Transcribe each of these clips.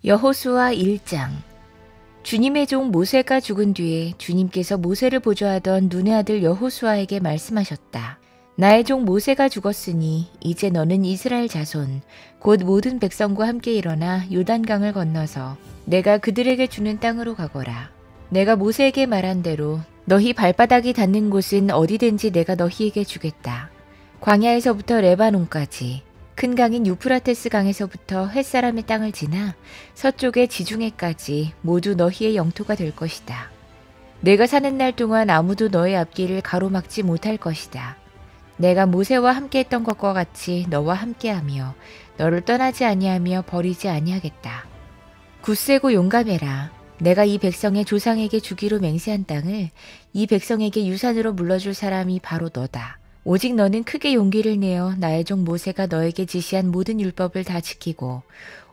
여호수아 1장. 주님의 종 모세가 죽은 뒤에 주님께서 모세를 보좌하던 눈의 아들 여호수아에게 말씀하셨다. 나의 종 모세가 죽었으니 이제 너는 이스라엘 자손 곧 모든 백성과 함께 일어나 요단강을 건너서 내가 그들에게 주는 땅으로 가거라. 내가 모세에게 말한 대로 너희 발바닥이 닿는 곳은 어디든지 내가 너희에게 주겠다. 광야에서부터 레바논까지 큰 강인 유프라테스 강에서부터 햇사람의 땅을 지나 서쪽의 지중해까지 모두 너희의 영토가 될 것이다. 내가 사는 날 동안 아무도 너의 앞길을 가로막지 못할 것이다. 내가 모세와 함께했던 것과 같이 너와 함께하며 너를 떠나지 아니하며 버리지 아니하겠다. 굳세고 용감해라. 내가 이 백성의 조상에게 주기로 맹세한 땅을 이 백성에게 유산으로 물려줄 사람이 바로 너다. 오직 너는 크게 용기를 내어 나의 종 모세가 너에게 지시한 모든 율법을 다 지키고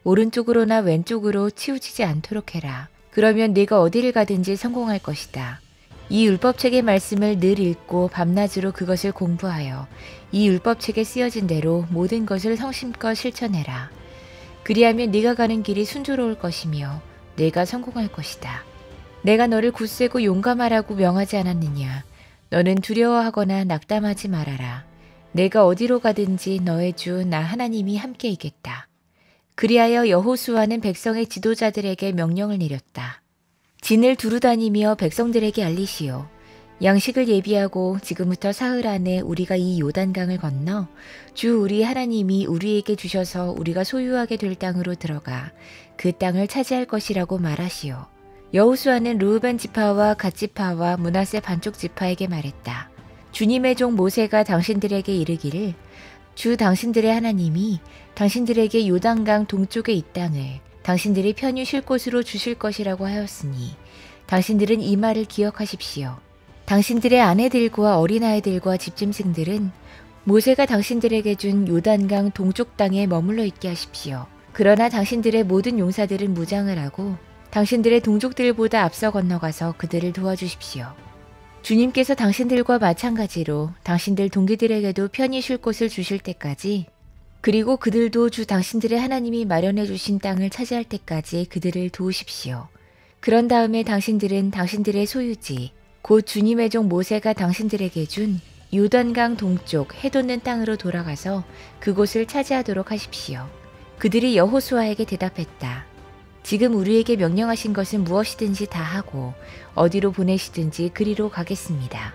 오른쪽으로나 왼쪽으로 치우치지 않도록 해라. 그러면 네가 어디를 가든지 성공할 것이다. 이 율법책의 말씀을 늘 읽고 밤낮으로 그것을 공부하여 이 율법책에 쓰여진 대로 모든 것을 성심껏 실천해라. 그리하면 네가 가는 길이 순조로울 것이며 네가 성공할 것이다. 내가 너를 굳세고 용감하라고 명하지 않았느냐. 너는 두려워하거나 낙담하지 말아라. 내가 어디로 가든지 너의 주 나 하나님이 함께 있겠다. 그리하여 여호수아는 백성의 지도자들에게 명령을 내렸다. 진을 두루다니며 백성들에게 알리시오. 양식을 예비하고 지금부터 사흘 안에 우리가 이 요단강을 건너 주 우리 하나님이 우리에게 주셔서 우리가 소유하게 될 땅으로 들어가 그 땅을 차지할 것이라고 말하시오. 여호수아는 르우벤 지파와 갓 지파와 므낫세 반쪽 지파에게 말했다. 주님의 종 모세가 당신들에게 이르기를 주 당신들의 하나님이 당신들에게 요단강 동쪽의 이 땅을 당신들이 편히 쉴 곳으로 주실 것이라고 하였으니 당신들은 이 말을 기억하십시오. 당신들의 아내들과 어린아이들과 집짐승들은 모세가 당신들에게 준 요단강 동쪽 땅에 머물러 있게 하십시오. 그러나 당신들의 모든 용사들은 무장을 하고 당신들의 동족들보다 앞서 건너가서 그들을 도와주십시오. 주님께서 당신들과 마찬가지로 당신들 동기들에게도 편히 쉴 곳을 주실 때까지 그리고 그들도 주 당신들의 하나님이 마련해 주신 땅을 차지할 때까지 그들을 도우십시오. 그런 다음에 당신들은 당신들의 소유지 곧 주님의 종 모세가 당신들에게 준 요단강 동쪽 해 돋는 땅으로 돌아가서 그곳을 차지하도록 하십시오. 그들이 여호수아에게 대답했다. 지금 우리에게 명령하신 것은 무엇이든지 다 하고 어디로 보내시든지 그리로 가겠습니다.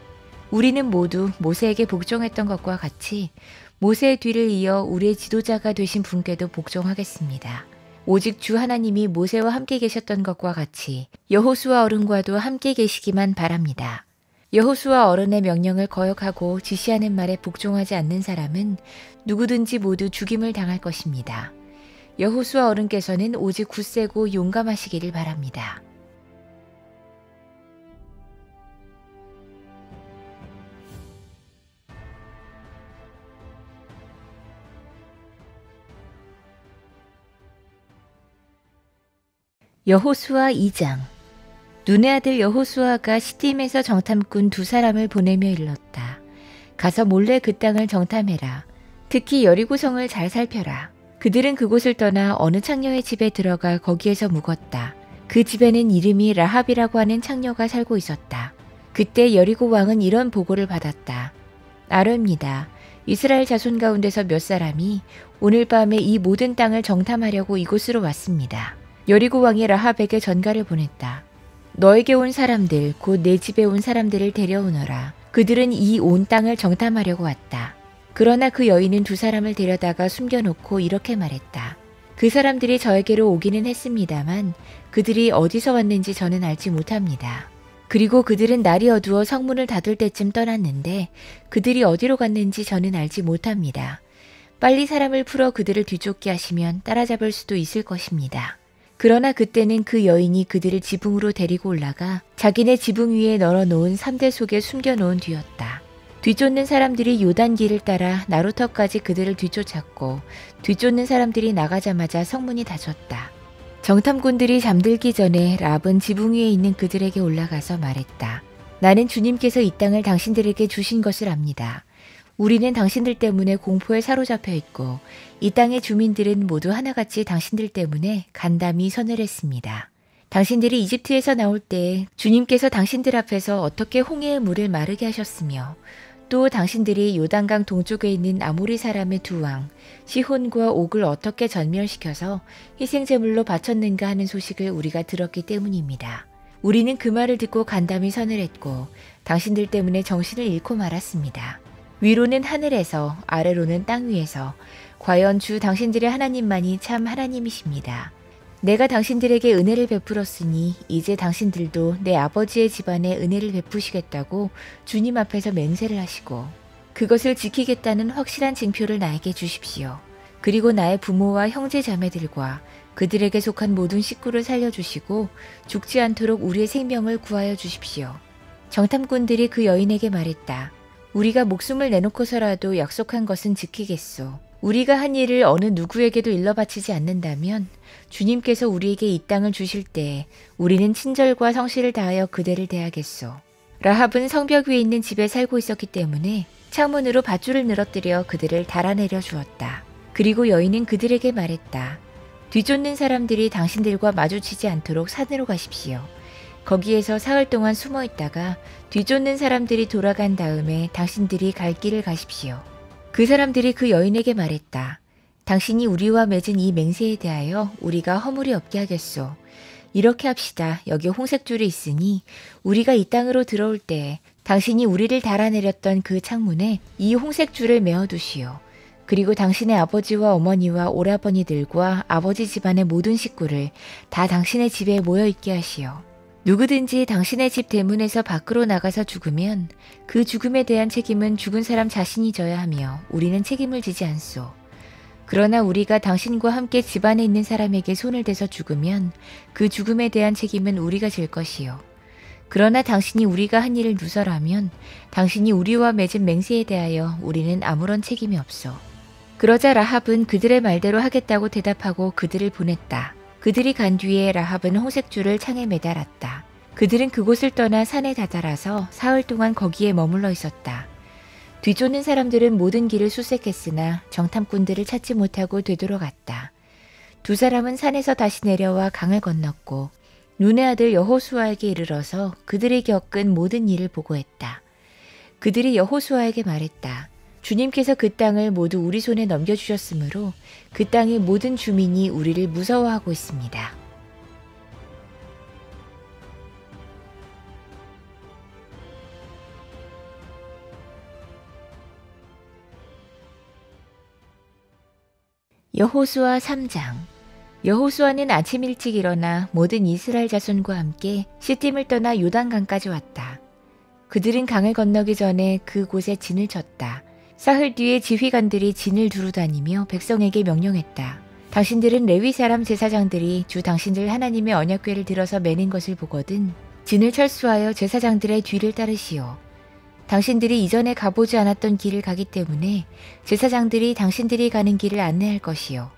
우리는 모두 모세에게 복종했던 것과 같이 모세의 뒤를 이어 우리의 지도자가 되신 분께도 복종하겠습니다. 오직 주 하나님이 모세와 함께 계셨던 것과 같이 여호수아 어른과도 함께 계시기만 바랍니다. 여호수아 어른의 명령을 거역하고 지시하는 말에 복종하지 않는 사람은 누구든지 모두 죽임을 당할 것입니다. 여호수아 어른께서는 오직 굳세고 용감하시기를 바랍니다. 여호수아 2장. 눈의 아들 여호수아가 시딤에서 정탐꾼 2사람을 보내며 일렀다. 가서 몰래 그 땅을 정탐해라. 특히 여리고성을 잘 살펴라. 그들은 그곳을 떠나 어느 창녀의 집에 들어가 거기에서 묵었다. 그 집에는 이름이 라합이라고 하는 창녀가 살고 있었다. 그때 여리고 왕은 이런 보고를 받았다. 아뢰입니다. 이스라엘 자손 가운데서 몇 사람이 오늘 밤에 이 모든 땅을 정탐하려고 이곳으로 왔습니다. 여리고 왕이 라합에게 전가를 보냈다. 너에게 온 사람들 곧 내 집에 온 사람들을 데려오너라. 그들은 이 온 땅을 정탐하려고 왔다. 그러나 그 여인은 2사람을 데려다가 숨겨놓고 이렇게 말했다. 그 사람들이 저에게로 오기는 했습니다만 그들이 어디서 왔는지 저는 알지 못합니다. 그리고 그들은 날이 어두워 성문을 닫을 때쯤 떠났는데 그들이 어디로 갔는지 저는 알지 못합니다. 빨리 사람을 풀어 그들을 뒤쫓게 하시면 따라잡을 수도 있을 것입니다. 그러나 그때는 그 여인이 그들을 지붕으로 데리고 올라가 자기네 지붕 위에 널어놓은 삼대 속에 숨겨놓은 뒤였다. 뒤쫓는 사람들이 요단길을 따라 나루터까지 그들을 뒤쫓았고 뒤쫓는 사람들이 나가자마자 성문이 닫혔다. 정탐꾼들이 잠들기 전에 랍은 지붕 위에 있는 그들에게 올라가서 말했다. 나는 주님께서 이 땅을 당신들에게 주신 것을 압니다. 우리는 당신들 때문에 공포에 사로잡혀 있고 이 땅의 주민들은 모두 하나같이 당신들 때문에 간담이 서늘했습니다. 당신들이 이집트에서 나올 때 주님께서 당신들 앞에서 어떻게 홍해의 물을 마르게 하셨으며 또 당신들이 요단강 동쪽에 있는 아모리 사람의 두 왕 시혼과 옥을 어떻게 전멸시켜서 희생제물로 바쳤는가 하는 소식을 우리가 들었기 때문입니다. 우리는 그 말을 듣고 간담이 서늘했고 당신들 때문에 정신을 잃고 말았습니다. 위로는 하늘에서 아래로는 땅 위에서 과연 주 당신들의 하나님만이 참 하나님이십니다. 내가 당신들에게 은혜를 베풀었으니 이제 당신들도 내 아버지의 집안에 은혜를 베푸시겠다고 주님 앞에서 맹세를 하시고 그것을 지키겠다는 확실한 징표를 나에게 주십시오. 그리고 나의 부모와 형제 자매들과 그들에게 속한 모든 식구를 살려주시고 죽지 않도록 우리의 생명을 구하여 주십시오. 정탐꾼들이 그 여인에게 말했다. 우리가 목숨을 내놓고서라도 약속한 것은 지키겠소. 우리가 한 일을 어느 누구에게도 일러 바치지 않는다면 주님께서 우리에게 이 땅을 주실 때 우리는 친절과 성실을 다하여 그대를 대하겠소. 라합은 성벽 위에 있는 집에 살고 있었기 때문에 창문으로 밧줄을 늘어뜨려 그들을 달아내려 주었다. 그리고 여인은 그들에게 말했다. 뒤쫓는 사람들이 당신들과 마주치지 않도록 산으로 가십시오. 거기에서 사흘 동안 숨어 있다가 뒤쫓는 사람들이 돌아간 다음에 당신들이 갈 길을 가십시오. 그 사람들이 그 여인에게 말했다. 당신이 우리와 맺은 이 맹세에 대하여 우리가 허물이 없게 하겠소. 이렇게 합시다. 여기 홍색줄이 있으니 우리가 이 땅으로 들어올 때 당신이 우리를 달아내렸던 그 창문에 이 홍색줄을 메어두시오. 그리고 당신의 아버지와 어머니와 오라버니들과 아버지 집안의 모든 식구를 다 당신의 집에 모여있게 하시오. 누구든지 당신의 집 대문에서 밖으로 나가서 죽으면 그 죽음에 대한 책임은 죽은 사람 자신이 져야 하며 우리는 책임을 지지 않소. 그러나 우리가 당신과 함께 집안에 있는 사람에게 손을 대서 죽으면 그 죽음에 대한 책임은 우리가 질 것이요. 그러나 당신이 우리가 한 일을 누설하면 당신이 우리와 맺은 맹세에 대하여 우리는 아무런 책임이 없소. 그러자 라합은 그들의 말대로 하겠다고 대답하고 그들을 보냈다. 그들이 간 뒤에 라합은 홍색줄을 창에 매달았다. 그들은 그곳을 떠나 산에 다다라서 사흘 동안 거기에 머물러 있었다. 뒤쫓는 사람들은 모든 길을 수색했으나 정탐꾼들을 찾지 못하고 되돌아갔다. 두 사람은 산에서 다시 내려와 강을 건넜고 눈의 아들 여호수아에게 이르러서 그들이 겪은 모든 일을 보고했다. 그들이 여호수아에게 말했다. 주님께서 그 땅을 모두 우리 손에 넘겨주셨으므로 그 땅의 모든 주민이 우리를 무서워하고 있습니다. 여호수아 3장. 여호수아는 아침 일찍 일어나 모든 이스라엘 자손과 함께 시딤을 떠나 요단강까지 왔다. 그들은 강을 건너기 전에 그곳에 진을 쳤다. 사흘 뒤에 지휘관들이 진을 두루 다니며 백성에게 명령했다. 당신들은 레위 사람 제사장들이 주 당신들 하나님의 언약궤를 들어서 매는 것을 보거든 진을 철수하여 제사장들의 뒤를 따르시오. 당신들이 이전에 가보지 않았던 길을 가기 때문에 제사장들이 당신들이 가는 길을 안내할 것이요.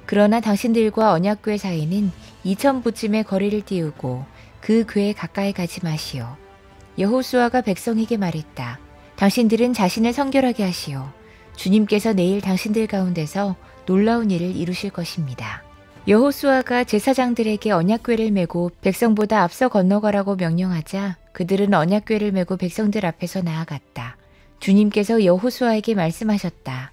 그러나 당신들과 언약궤 사이는 2000보쯤의 거리를 띄우고 그 궤에 가까이 가지 마시오. 여호수아가 백성에게 말했다. 당신들은 자신을 성결하게 하시오. 주님께서 내일 당신들 가운데서 놀라운 일을 이루실 것입니다. 여호수아가 제사장들에게 언약궤를 메고 백성보다 앞서 건너가라고 명령하자 그들은 언약궤를 메고 백성들 앞에서 나아갔다. 주님께서 여호수아에게 말씀하셨다.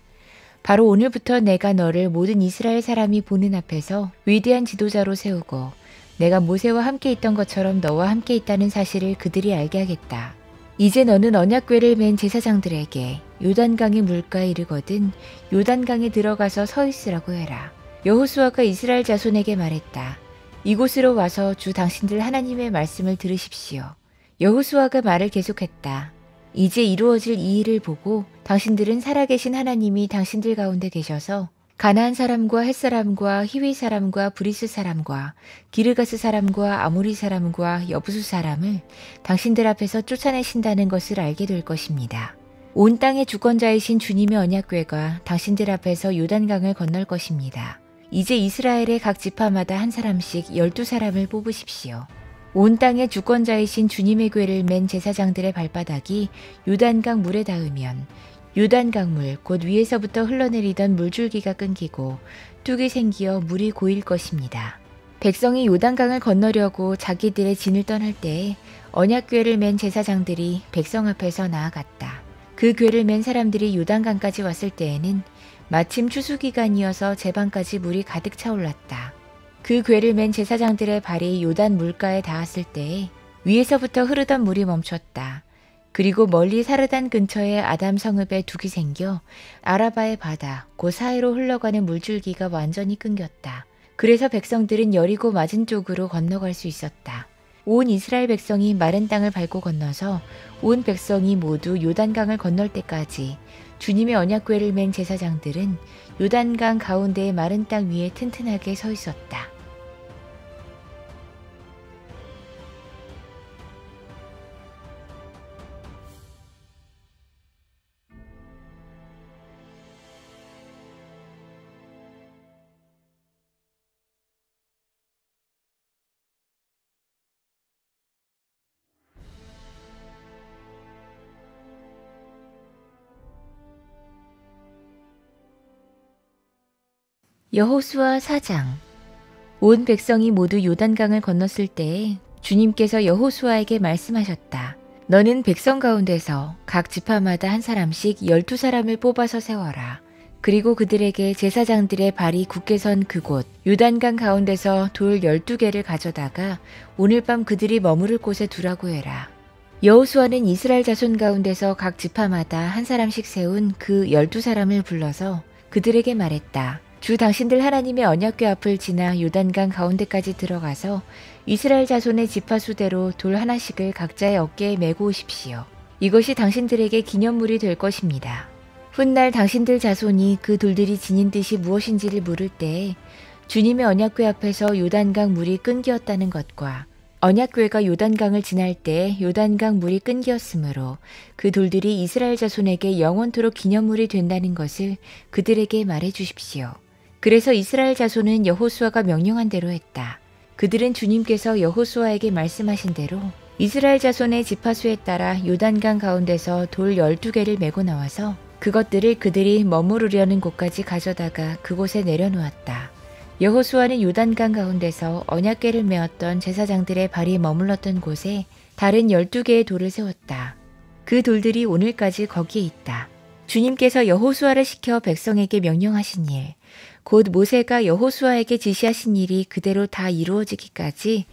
바로 오늘부터 내가 너를 모든 이스라엘 사람이 보는 앞에서 위대한 지도자로 세우고 내가 모세와 함께 있던 것처럼 너와 함께 있다는 사실을 그들이 알게 하겠다. 이제 너는 언약궤를 맨 제사장들에게 요단강의 물가에 이르거든 요단강에 들어가서 서 있으라고 해라. 여호수아가 이스라엘 자손에게 말했다. 이곳으로 와서 주 당신들 하나님의 말씀을 들으십시오. 여호수아가 말을 계속했다. 이제 이루어질 이 일을 보고 당신들은 살아계신 하나님이 당신들 가운데 계셔서 가나안 사람과 헷 사람과 히위 사람과 브리스 사람과 기르가스 사람과 아모리 사람과 여부수 사람을 당신들 앞에서 쫓아내신다는 것을 알게 될 것입니다. 온 땅의 주권자이신 주님의 언약궤가 당신들 앞에서 요단강을 건널 것입니다. 이제 이스라엘의 각 지파마다 한 사람씩 12사람을 뽑으십시오. 온 땅의 주권자이신 주님의 궤를 맨 제사장들의 발바닥이 요단강 물에 닿으면 요단 강물 곧 위에서부터 흘러내리던 물줄기가 끊기고 뚝이 생기어 물이 고일 것입니다. 백성이 요단강을 건너려고 자기들의 진을 떠날 때에 언약궤를 맨 제사장들이 백성 앞에서 나아갔다. 그 궤를 맨 사람들이 요단강까지 왔을 때에는 마침 추수기간이어서 제방까지 물이 가득 차올랐다. 그 궤를 맨 제사장들의 발이 요단 물가에 닿았을 때에 위에서부터 흐르던 물이 멈췄다. 그리고 멀리 사르단 근처에 아담 성읍에 둑이 생겨 아라바의 바다 그 사이로 흘러가는 물줄기가 완전히 끊겼다. 그래서 백성들은 여리고 맞은 쪽으로 건너갈 수 있었다. 온 이스라엘 백성이 마른 땅을 밟고 건너서 온 백성이 모두 요단강을 건널 때까지 주님의 언약궤를 맨 제사장들은 요단강 가운데의 마른 땅 위에 튼튼하게 서 있었다. 여호수아 4장. 온 백성이 모두 요단강을 건넜을 때에 주님께서 여호수아에게 말씀하셨다. 너는 백성 가운데서 각 지파마다 한 사람씩 12사람을 뽑아서 세워라. 그리고 그들에게 제사장들의 발이 굳게 선 그곳 요단강 가운데서 돌 12개를 가져다가 오늘 밤 그들이 머무를 곳에 두라고 해라. 여호수아는 이스라엘 자손 가운데서 각 지파마다 한 사람씩 세운 그 12사람을 불러서 그들에게 말했다. 주 당신들 하나님의 언약궤 앞을 지나 요단강 가운데까지 들어가서 이스라엘 자손의 지파 수대로 돌 하나씩을 각자의 어깨에 메고 오십시오. 이것이 당신들에게 기념물이 될 것입니다. 훗날 당신들 자손이 그 돌들이 지닌 뜻이 무엇인지를 물을 때에 주님의 언약궤 앞에서 요단강 물이 끊겼다는 것과 언약궤가 요단강을 지날 때 요단강 물이 끊겼으므로 그 돌들이 이스라엘 자손에게 영원토록 기념물이 된다는 것을 그들에게 말해 주십시오. 그래서 이스라엘 자손은 여호수아가 명령한 대로 했다. 그들은 주님께서 여호수아에게 말씀하신 대로 이스라엘 자손의 지파수에 따라 요단강 가운데서 돌 12개를 메고 나와서 그것들을 그들이 머무르려는 곳까지 가져다가 그곳에 내려놓았다. 여호수아는 요단강 가운데서 언약궤를 메었던 제사장들의 발이 머물렀던 곳에 다른 12개의 돌을 세웠다. 그 돌들이 오늘까지 거기에 있다. 주님께서 여호수아를 시켜 백성에게 명령하신 일, 곧 모세가 여호수아에게 지시하신 일이 그대로 다 이루어지기까지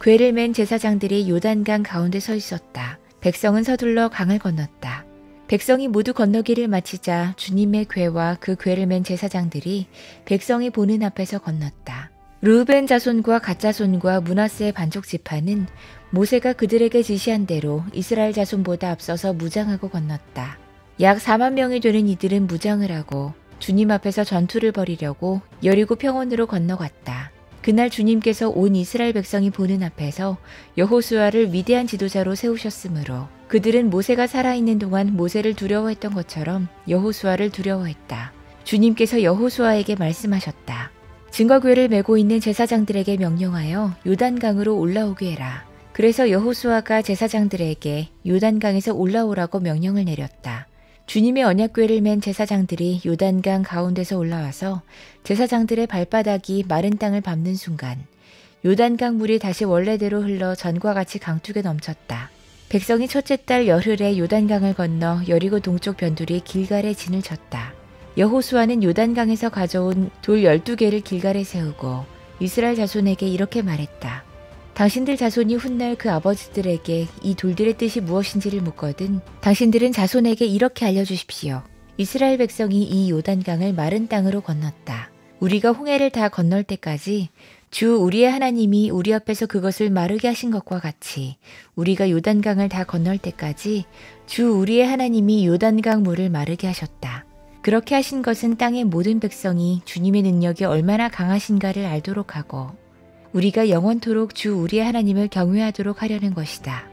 궤를 맨 제사장들이 요단강 가운데 서 있었다. 백성은 서둘러 강을 건넜다. 백성이 모두 건너기를 마치자 주님의 궤와 그 궤를 맨 제사장들이 백성이 보는 앞에서 건넜다. 르우벤 자손과 갓 자손과 므낫세의 반쪽 지파는 모세가 그들에게 지시한 대로 이스라엘 자손보다 앞서서 무장하고 건넜다. 약 4만 명이 되는 이들은 무장을 하고 주님 앞에서 전투를 벌이려고 여리고 평원으로 건너갔다. 그날 주님께서 온 이스라엘 백성이 보는 앞에서 여호수아를 위대한 지도자로 세우셨으므로 그들은 모세가 살아있는 동안 모세를 두려워했던 것처럼 여호수아를 두려워했다. 주님께서 여호수아에게 말씀하셨다. 증거궤를 메고 있는 제사장들에게 명령하여 요단강으로 올라오게 해라. 그래서 여호수아가 제사장들에게 요단강에서 올라오라고 명령을 내렸다. 주님의 언약궤를 맨 제사장들이 요단강 가운데서 올라와서 제사장들의 발바닥이 마른 땅을 밟는 순간 요단강 물이 다시 원래대로 흘러 전과 같이 강둑에 넘쳤다. 백성이 첫째 달 열흘에 요단강을 건너 여리고 동쪽 변두리 길갈에 진을 쳤다. 여호수아는 요단강에서 가져온 돌 12개를 길갈에 세우고 이스라엘 자손에게 이렇게 말했다. 당신들 자손이 훗날 그 아버지들에게 이 돌들의 뜻이 무엇인지를 묻거든 당신들은 자손에게 이렇게 알려주십시오. 이스라엘 백성이 이 요단강을 마른 땅으로 건넜다. 우리가 홍해를 다 건널 때까지 주 우리의 하나님이 우리 앞에서 그것을 마르게 하신 것과 같이 우리가 요단강을 다 건널 때까지 주 우리의 하나님이 요단강 물을 마르게 하셨다. 그렇게 하신 것은 땅의 모든 백성이 주님의 능력이 얼마나 강하신가를 알도록 하고 우리가 영원토록 주 우리의 하나님을 경외하도록 하려는 것이다.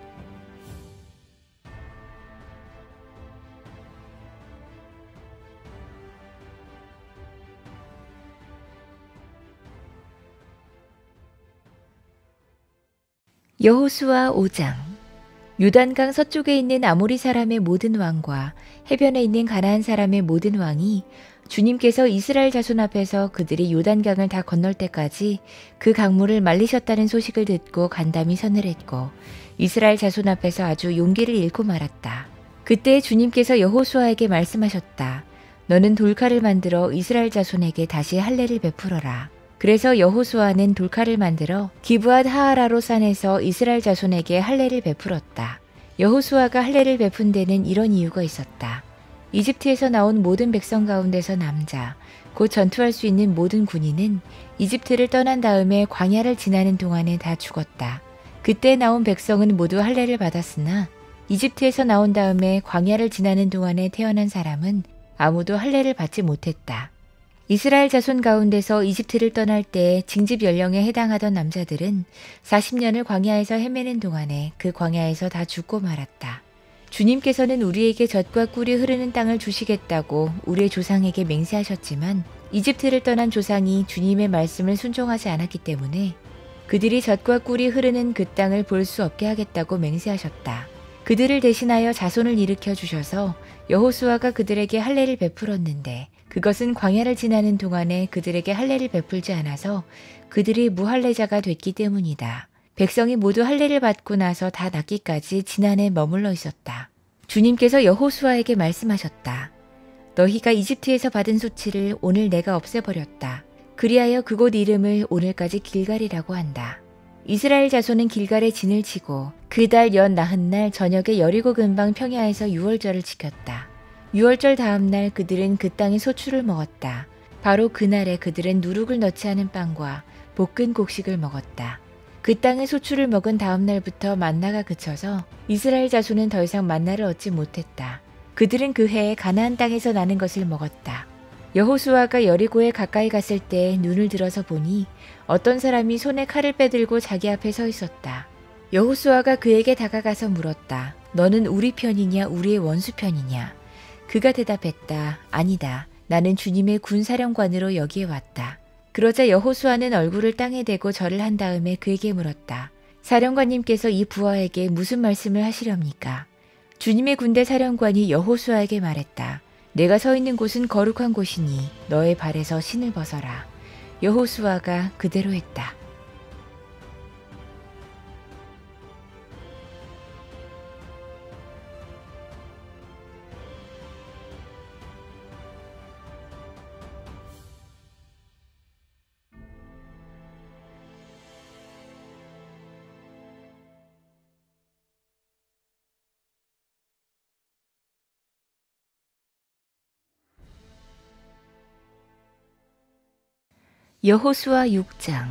여호수아 5장. 요단강 서쪽에 있는 아모리 사람의 모든 왕과 해변에 있는 가나안 사람의 모든 왕이 주님께서 이스라엘 자손 앞에서 그들이 요단강을 다 건널 때까지 그 강물을 말리셨다는 소식을 듣고 간담이 서늘했고 이스라엘 자손 앞에서 아주 용기를 잃고 말았다. 그때 주님께서 여호수아에게 말씀하셨다. 너는 돌칼을 만들어 이스라엘 자손에게 다시 할례를 베풀어라. 그래서 여호수아는 돌칼을 만들어 기브앗 하아라로 산에서 이스라엘 자손에게 할례를 베풀었다. 여호수아가 할례를 베푼 데는 이런 이유가 있었다. 이집트에서 나온 모든 백성 가운데서 남자, 곧 전투할 수 있는 모든 군인은 이집트를 떠난 다음에 광야를 지나는 동안에 다 죽었다. 그때 나온 백성은 모두 할례를 받았으나 이집트에서 나온 다음에 광야를 지나는 동안에 태어난 사람은 아무도 할례를 받지 못했다. 이스라엘 자손 가운데서 이집트를 떠날 때 징집 연령에 해당하던 남자들은 40년을 광야에서 헤매는 동안에 그 광야에서 다 죽고 말았다. 주님께서는 우리에게 젖과 꿀이 흐르는 땅을 주시겠다고 우리의 조상에게 맹세하셨지만 이집트를 떠난 조상이 주님의 말씀을 순종하지 않았기 때문에 그들이 젖과 꿀이 흐르는 그 땅을 볼 수 없게 하겠다고 맹세하셨다. 그들을 대신하여 자손을 일으켜 주셔서 여호수아가 그들에게 할례를 베풀었는데 그것은 광야를 지나는 동안에 그들에게 할례를 베풀지 않아서 그들이 무할례자가 됐기 때문이다. 백성이 모두 할례를 받고 나서 다 낫기까지 지난해 머물러 있었다. 주님께서 여호수아에게 말씀하셨다. 너희가 이집트에서 받은 수치를 오늘 내가 없애버렸다. 그리하여 그곳 이름을 오늘까지 길갈이라고 한다. 이스라엘 자손은 길갈에 진을 치고 그 달 연 나흔날 저녁에 여리고 근방 평야에서 유월절을 지켰다. 유월절 다음 날 그들은 그 땅의 소출을 먹었다. 바로 그날에 그들은 누룩을 넣지 않은 빵과 볶은 곡식을 먹었다. 그 땅의 소출을 먹은 다음 날부터 만나가 그쳐서 이스라엘 자손은 더 이상 만나를 얻지 못했다. 그들은 그 해에 가나안 땅에서 나는 것을 먹었다. 여호수아가 여리고에 가까이 갔을 때 눈을 들어서 보니 어떤 사람이 손에 칼을 빼들고 자기 앞에 서 있었다. 여호수아가 그에게 다가가서 물었다. 너는 우리 편이냐 우리의 원수 편이냐? 그가 대답했다. 아니다. 나는 주님의 군사령관으로 여기에 왔다. 그러자 여호수아는 얼굴을 땅에 대고 절을 한 다음에 그에게 물었다. 사령관님께서 이 부하에게 무슨 말씀을 하시렵니까? 주님의 군대 사령관이 여호수아에게 말했다. 내가 서 있는 곳은 거룩한 곳이니 너의 발에서 신을 벗어라. 여호수아가 그대로 했다. 여호수아 6장.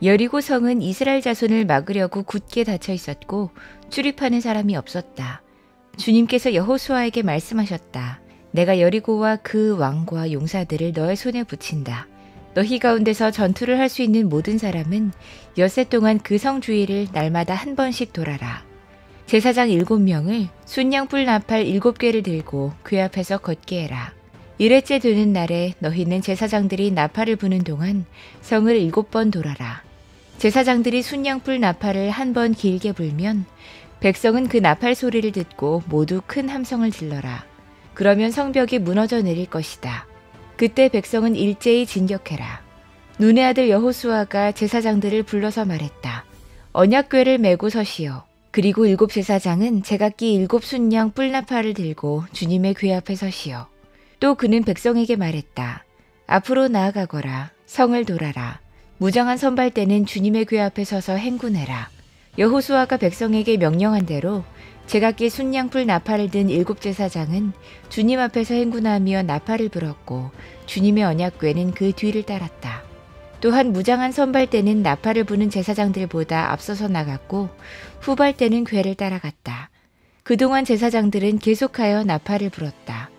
여리고 성은 이스라엘 자손을 막으려고 굳게 닫혀 있었고 출입하는 사람이 없었다. 주님께서 여호수아에게 말씀하셨다. 내가 여리고와 그 왕과 용사들을 너의 손에 붙인다. 너희 가운데서 전투를 할 수 있는 모든 사람은 엿새 동안 그 성 주위를 날마다 한 번씩 돌아라. 제사장 7명을 순양불 나팔 7개를 들고 그 앞에서 걷게 해라. 1회째 되는 날에 너희는 제사장들이 나팔을 부는 동안 성을 7번 돌아라. 제사장들이 순양불 나팔을 한 번 길게 불면 백성은 그 나팔 소리를 듣고 모두 큰 함성을 질러라. 그러면 성벽이 무너져 내릴 것이다. 그때 백성은 일제히 진격해라. 눈의 아들 여호수아가 제사장들을 불러서 말했다. 언약궤를 메고 서시오. 그리고 7 제사장은 제각기 7 순양 뿔나팔을 들고 주님의 궤 앞에 서시오. 또 그는 백성에게 말했다. 앞으로 나아가거라. 성을 돌아라. 무장한 선발대는 주님의 궤 앞에 서서 행군해라. 여호수아가 백성에게 명령한 대로 제각기 순양불 나팔을 든 7 제사장은 주님 앞에서 행군하며 나팔을 불었고 주님의 언약궤는 그 뒤를 따랐다. 또한 무장한 선발대는 나팔을 부는 제사장들보다 앞서서 나갔고 후발대는 궤를 따라갔다. 그동안 제사장들은 계속하여 나팔을 불었다.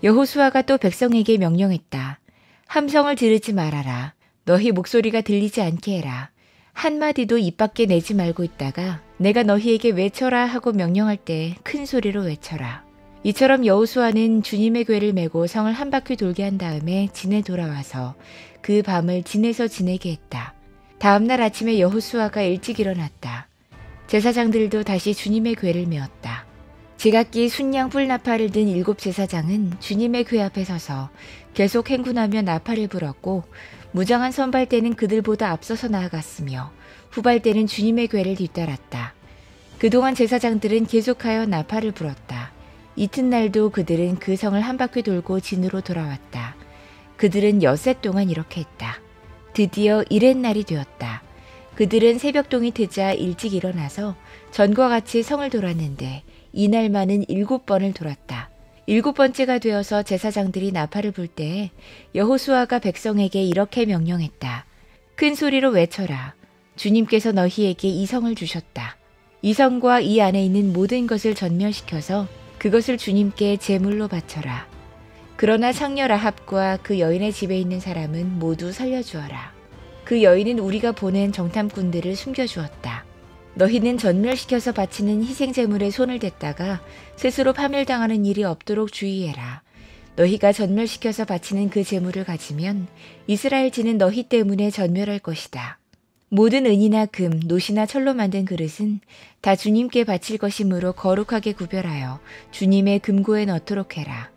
여호수아가 또 백성에게 명령했다. 함성을 지르지 말아라. 너희 목소리가 들리지 않게 해라. 한마디도 입 밖에 내지 말고 있다가 내가 너희에게 외쳐라 하고 명령할 때 큰 소리로 외쳐라. 이처럼 여호수아는 주님의 궤를 메고 성을 한 바퀴 돌게 한 다음에 진에 돌아와서 그 밤을 진에서 지내게 했다. 다음 날 아침에 여호수아가 일찍 일어났다. 제사장들도 다시 주님의 궤를 메었다. 제각기 순양 뿔나팔을 든 7 제사장은 주님의 궤 앞에 서서 계속 행군하며 나팔을 불었고 무장한 선발대는 그들보다 앞서서 나아갔으며 후발대는 주님의 궤를 뒤따랐다. 그동안 제사장들은 계속하여 나팔을 불었다. 이튿날도 그들은 그 성을 한 바퀴 돌고 진으로 돌아왔다. 그들은 엿새 동안 이렇게 했다. 드디어 이렛날이 되었다. 그들은 새벽동이 트자 일찍 일어나서 전과 같이 성을 돌았는데 이날만은 7번을 돌았다. 7번째가 되어서 제사장들이 나팔을 불 때에 여호수아가 백성에게 이렇게 명령했다. 큰 소리로 외쳐라. 주님께서 너희에게 이 성을 주셨다. 이 성과 이 안에 있는 모든 것을 전멸시켜서 그것을 주님께 제물로 바쳐라. 그러나 창녀 라합과 그 여인의 집에 있는 사람은 모두 살려주어라. 그 여인은 우리가 보낸 정탐꾼들을 숨겨주었다. 너희는 전멸시켜서 바치는 희생제물에 손을 댔다가 스스로 파멸당하는 일이 없도록 주의해라. 너희가 전멸시켜서 바치는 그 제물을 가지면 이스라엘 지는 너희 때문에 전멸할 것이다. 모든 은이나 금, 노시나 철로 만든 그릇은 다 주님께 바칠 것이므로 거룩하게 구별하여 주님의 금고에 넣도록 해라.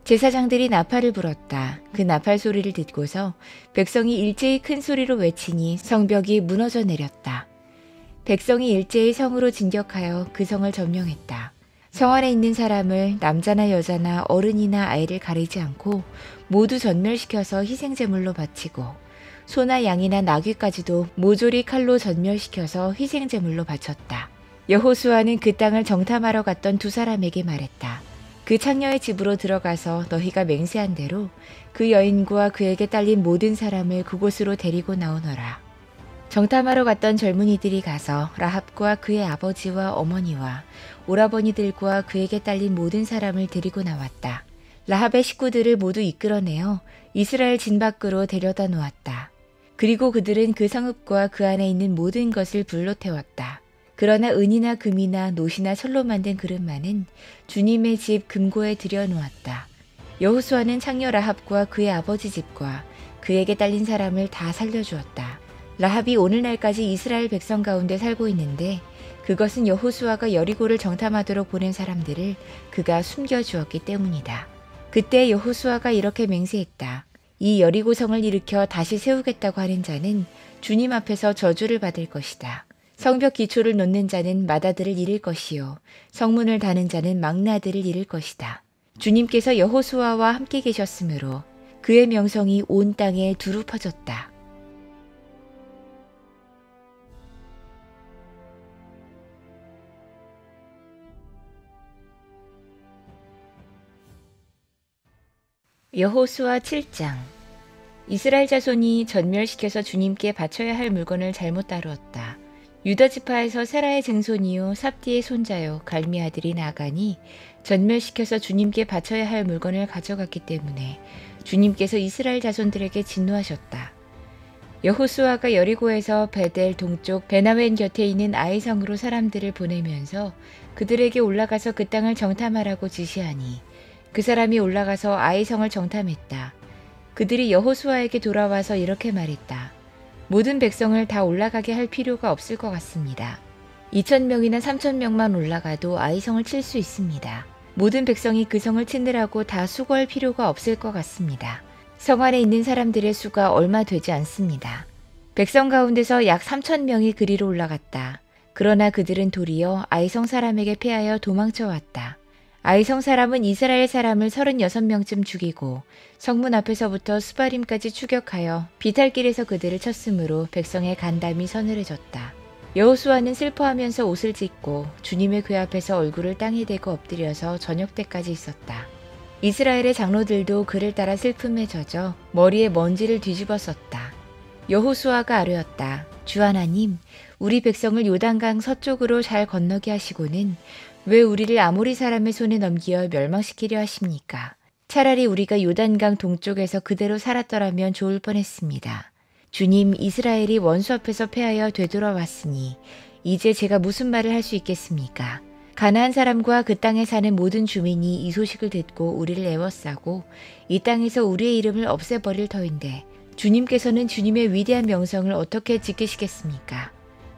제사장들이 나팔을 불었다. 그 나팔 소리를 듣고서 백성이 일제히 큰 소리로 외치니 성벽이 무너져 내렸다. 백성이 일제히 성으로 진격하여 그 성을 점령했다. 성 안에 있는 사람을 남자나 여자나 어른이나 아이를 가리지 않고 모두 전멸시켜서 희생제물로 바치고 소나 양이나 나귀까지도 모조리 칼로 전멸시켜서 희생제물로 바쳤다. 여호수아는 그 땅을 정탐하러 갔던 2 사람에게 말했다. 그 창녀의 집으로 들어가서 너희가 맹세한 대로 그 여인과 그에게 딸린 모든 사람을 그곳으로 데리고 나오너라. 정탐하러 갔던 젊은이들이 가서 라합과 그의 아버지와 어머니와 오라버니들과 그에게 딸린 모든 사람을 데리고 나왔다. 라합의 식구들을 모두 이끌어내어 이스라엘 진 밖으로 데려다 놓았다. 그리고 그들은 그 성읍과 그 안에 있는 모든 것을 불로 태웠다. 그러나 은이나 금이나 노시나 철로 만든 그릇만은 주님의 집 금고에 들여놓았다. 여호수아는 창녀 라합과 그의 아버지 집과 그에게 딸린 사람을 다 살려주었다. 라합이 오늘날까지 이스라엘 백성 가운데 살고 있는데 그것은 여호수아가 여리고를 정탐하도록 보낸 사람들을 그가 숨겨주었기 때문이다. 그때 여호수아가 이렇게 맹세했다. 이 여리고성을 일으켜 다시 세우겠다고 하는 자는 주님 앞에서 저주를 받을 것이다. 성벽 기초를 놓는 자는 맏아들을 잃을 것이요 성문을 다는 자는 막내아들을 잃을 것이다. 주님께서 여호수아와 함께 계셨으므로 그의 명성이 온 땅에 두루 퍼졌다. 여호수아 7장. 이스라엘 자손이 전멸시켜서 주님께 바쳐야 할 물건을 잘못 다루었다. 유다 지파에서 세라의 증손이요 삽디의 손자요 갈미 아들이 나간이 전멸시켜서 주님께 바쳐야 할 물건을 가져갔기 때문에 주님께서 이스라엘 자손들에게 진노하셨다. 여호수아가 여리고에서 베델 동쪽 베나웬 곁에 있는 아이성으로 사람들을 보내면서 그들에게 올라가서 그 땅을 정탐하라고 지시하니 그 사람이 올라가서 아이성을 정탐했다. 그들이 여호수아에게 돌아와서 이렇게 말했다. 모든 백성을 다 올라가게 할 필요가 없을 것 같습니다. 2,000명이나 3,000명만 올라가도 아이성을 칠 수 있습니다. 모든 백성이 그 성을 치느라고 다 수고할 필요가 없을 것 같습니다. 성 안에 있는 사람들의 수가 얼마 되지 않습니다. 백성 가운데서 약 3,000명이 그리로 올라갔다. 그러나 그들은 도리어 아이성 사람에게 패하여 도망쳐 왔다. 아이성 사람은 이스라엘 사람을 36명쯤 죽이고 성문 앞에서부터 스바림까지 추격하여 비탈길에서 그들을 쳤으므로 백성의 간담이 서늘해졌다. 여호수아는 슬퍼하면서 옷을 찢고 주님의 궤 앞에서 얼굴을 땅에 대고 엎드려서 저녁 때까지 있었다. 이스라엘의 장로들도 그를 따라 슬픔에 젖어 머리에 먼지를 뒤집어 썼다. 여호수아가 아뢰었다. 주 하나님, 우리 백성을 요단강 서쪽으로 잘 건너게 하시고는 왜 우리를 아모리 사람의 손에 넘겨 멸망시키려 하십니까? 차라리 우리가 요단강 동쪽에서 그대로 살았더라면 좋을 뻔했습니다. 주님, 이스라엘이 원수 앞에서 패하여 되돌아왔으니 이제 제가 무슨 말을 할 수 있겠습니까? 가나안 사람과 그 땅에 사는 모든 주민이 이 소식을 듣고 우리를 애워싸고 이 땅에서 우리의 이름을 없애버릴 터인데 주님께서는 주님의 위대한 명성을 어떻게 지키시겠습니까?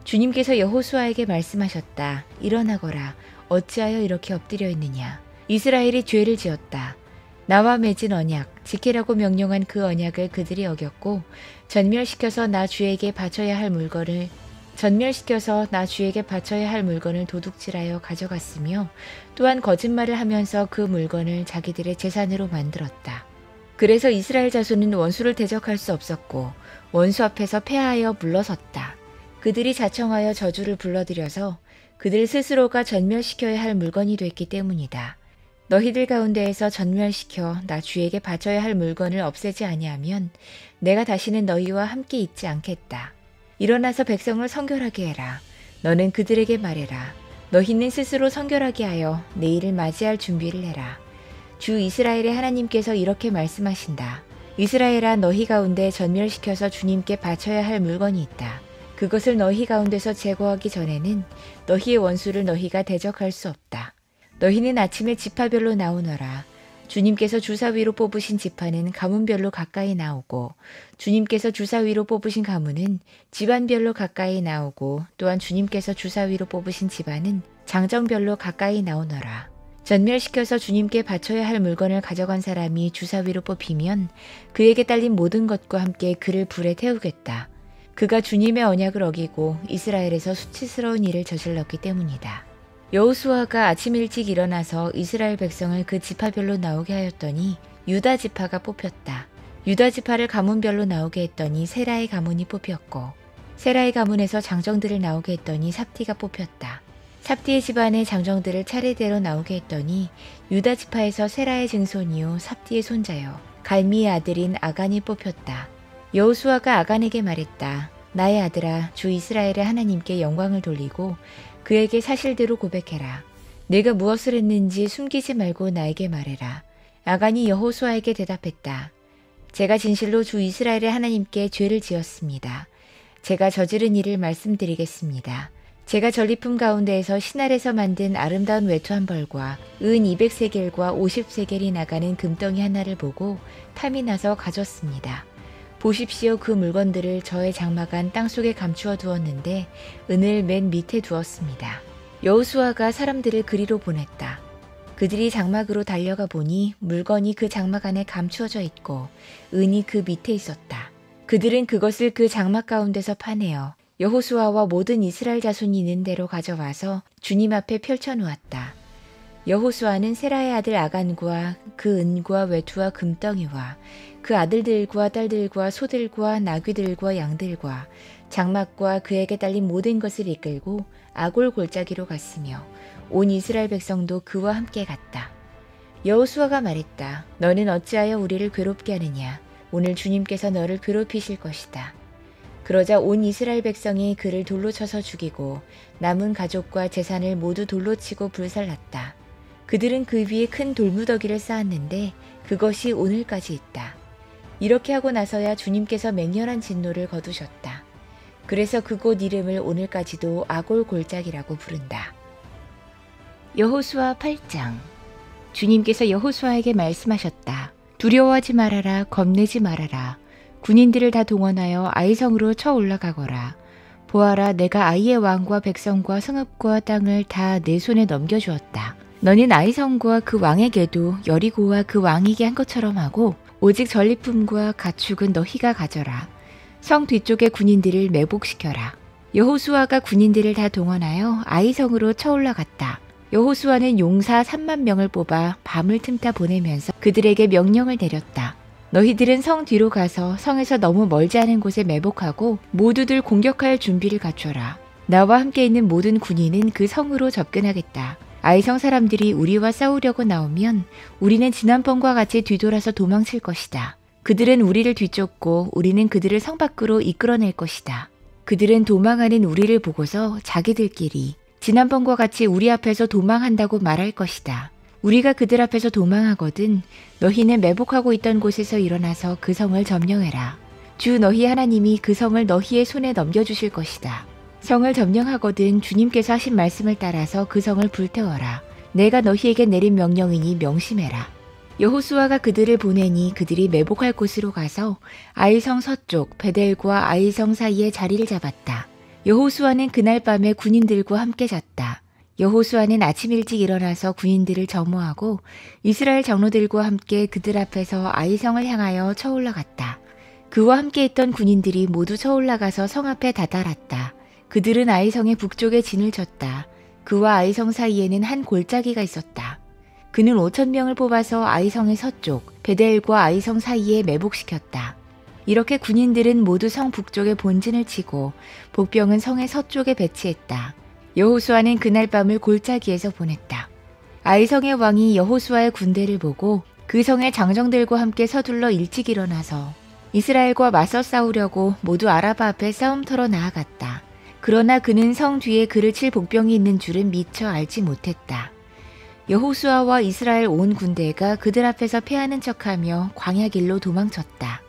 주님께서 여호수아에게 말씀하셨다. 일어나거라. 어찌하여 이렇게 엎드려 있느냐. 이스라엘이 죄를 지었다. 나와 맺은 언약, 지키라고 명령한 그 언약을 그들이 어겼고 전멸시켜서 나 주에게 바쳐야 할 물건을 도둑질하여 가져갔으며 또한 거짓말을 하면서 그 물건을 자기들의 재산으로 만들었다. 그래서 이스라엘 자손은 원수를 대적할 수 없었고 원수 앞에서 패하여 물러섰다. 그들이 자청하여 저주를 불러들여서 그들 스스로가 전멸시켜야 할 물건이 됐기 때문이다. 너희들 가운데에서 전멸시켜 나 주에게 바쳐야 할 물건을 없애지 아니하면 내가 다시는 너희와 함께 있지 않겠다. 일어나서 백성을 성결하게 해라. 너는 그들에게 말해라. 너희는 스스로 성결하게 하여 내일을 맞이할 준비를 해라. 주 이스라엘의 하나님께서 이렇게 말씀하신다. 이스라엘아, 너희 가운데 전멸시켜서 주님께 바쳐야 할 물건이 있다. 그것을 너희 가운데서 제거하기 전에는 너희의 원수를 너희가 대적할 수 없다. 너희는 아침에 지파별로 나오너라. 주님께서 주사위로 뽑으신 지파는 가문별로 가까이 나오고 주님께서 주사위로 뽑으신 가문은 집안별로 가까이 나오고 또한 주님께서 주사위로 뽑으신 집안은 장정별로 가까이 나오너라. 전멸시켜서 주님께 바쳐야 할 물건을 가져간 사람이 주사위로 뽑히면 그에게 딸린 모든 것과 함께 그를 불에 태우겠다. 그가 주님의 언약을 어기고 이스라엘에서 수치스러운 일을 저질렀기 때문이다. 여호수아가 아침 일찍 일어나서 이스라엘 백성을 그 지파별로 나오게 하였더니 유다 지파가 뽑혔다. 유다 지파를 가문별로 나오게 했더니 세라의 가문이 뽑혔고 세라의 가문에서 장정들을 나오게 했더니 삽티가 뽑혔다. 삽티의 집안의 장정들을 차례대로 나오게 했더니 유다 지파에서 세라의 증손이요 삽티의 손자요 갈미의 아들인 아간이 뽑혔다. 여호수아가 아간에게 말했다. 나의 아들아, 주 이스라엘의 하나님께 영광을 돌리고 그에게 사실대로 고백해라. 내가 무엇을 했는지 숨기지 말고 나에게 말해라. 아간이 여호수아에게 대답했다. 제가 진실로 주 이스라엘의 하나님께 죄를 지었습니다. 제가 저지른 일을 말씀드리겠습니다. 제가 전리품 가운데에서 신할에서 만든 아름다운 외투 한 벌과 은 200세겔과 50세겔이 나가는 금덩이 하나를 보고 탐이 나서 가졌습니다. 보십시오. 그 물건들을 저의 장막한 땅속에 감추어 두었는데 은을 맨 밑에 두었습니다. 여호수아가 사람들을 그리로 보냈다. 그들이 장막으로 달려가 보니 물건이 그 장막 안에 감추어져 있고 은이 그 밑에 있었다. 그들은 그것을 그 장막 가운데서 파내어 여호수아와 모든 이스라엘 자손이 있는 대로 가져와서 주님 앞에 펼쳐놓았다. 여호수아는 세라의 아들 아간과 그 은과 외투와 금덩이와 그 아들들과 딸들과 소들과 나귀들과 양들과 장막과 그에게 딸린 모든 것을 이끌고 아골 골짜기로 갔으며 온 이스라엘 백성도 그와 함께 갔다. 여호수아가 말했다. 너는 어찌하여 우리를 괴롭게 하느냐. 오늘 주님께서 너를 괴롭히실 것이다. 그러자 온 이스라엘 백성이 그를 돌로 쳐서 죽이고 남은 가족과 재산을 모두 돌로 치고 불살랐다. 그들은 그 위에 큰 돌무더기를 쌓았는데 그것이 오늘까지 있다. 이렇게 하고 나서야 주님께서 맹렬한 진노를 거두셨다. 그래서 그곳 이름을 오늘까지도 아골 골짜기라고 부른다. 여호수아 8장. 주님께서 여호수아에게 말씀하셨다. 두려워하지 말아라. 겁내지 말아라. 군인들을 다 동원하여 아이성으로 쳐 올라가거라. 보아라, 내가 아이의 왕과 백성과 성읍과 땅을 다 내 손에 넘겨주었다. 너는 아이성과 그 왕에게도 여리고와 그 왕에게 한 것처럼 하고 오직 전리품과 가축은 너희가 가져라. 성 뒤쪽의 군인들을 매복시켜라. 여호수아가 군인들을 다 동원하여 아이성으로 쳐 올라갔다. 여호수아는 용사 3만 명을 뽑아 밤을 틈타 보내면서 그들에게 명령을 내렸다. 너희들은 성 뒤로 가서 성에서 너무 멀지 않은 곳에 매복하고 모두들 공격할 준비를 갖춰라. 나와 함께 있는 모든 군인은 그 성으로 접근하겠다. 아이성 사람들이 우리와 싸우려고 나오면 우리는 지난번과 같이 뒤돌아서 도망칠 것이다. 그들은 우리를 뒤쫓고 우리는 그들을 성 밖으로 이끌어낼 것이다. 그들은 도망하는 우리를 보고서 자기들끼리 지난번과 같이 우리 앞에서 도망한다고 말할 것이다. 우리가 그들 앞에서 도망하거든 너희는 매복하고 있던 곳에서 일어나서 그 성을 점령해라. 주 너희 하나님이 그 성을 너희의 손에 넘겨주실 것이다. 성을 점령하거든 주님께서 하신 말씀을 따라서 그 성을 불태워라. 내가 너희에게 내린 명령이니 명심해라. 여호수아가 그들을 보내니 그들이 매복할 곳으로 가서 아이성 서쪽 베델과 아이성 사이에 자리를 잡았다. 여호수아는 그날 밤에 군인들과 함께 잤다. 여호수아는 아침 일찍 일어나서 군인들을 점호하고 이스라엘 장로들과 함께 그들 앞에서 아이성을 향하여 쳐올라갔다. 그와 함께 있던 군인들이 모두 쳐올라가서 성 앞에 다다랐다. 그들은 아이성의 북쪽에 진을 쳤다. 그와 아이성 사이에는 한 골짜기가 있었다. 그는 5,000명을 뽑아서 아이성의 서쪽, 베델과 아이성 사이에 매복시켰다. 이렇게 군인들은 모두 성 북쪽에 본진을 치고 복병은 성의 서쪽에 배치했다. 여호수아는 그날 밤을 골짜기에서 보냈다. 아이성의 왕이 여호수아의 군대를 보고 그 성의 장정들과 함께 서둘러 일찍 일어나서 이스라엘과 맞서 싸우려고 모두 아라바 앞에 싸움터로 나아갔다. 그러나 그는 성 뒤에 그를 칠 복병이 있는 줄은 미처 알지 못했다. 여호수아와 이스라엘 온 군대가 그들 앞에서 패하는 척하며 광야길로 도망쳤다.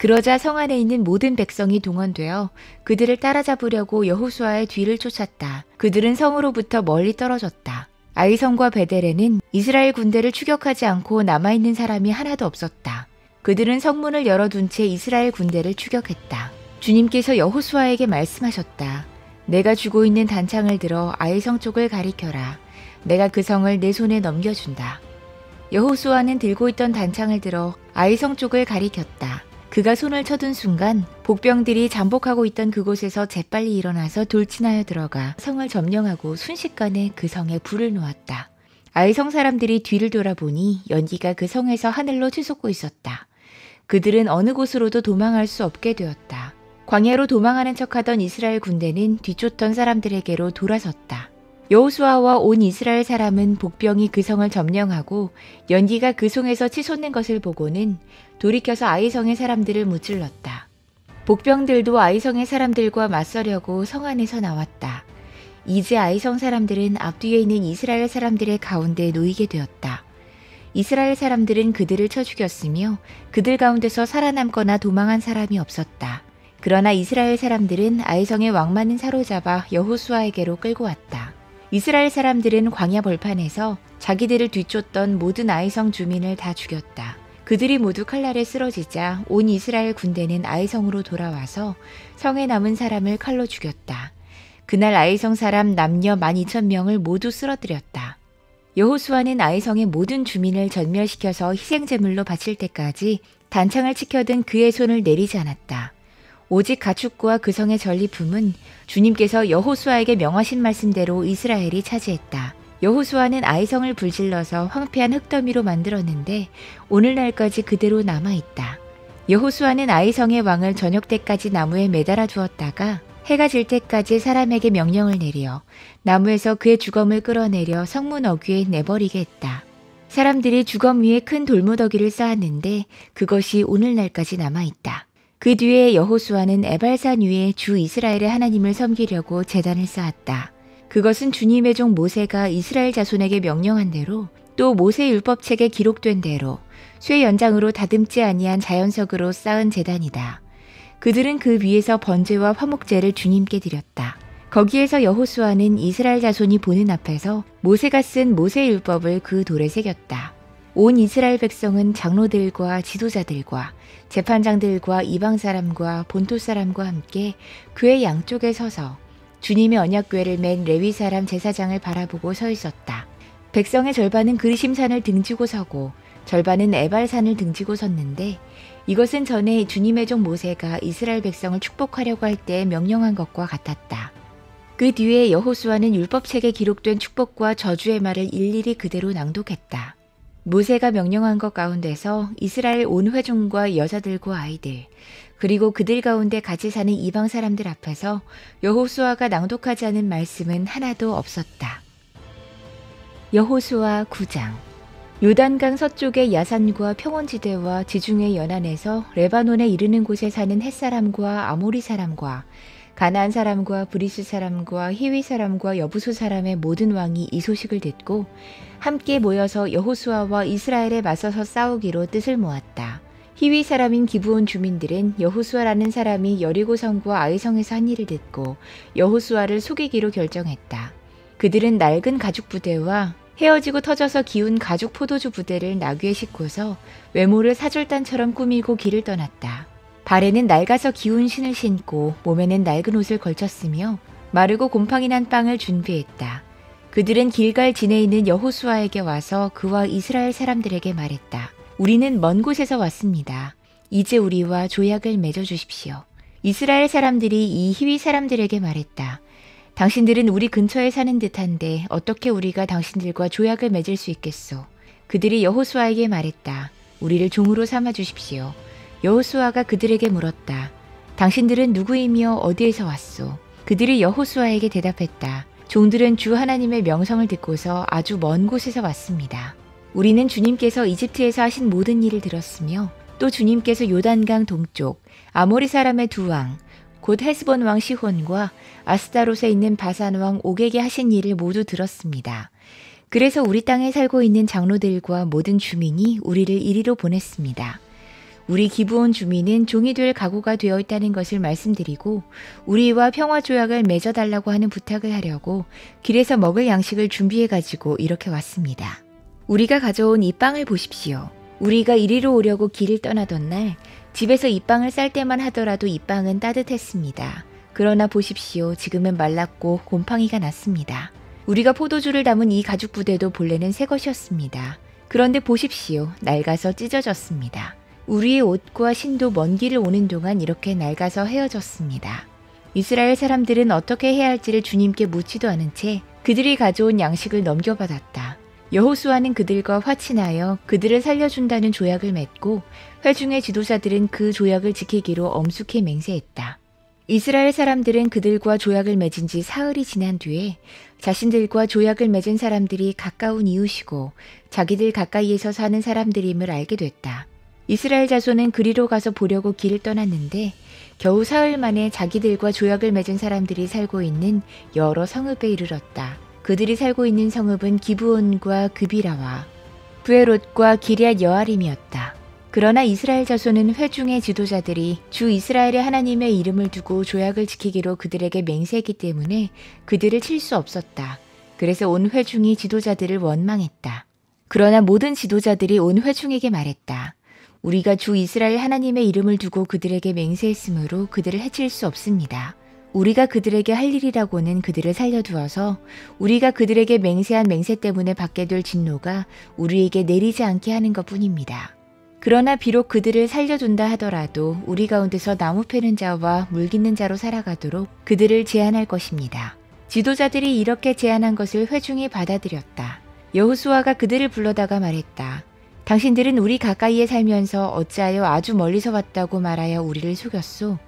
그러자 성 안에 있는 모든 백성이 동원되어 그들을 따라잡으려고 여호수아의 뒤를 쫓았다. 그들은 성으로부터 멀리 떨어졌다. 아이성과 베델에는 이스라엘 군대를 추격하지 않고 남아있는 사람이 하나도 없었다. 그들은 성문을 열어둔 채 이스라엘 군대를 추격했다. 주님께서 여호수아에게 말씀하셨다. 내가 쥐고 있는 단창을 들어 아이성 쪽을 가리켜라. 내가 그 성을 내 손에 넘겨준다. 여호수아는 들고 있던 단창을 들어 아이성 쪽을 가리켰다. 그가 손을 쳐둔 순간 복병들이 잠복하고 있던 그곳에서 재빨리 일어나서 돌진하여 들어가 성을 점령하고 순식간에 그 성에 불을 놓았다. 아이성 사람들이 뒤를 돌아보니 연기가 그 성에서 하늘로 치솟고 있었다. 그들은 어느 곳으로도 도망할 수 없게 되었다. 광야로 도망하는 척하던 이스라엘 군대는 뒤쫓던 사람들에게로 돌아섰다. 여호수아와 온 이스라엘 사람은 복병이 그 성을 점령하고 연기가 그 성에서 치솟는 것을 보고는 돌이켜서 아이성의 사람들을 무찔렀다. 복병들도 아이성의 사람들과 맞서려고 성 안에서 나왔다. 이제 아이성 사람들은 앞뒤에 있는 이스라엘 사람들의 가운데 놓이게 되었다. 이스라엘 사람들은 그들을 쳐 죽였으며 그들 가운데서 살아남거나 도망한 사람이 없었다. 그러나 이스라엘 사람들은 아이성의 왕만은 사로잡아 여호수아에게로 끌고 왔다. 이스라엘 사람들은 광야 벌판에서 자기들을 뒤쫓던 모든 아이성 주민을 다 죽였다. 그들이 모두 칼날에 쓰러지자 온 이스라엘 군대는 아이성으로 돌아와서 성에 남은 사람을 칼로 죽였다. 그날 아이성 사람 남녀 12,000명을 모두 쓰러뜨렸다. 여호수아는 아이성의 모든 주민을 전멸시켜서 희생제물로 바칠 때까지 단창을 치켜든 그의 손을 내리지 않았다. 오직 가축과 그 성의 전리품은 주님께서 여호수아에게 명하신 말씀대로 이스라엘이 차지했다. 여호수아는 아이성을 불질러서 황폐한 흙더미로 만들었는데 오늘날까지 그대로 남아있다. 여호수아는 아이성의 왕을 저녁 때까지 나무에 매달아 두었다가 해가 질 때까지 사람에게 명령을 내려 나무에서 그의 주검을 끌어내려 성문 어귀에 내버리게 했다. 사람들이 주검 위에 큰 돌무더기를 쌓았는데 그것이 오늘날까지 남아있다. 그 뒤에 여호수아는 에발산 위에 주 이스라엘의 하나님을 섬기려고 제단을 쌓았다. 그것은 주님의 종 모세가 이스라엘 자손에게 명령한 대로 또 모세 율법책에 기록된 대로 쇠 연장으로 다듬지 아니한 자연석으로 쌓은 제단이다. 그들은 그 위에서 번제와 화목제를 주님께 드렸다. 거기에서 여호수아는 이스라엘 자손이 보는 앞에서 모세가 쓴 모세 율법을 그 돌에 새겼다. 온 이스라엘 백성은 장로들과 지도자들과 재판장들과 이방 사람과 본토 사람과 함께 궤 양쪽에 서서 주님의 언약궤를 맨 레위 사람 제사장을 바라보고 서 있었다. 백성의 절반은 그리심산을 등지고 서고 절반은 에발산을 등지고 섰는데 이것은 전에 주님의 종 모세가 이스라엘 백성을 축복하려고 할 때 명령한 것과 같았다. 그 뒤에 여호수아는 율법책에 기록된 축복과 저주의 말을 일일이 그대로 낭독했다. 모세가 명령한 것 가운데서 이스라엘 온 회중과 여자들과 아이들 그리고 그들 가운데 같이 사는 이방 사람들 앞에서 여호수아가 낭독하지 않은 말씀은 하나도 없었다. 여호수아 9장. 요단강 서쪽의 야산과 평원지대와 지중해 연안에서 레바논에 이르는 곳에 사는 햇사람과 아모리 사람과 가나안 사람과 브리스 사람과 히위 사람과 여부수 사람의 모든 왕이 이 소식을 듣고 함께 모여서 여호수아와 이스라엘에 맞서서 싸우기로 뜻을 모았다. 히위 사람인 기브온 주민들은 여호수아라는 사람이 여리고 성과 아이성에서 한 일을 듣고 여호수아를 속이기로 결정했다. 그들은 낡은 가죽 부대와 헤어지고 터져서 기운 가죽 포도주 부대를 나귀에 싣고서 외모를 사절단처럼 꾸미고 길을 떠났다. 발에는 낡아서 기운 신을 신고 몸에는 낡은 옷을 걸쳤으며 마르고 곰팡이 난 빵을 준비했다. 그들은 길갈 진에 있는 여호수아에게 와서 그와 이스라엘 사람들에게 말했다. 우리는 먼 곳에서 왔습니다. 이제 우리와 조약을 맺어 주십시오. 이스라엘 사람들이 이 히위 사람들에게 말했다. 당신들은 우리 근처에 사는 듯한데 어떻게 우리가 당신들과 조약을 맺을 수 있겠소? 그들이 여호수아에게 말했다. 우리를 종으로 삼아 주십시오. 여호수아가 그들에게 물었다. 당신들은 누구이며 어디에서 왔소? 그들이 여호수아에게 대답했다. 종들은 주 하나님의 명성을 듣고서 아주 먼 곳에서 왔습니다. 우리는 주님께서 이집트에서 하신 모든 일을 들었으며 또 주님께서 요단강 동쪽 아모리 사람의 두 왕, 곧 헤스본 왕 시혼과 아스타롯에 있는 바산 왕 옥에게 하신 일을 모두 들었습니다. 그래서 우리 땅에 살고 있는 장로들과 모든 주민이 우리를 이리로 보냈습니다. 우리 기브온 주민은 종이 될 각오가 되어 있다는 것을 말씀드리고 우리와 평화 조약을 맺어달라고 하는 부탁을 하려고 길에서 먹을 양식을 준비해가지고 이렇게 왔습니다. 우리가 가져온 이 빵을 보십시오. 우리가 이리로 오려고 길을 떠나던 날 집에서 이 빵을 쌀 때만 하더라도 이 빵은 따뜻했습니다. 그러나 보십시오. 지금은 말랐고 곰팡이가 났습니다. 우리가 포도주를 담은 이 가죽 부대도 본래는 새 것이었습니다. 그런데 보십시오. 낡아서 찢어졌습니다. 우리의 옷과 신도 먼 길을 오는 동안 이렇게 낡아서 헤어졌습니다. 이스라엘 사람들은 어떻게 해야 할지를 주님께 묻지도 않은 채 그들이 가져온 양식을 넘겨받았다. 여호수아는 그들과 화친하여 그들을 살려준다는 조약을 맺고 회중의 지도자들은 그 조약을 지키기로 엄숙히 맹세했다. 이스라엘 사람들은 그들과 조약을 맺은 지 사흘이 지난 뒤에 자신들과 조약을 맺은 사람들이 가까운 이웃이고 자기들 가까이에서 사는 사람들임을 알게 됐다. 이스라엘 자손은 그리로 가서 보려고 길을 떠났는데 겨우 사흘 만에 자기들과 조약을 맺은 사람들이 살고 있는 여러 성읍에 이르렀다. 그들이 살고 있는 성읍은 기브온과 그비라와 부에롯과 기럇 여아림이었다. 그러나 이스라엘 자손은 회중의 지도자들이 주 이스라엘의 하나님의 이름을 두고 조약을 지키기로 그들에게 맹세했기 때문에 그들을 칠 수 없었다. 그래서 온 회중이 지도자들을 원망했다. 그러나 모든 지도자들이 온 회중에게 말했다. 우리가 주 이스라엘 하나님의 이름을 두고 그들에게 맹세했으므로 그들을 해칠 수 없습니다. 우리가 그들에게 할 일이라고는 그들을 살려두어서 우리가 그들에게 맹세한 맹세 때문에 받게 될 진노가 우리에게 내리지 않게 하는 것뿐입니다. 그러나 비록 그들을 살려둔다 하더라도 우리 가운데서 나무 패는 자와 물 깃는 자로 살아가도록 그들을 제한할 것입니다. 지도자들이 이렇게 제안한 것을 회중이 받아들였다. 여호수아가 그들을 불러다가 말했다. 당신들은 우리 가까이에 살면서 어찌하여 아주 멀리서 왔다고 말하여 우리를 속였소?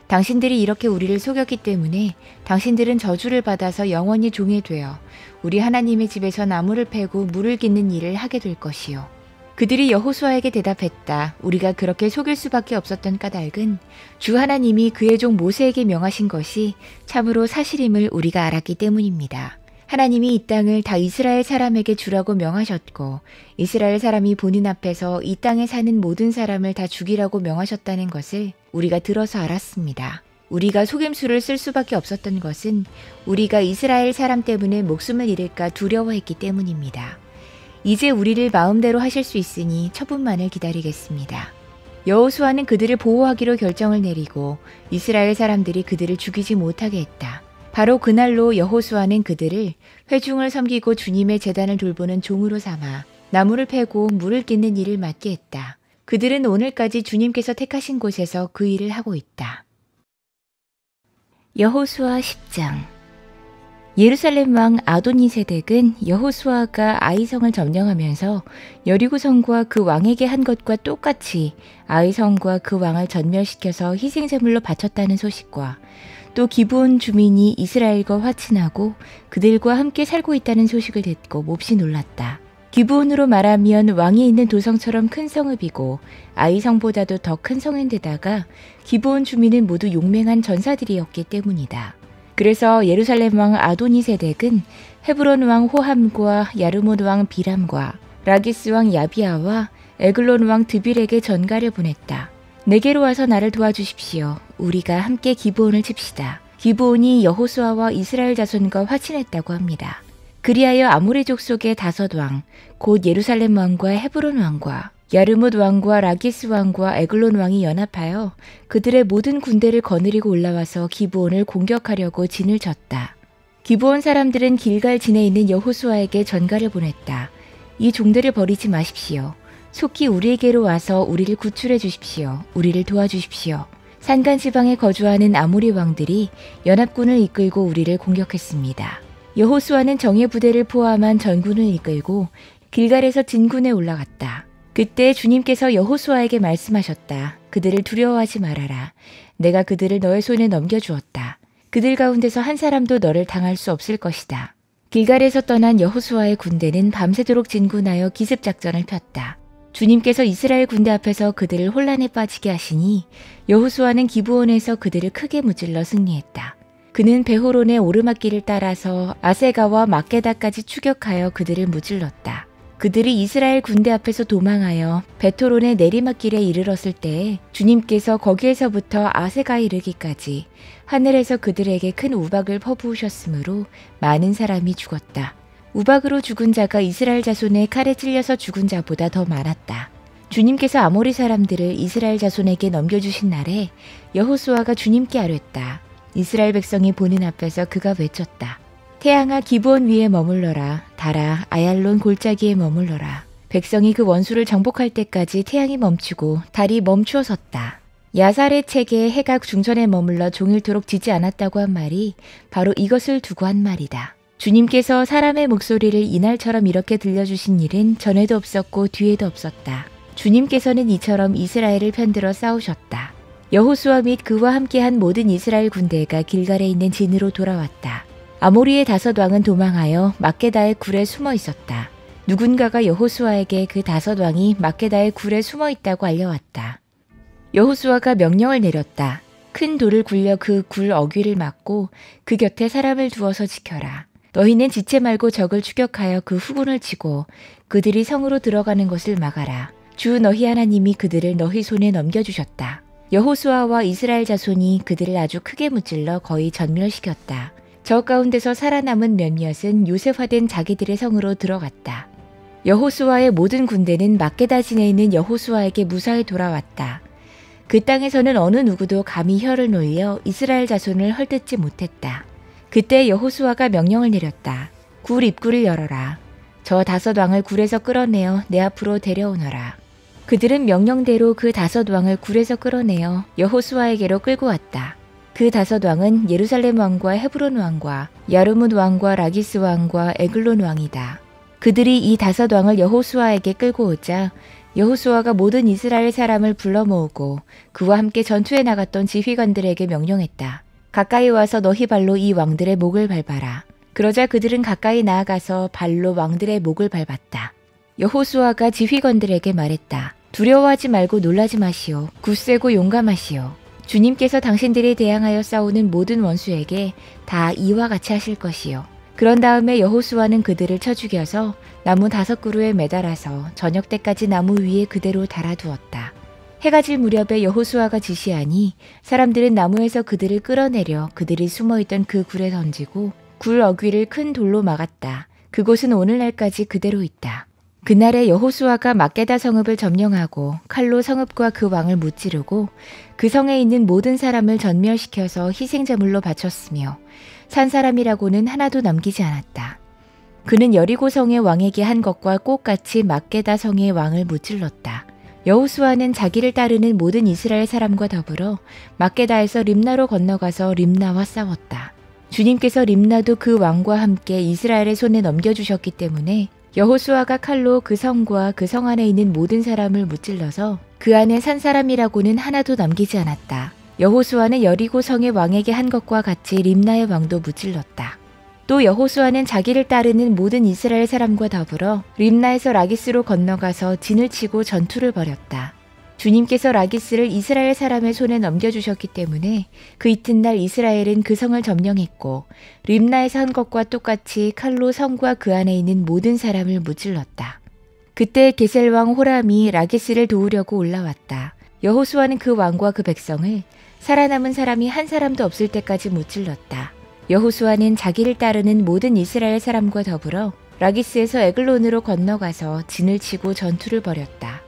당신들이 이렇게 우리를 속였기 때문에 당신들은 저주를 받아서 영원히 종이 되어 우리 하나님의 집에서 나무를 패고 물을 깃는 일을 하게 될 것이요. 그들이 여호수아에게 대답했다. 우리가 그렇게 속일 수밖에 없었던 까닭은 주 하나님이 그의 종 모세에게 명하신 것이 참으로 사실임을 우리가 알았기 때문입니다. 하나님이 이 땅을 다 이스라엘 사람에게 주라고 명하셨고 이스라엘 사람이 본인 앞에서 이 땅에 사는 모든 사람을 다 죽이라고 명하셨다는 것을 우리가 들어서 알았습니다. 우리가 속임수를 쓸 수밖에 없었던 것은 우리가 이스라엘 사람 때문에 목숨을 잃을까 두려워했기 때문입니다. 이제 우리를 마음대로 하실 수 있으니 처분만을 기다리겠습니다. 여호수아는 그들을 보호하기로 결정을 내리고 이스라엘 사람들이 그들을 죽이지 못하게 했다. 바로 그날로 여호수아는 그들을 회중을 섬기고 주님의 제단을 돌보는 종으로 삼아 나무를 패고 물을 깃는 일을 맡게 했다. 그들은 오늘까지 주님께서 택하신 곳에서 그 일을 하고 있다. 여호수아 10장. 예루살렘 왕 아도니세덱은 여호수아가 아이성을 점령하면서 여리고성과 그 왕에게 한 것과 똑같이 아이성과 그 왕을 전멸시켜서 희생제물로 바쳤다는 소식과 또 기브온 주민이 이스라엘과 화친하고 그들과 함께 살고 있다는 소식을 듣고 몹시 놀랐다. 기브온으로 말하면 왕이 있는 도성처럼 큰 성읍이고 아이성보다도 더 큰 성인데다가 기브온 주민은 모두 용맹한 전사들이었기 때문이다. 그래서 예루살렘 왕 아도니세덱은 헤브론 왕 호함과 야르못 왕 비람과 라기스 왕 야비아와 에글론 왕 드빌에게 전가를 보냈다. 내게로 와서 나를 도와주십시오. 우리가 함께 기브온을 칩시다. 기브온이 여호수아와 이스라엘 자손과 화친했다고 합니다. 그리하여 아모리 족속의 5왕, 곧 예루살렘 왕과 헤브론 왕과 야르뭇 왕과 라기스 왕과 에글론 왕이 연합하여 그들의 모든 군대를 거느리고 올라와서 기브온을 공격하려고 진을 쳤다. 기브온 사람들은 길갈 진에 있는 여호수아에게 전가를 보냈다. 이 종들을 버리지 마십시오. 속히 우리에게로 와서 우리를 구출해 주십시오. 우리를 도와주십시오. 산간지방에 거주하는 아모리 왕들이 연합군을 이끌고 우리를 공격했습니다. 여호수아는 정예 부대를 포함한 전군을 이끌고 길갈에서 진군에 올라갔다. 그때 주님께서 여호수아에게 말씀하셨다. 그들을 두려워하지 말아라. 내가 그들을 너의 손에 넘겨주었다. 그들 가운데서 한 사람도 너를 당할 수 없을 것이다. 길갈에서 떠난 여호수아의 군대는 밤새도록 진군하여 기습작전을 폈다. 주님께서 이스라엘 군대 앞에서 그들을 혼란에 빠지게 하시니 여호수아는 기브온에서 그들을 크게 무찔러 승리했다. 그는 베호론의 오르막길을 따라서 아세가와 막게다까지 추격하여 그들을 무찔렀다. 그들이 이스라엘 군대 앞에서 도망하여 베토론의 내리막길에 이르렀을 때에 주님께서 거기에서부터 아세가에 이르기까지 하늘에서 그들에게 큰 우박을 퍼부으셨으므로 많은 사람이 죽었다. 우박으로 죽은 자가 이스라엘 자손의 칼에 찔려서 죽은 자보다 더 많았다. 주님께서 아모리 사람들을 이스라엘 자손에게 넘겨주신 날에 여호수아가 주님께 아뢰었다. 이스라엘 백성이 보는 앞에서 그가 외쳤다. 태양아 기브온 위에 머물러라. 달아 아얄론 골짜기에 머물러라. 백성이 그 원수를 정복할 때까지 태양이 멈추고 달이 멈추어 섰다. 야살의 책에 해가 중전에 머물러 종일토록 지지 않았다고 한 말이 바로 이것을 두고 한 말이다. 주님께서 사람의 목소리를 이날처럼 이렇게 들려주신 일은 전에도 없었고 뒤에도 없었다. 주님께서는 이처럼 이스라엘을 편들어 싸우셨다. 여호수아 및 그와 함께한 모든 이스라엘 군대가 길갈에 있는 진으로 돌아왔다. 아모리의 5왕은 도망하여 막게다의 굴에 숨어 있었다. 누군가가 여호수아에게 그 5왕이 막게다의 굴에 숨어 있다고 알려왔다. 여호수아가 명령을 내렸다. 큰 돌을 굴려 그 굴 어귀를 막고 그 곁에 사람을 두어서 지켜라. 너희는 지체 말고 적을 추격하여 그 후군을 치고 그들이 성으로 들어가는 것을 막아라. 주 너희 하나님이 그들을 너희 손에 넘겨주셨다. 여호수아와 이스라엘 자손이 그들을 아주 크게 무찔러 거의 전멸시켰다. 저 가운데서 살아남은 몇몇은 요새화된 자기들의 성으로 들어갔다. 여호수아의 모든 군대는 막게다 진에 있는 여호수아에게 무사히 돌아왔다. 그 땅에서는 어느 누구도 감히 혀를 놀려 이스라엘 자손을 헐뜯지 못했다. 그때 여호수아가 명령을 내렸다. 굴 입구를 열어라. 저 5왕을 굴에서 끌어내어 내 앞으로 데려오너라. 그들은 명령대로 그 5왕을 굴에서 끌어내어 여호수아에게로 끌고 왔다. 그 5왕은 예루살렘 왕과 헤브론 왕과 야르뭇 왕과 라기스 왕과 에글론 왕이다. 그들이 이 5왕을 여호수아에게 끌고 오자 여호수아가 모든 이스라엘 사람을 불러 모으고 그와 함께 전투에 나갔던 지휘관들에게 명령했다. 가까이 와서 너희 발로 이 왕들의 목을 밟아라. 그러자 그들은 가까이 나아가서 발로 왕들의 목을 밟았다. 여호수아가 지휘관들에게 말했다. 두려워하지 말고 놀라지 마시오. 굳세고 용감하시오. 주님께서 당신들이 대항하여 싸우는 모든 원수에게 다 이와 같이 하실 것이요. 그런 다음에 여호수아는 그들을 쳐 죽여서 나무 5그루에 매달아서 저녁 때까지 나무 위에 그대로 달아두었다. 해가 질 무렵에 여호수아가 지시하니 사람들은 나무에서 그들을 끌어내려 그들이 숨어있던 그 굴에 던지고 굴 어귀를 큰 돌로 막았다. 그곳은 오늘날까지 그대로 있다. 그날에 여호수아가 막게다 성읍을 점령하고 칼로 성읍과 그 왕을 무찌르고 그 성에 있는 모든 사람을 전멸시켜서 희생제물로 바쳤으며 산 사람이라고는 하나도 남기지 않았다. 그는 여리고 성의 왕에게 한 것과 똑같이 막게다 성의 왕을 무찔렀다. 여호수아는 자기를 따르는 모든 이스라엘 사람과 더불어 막게다에서 림나로 건너가서 림나와 싸웠다. 주님께서 림나도 그 왕과 함께 이스라엘의 손에 넘겨주셨기 때문에 여호수아가 칼로 그 성과 그 성 안에 있는 모든 사람을 무찔러서 그 안에 산 사람이라고는 하나도 남기지 않았다. 여호수아는 여리고 성의 왕에게 한 것과 같이 림나의 왕도 무찔렀다. 또 여호수아는 자기를 따르는 모든 이스라엘 사람과 더불어 림나에서 라기스로 건너가서 진을 치고 전투를 벌였다. 주님께서 라기스를 이스라엘 사람의 손에 넘겨주셨기 때문에 그 이튿날 이스라엘은 그 성을 점령했고 림나에서 한 것과 똑같이 칼로 성과 그 안에 있는 모든 사람을 무찔렀다. 그때 게셀왕 호람이 라기스를 도우려고 올라왔다. 여호수아는 그 왕과 그 백성을 살아남은 사람이 한 사람도 없을 때까지 무찔렀다. 여호수아는 자기를 따르는 모든 이스라엘 사람과 더불어 라기스에서 에글론으로 건너가서 진을 치고 전투를 벌였다.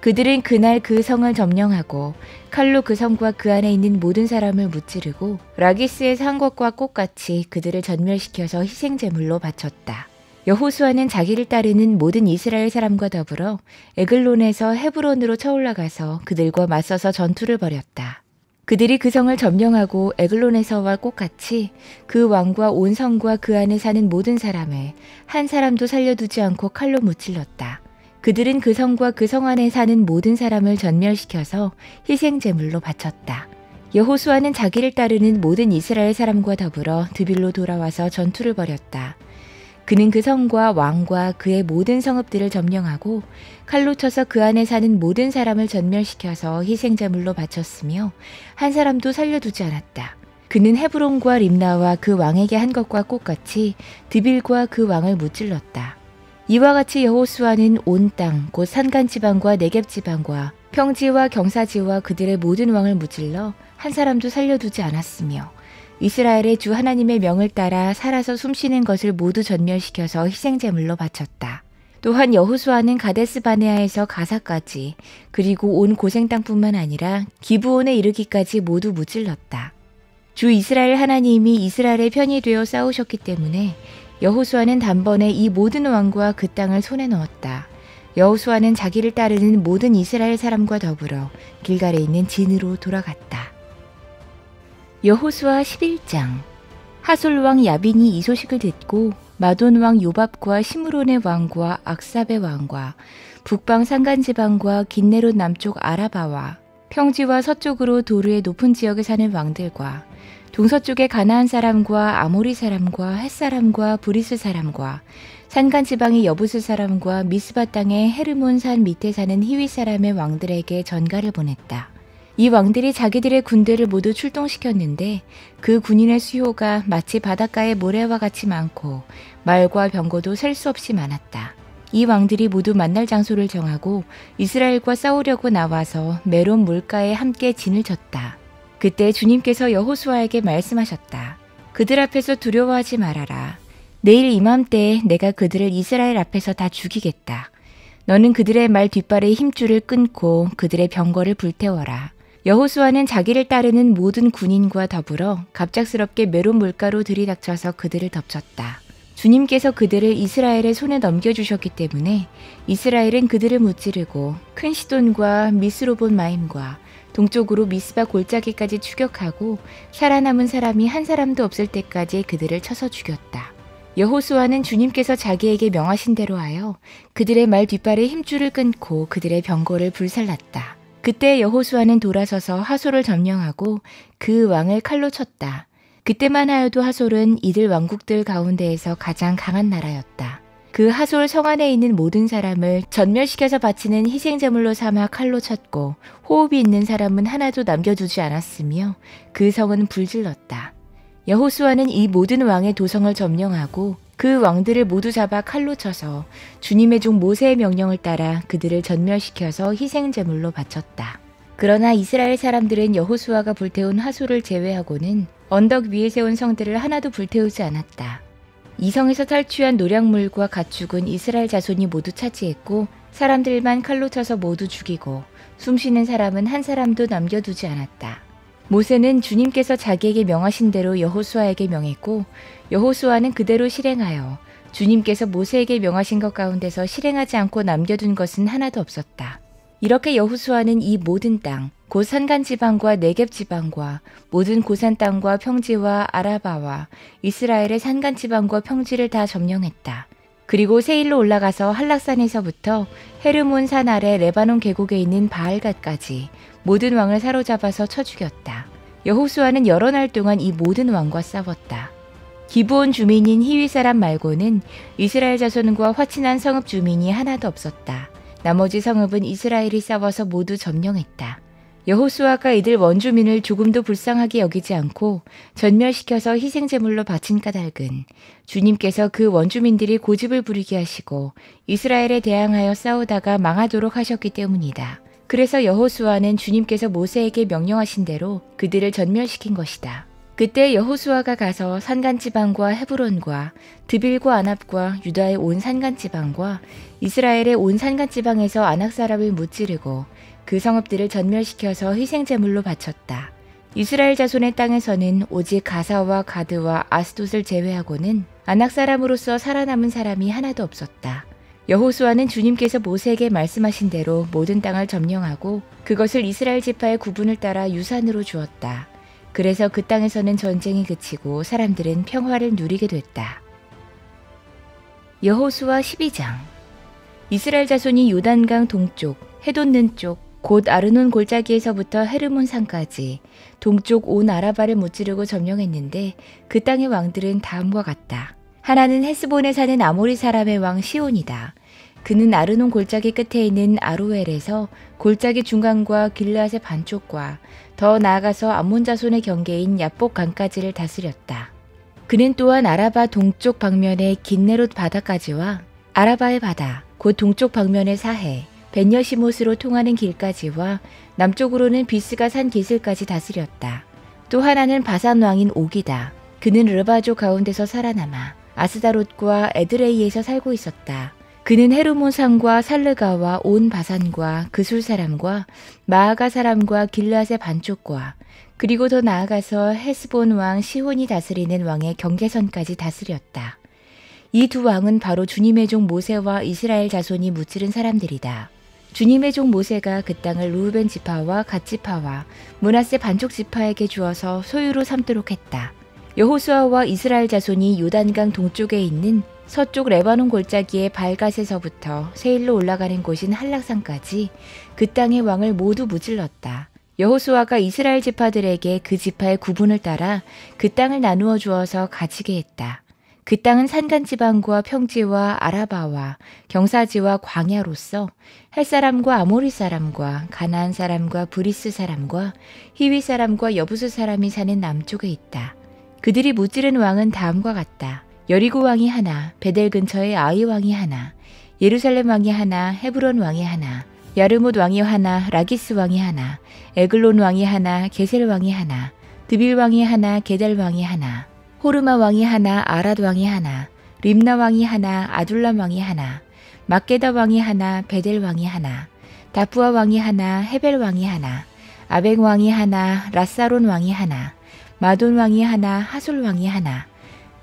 그들은 그날 그 성을 점령하고 칼로 그 성과 그 안에 있는 모든 사람을 무찌르고 라기스에서 한 것과 똑같이 그들을 전멸시켜서 희생제물로 바쳤다. 여호수아는 자기를 따르는 모든 이스라엘 사람과 더불어 에글론에서 헤브론으로 쳐올라가서 그들과 맞서서 전투를 벌였다. 그들이 그 성을 점령하고 에글론에서와 똑같이 그 왕과 온 성과 그 안에 사는 모든 사람을 한 사람도 살려두지 않고 칼로 무찔렀다. 그들은 그 성과 그 성 안에 사는 모든 사람을 전멸시켜서 희생제물로 바쳤다. 여호수아는 자기를 따르는 모든 이스라엘 사람과 더불어 드빌로 돌아와서 전투를 벌였다. 그는 그 성과 왕과 그의 모든 성읍들을 점령하고 칼로 쳐서 그 안에 사는 모든 사람을 전멸시켜서 희생제물로 바쳤으며 한 사람도 살려두지 않았다. 그는 헤브론과 림나와 그 왕에게 한 것과 똑같이 드빌과 그 왕을 무찔렀다. 이와 같이 여호수아는 온 땅 곧 산간지방과 네겝지방과 평지와 경사지와 그들의 모든 왕을 무찔러 한 사람도 살려두지 않았으며 이스라엘의 주 하나님의 명을 따라 살아서 숨쉬는 것을 모두 전멸시켜서 희생제물로 바쳤다. 또한 여호수아는 가데스 바네아에서 가사까지 그리고 온 고생 땅뿐만 아니라 기브온에 이르기까지 모두 무찔렀다. 주 이스라엘 하나님이 이스라엘의 편이 되어 싸우셨기 때문에 여호수아는 단번에 이 모든 왕과 그 땅을 손에 넣었다. 여호수아는 자기를 따르는 모든 이스라엘 사람과 더불어 길갈에 있는 진으로 돌아갔다. 여호수아 11장. 하솔 왕 야빈이 이 소식을 듣고 마돈 왕 요밥과 시므론의 왕과 악삽의 왕과 북방 산간지방과 긴네롯 남쪽 아라바와 평지와 서쪽으로 도르의 높은 지역에 사는 왕들과 동서쪽의 가나안 사람과 아모리 사람과 헷 사람과 브리스 사람과 산간지방의 여부스 사람과 미스바 땅의 헤르몬 산 밑에 사는 히위 사람의 왕들에게 전가를 보냈다. 이 왕들이 자기들의 군대를 모두 출동시켰는데 그 군인의 수요가 마치 바닷가의 모래와 같이 많고 말과 병거도 셀 수 없이 많았다. 이 왕들이 모두 만날 장소를 정하고 이스라엘과 싸우려고 나와서 메론 물가에 함께 진을 쳤다. 그때 주님께서 여호수아에게 말씀하셨다. 그들 앞에서 두려워하지 말아라. 내일 이맘때에 내가 그들을 이스라엘 앞에서 다 죽이겠다. 너는 그들의 말 뒷발의 힘줄을 끊고 그들의 병거를 불태워라. 여호수아는 자기를 따르는 모든 군인과 더불어 갑작스럽게 메론 물가로 들이닥쳐서 그들을 덮쳤다. 주님께서 그들을 이스라엘의 손에 넘겨주셨기 때문에 이스라엘은 그들을 무찌르고 큰 시돈과 미스로본 마임과 동쪽으로 미스바 골짜기까지 추격하고 살아남은 사람이 한 사람도 없을 때까지 그들을 쳐서 죽였다. 여호수아는 주님께서 자기에게 명하신 대로 하여 그들의 말 뒷발의 힘줄을 끊고 그들의 병거를 불살랐다. 그때 여호수아는 돌아서서 하솔을 점령하고 그 왕을 칼로 쳤다. 그때만 하여도 하솔은 이들 왕국들 가운데에서 가장 강한 나라였다. 그 하솔 성 안에 있는 모든 사람을 전멸시켜서 바치는 희생제물로 삼아 칼로 쳤고 호흡이 있는 사람은 하나도 남겨두지 않았으며 그 성은 불질렀다. 여호수아는 이 모든 왕의 도성을 점령하고 그 왕들을 모두 잡아 칼로 쳐서 주님의 종 모세의 명령을 따라 그들을 전멸시켜서 희생제물로 바쳤다. 그러나 이스라엘 사람들은 여호수아가 불태운 하솔을 제외하고는 언덕 위에 세운 성들을 하나도 불태우지 않았다. 이 성에서 탈취한 노략물과 가축은 이스라엘 자손이 모두 차지했고 사람들만 칼로 쳐서 모두 죽이고 숨쉬는 사람은 한 사람도 남겨두지 않았다. 모세는 주님께서 자기에게 명하신 대로 여호수아에게 명했고 여호수아는 그대로 실행하여 주님께서 모세에게 명하신 것 가운데서 실행하지 않고 남겨둔 것은 하나도 없었다. 이렇게 여호수아는 이 모든 땅, 곧 산간지방과 네겝지방과 모든 고산 땅과 평지와 아라바와 이스라엘의 산간지방과 평지를 다 점령했다. 그리고 세일로 올라가서 한락산에서부터 헤르몬 산 아래 레바논 계곡에 있는 바알갓까지 모든 왕을 사로잡아서 쳐 죽였다. 여호수아는 여러 날 동안 이 모든 왕과 싸웠다. 기브온 주민인 히위 사람 말고는 이스라엘 자손과 화친한 성읍 주민이 하나도 없었다. 나머지 성읍은 이스라엘이 싸워서 모두 점령했다. 여호수아가 이들 원주민을 조금도 불쌍하게 여기지 않고 전멸시켜서 희생제물로 바친 까닭은 주님께서 그 원주민들이 고집을 부리게 하시고 이스라엘에 대항하여 싸우다가 망하도록 하셨기 때문이다. 그래서 여호수아는 주님께서 모세에게 명령하신 대로 그들을 전멸시킨 것이다. 그때 여호수아가 가서 산간지방과 헤브론과 드빌과 아납과 유다의 온 산간지방과 이스라엘의 온 산간지방에서 아낙 사람을 무찌르고 그 성읍들을 전멸시켜서 희생제물로 바쳤다. 이스라엘 자손의 땅에서는 오직 가사와 가드와 아스돗을 제외하고는 아낙 사람으로서 살아남은 사람이 하나도 없었다. 여호수아는 주님께서 모세에게 말씀하신 대로 모든 땅을 점령하고 그것을 이스라엘 지파의 구분을 따라 유산으로 주었다. 그래서 그 땅에서는 전쟁이 그치고 사람들은 평화를 누리게 됐다. 여호수아 12장. 이스라엘 자손이 요단강 동쪽, 해돋는 쪽, 곧 아르논 골짜기에서부터 헤르몬 산까지 동쪽 온 아라바를 무찌르고 점령했는데 그 땅의 왕들은 다음과 같다. 하나는 헤스본에 사는 아모리 사람의 왕 시온이다. 그는 아르논 골짜기 끝에 있는 아로엘에서 골짜기 중간과 길르앗의 반쪽과 더 나아가서 암몬 자손의 경계인 야복 강까지를 다스렸다. 그는 또한 아라바 동쪽 방면의 긴네롯 바다까지와 아라바의 바다, 곧 동쪽 방면의 사해, 벤여시못으로 통하는 길까지와 남쪽으로는 비스가 산 기슬까지 다스렸다. 또 하나는 바산 왕인 옥이다. 그는 르바족 가운데서 살아남아 아스다롯과 에드레이에서 살고 있었다. 그는 헤르몬 산과 살르가와 온 바산과 그술 사람과 마아가 사람과 길르앗의 반쪽과 그리고 더 나아가서 헤스본 왕 시혼이 다스리는 왕의 경계선까지 다스렸다. 이 두 왕은 바로 주님의 종 모세와 이스라엘 자손이 무찌른 사람들이다. 주님의 종 모세가 그 땅을 루벤 지파와 갓 지파와 므낫세 반쪽 지파에게 주어서 소유로 삼도록 했다. 여호수아와 이스라엘 자손이 요단강 동쪽에 있는 서쪽 레바논 골짜기의 발갓에서부터 세일로 올라가는 곳인 한락산까지 그 땅의 왕을 모두 무찔렀다. 여호수아가 이스라엘 지파들에게 그 지파의 구분을 따라 그 땅을 나누어 주어서 가지게 했다. 그 땅은 산간지방과 평지와 아라바와 경사지와 광야로서 헷사람과 아모리 사람과 가나안 사람과 브리스 사람과 히위 사람과 여부스 사람이 사는 남쪽에 있다. 그들이 무찌른 왕은 다음과 같다. 여리고 왕이 하나, 베델 근처에 아이 왕이 하나, 예루살렘 왕이 하나, 헤브론 왕이 하나, 야르못 왕이 하나, 라기스 왕이 하나, 에글론 왕이 하나, 게셀 왕이 하나, 드빌 왕이 하나, 게달 왕이 하나, 호르마 왕이 하나, 아랏 왕이 하나, 림나 왕이 하나, 아둘람 왕이 하나, 막게다 왕이 하나, 베델 왕이 하나, 다푸아 왕이 하나, 헤벨 왕이 하나, 아벡 왕이 하나, 라사론 왕이 하나, 마돈 왕이 하나, 하솔 왕이 하나,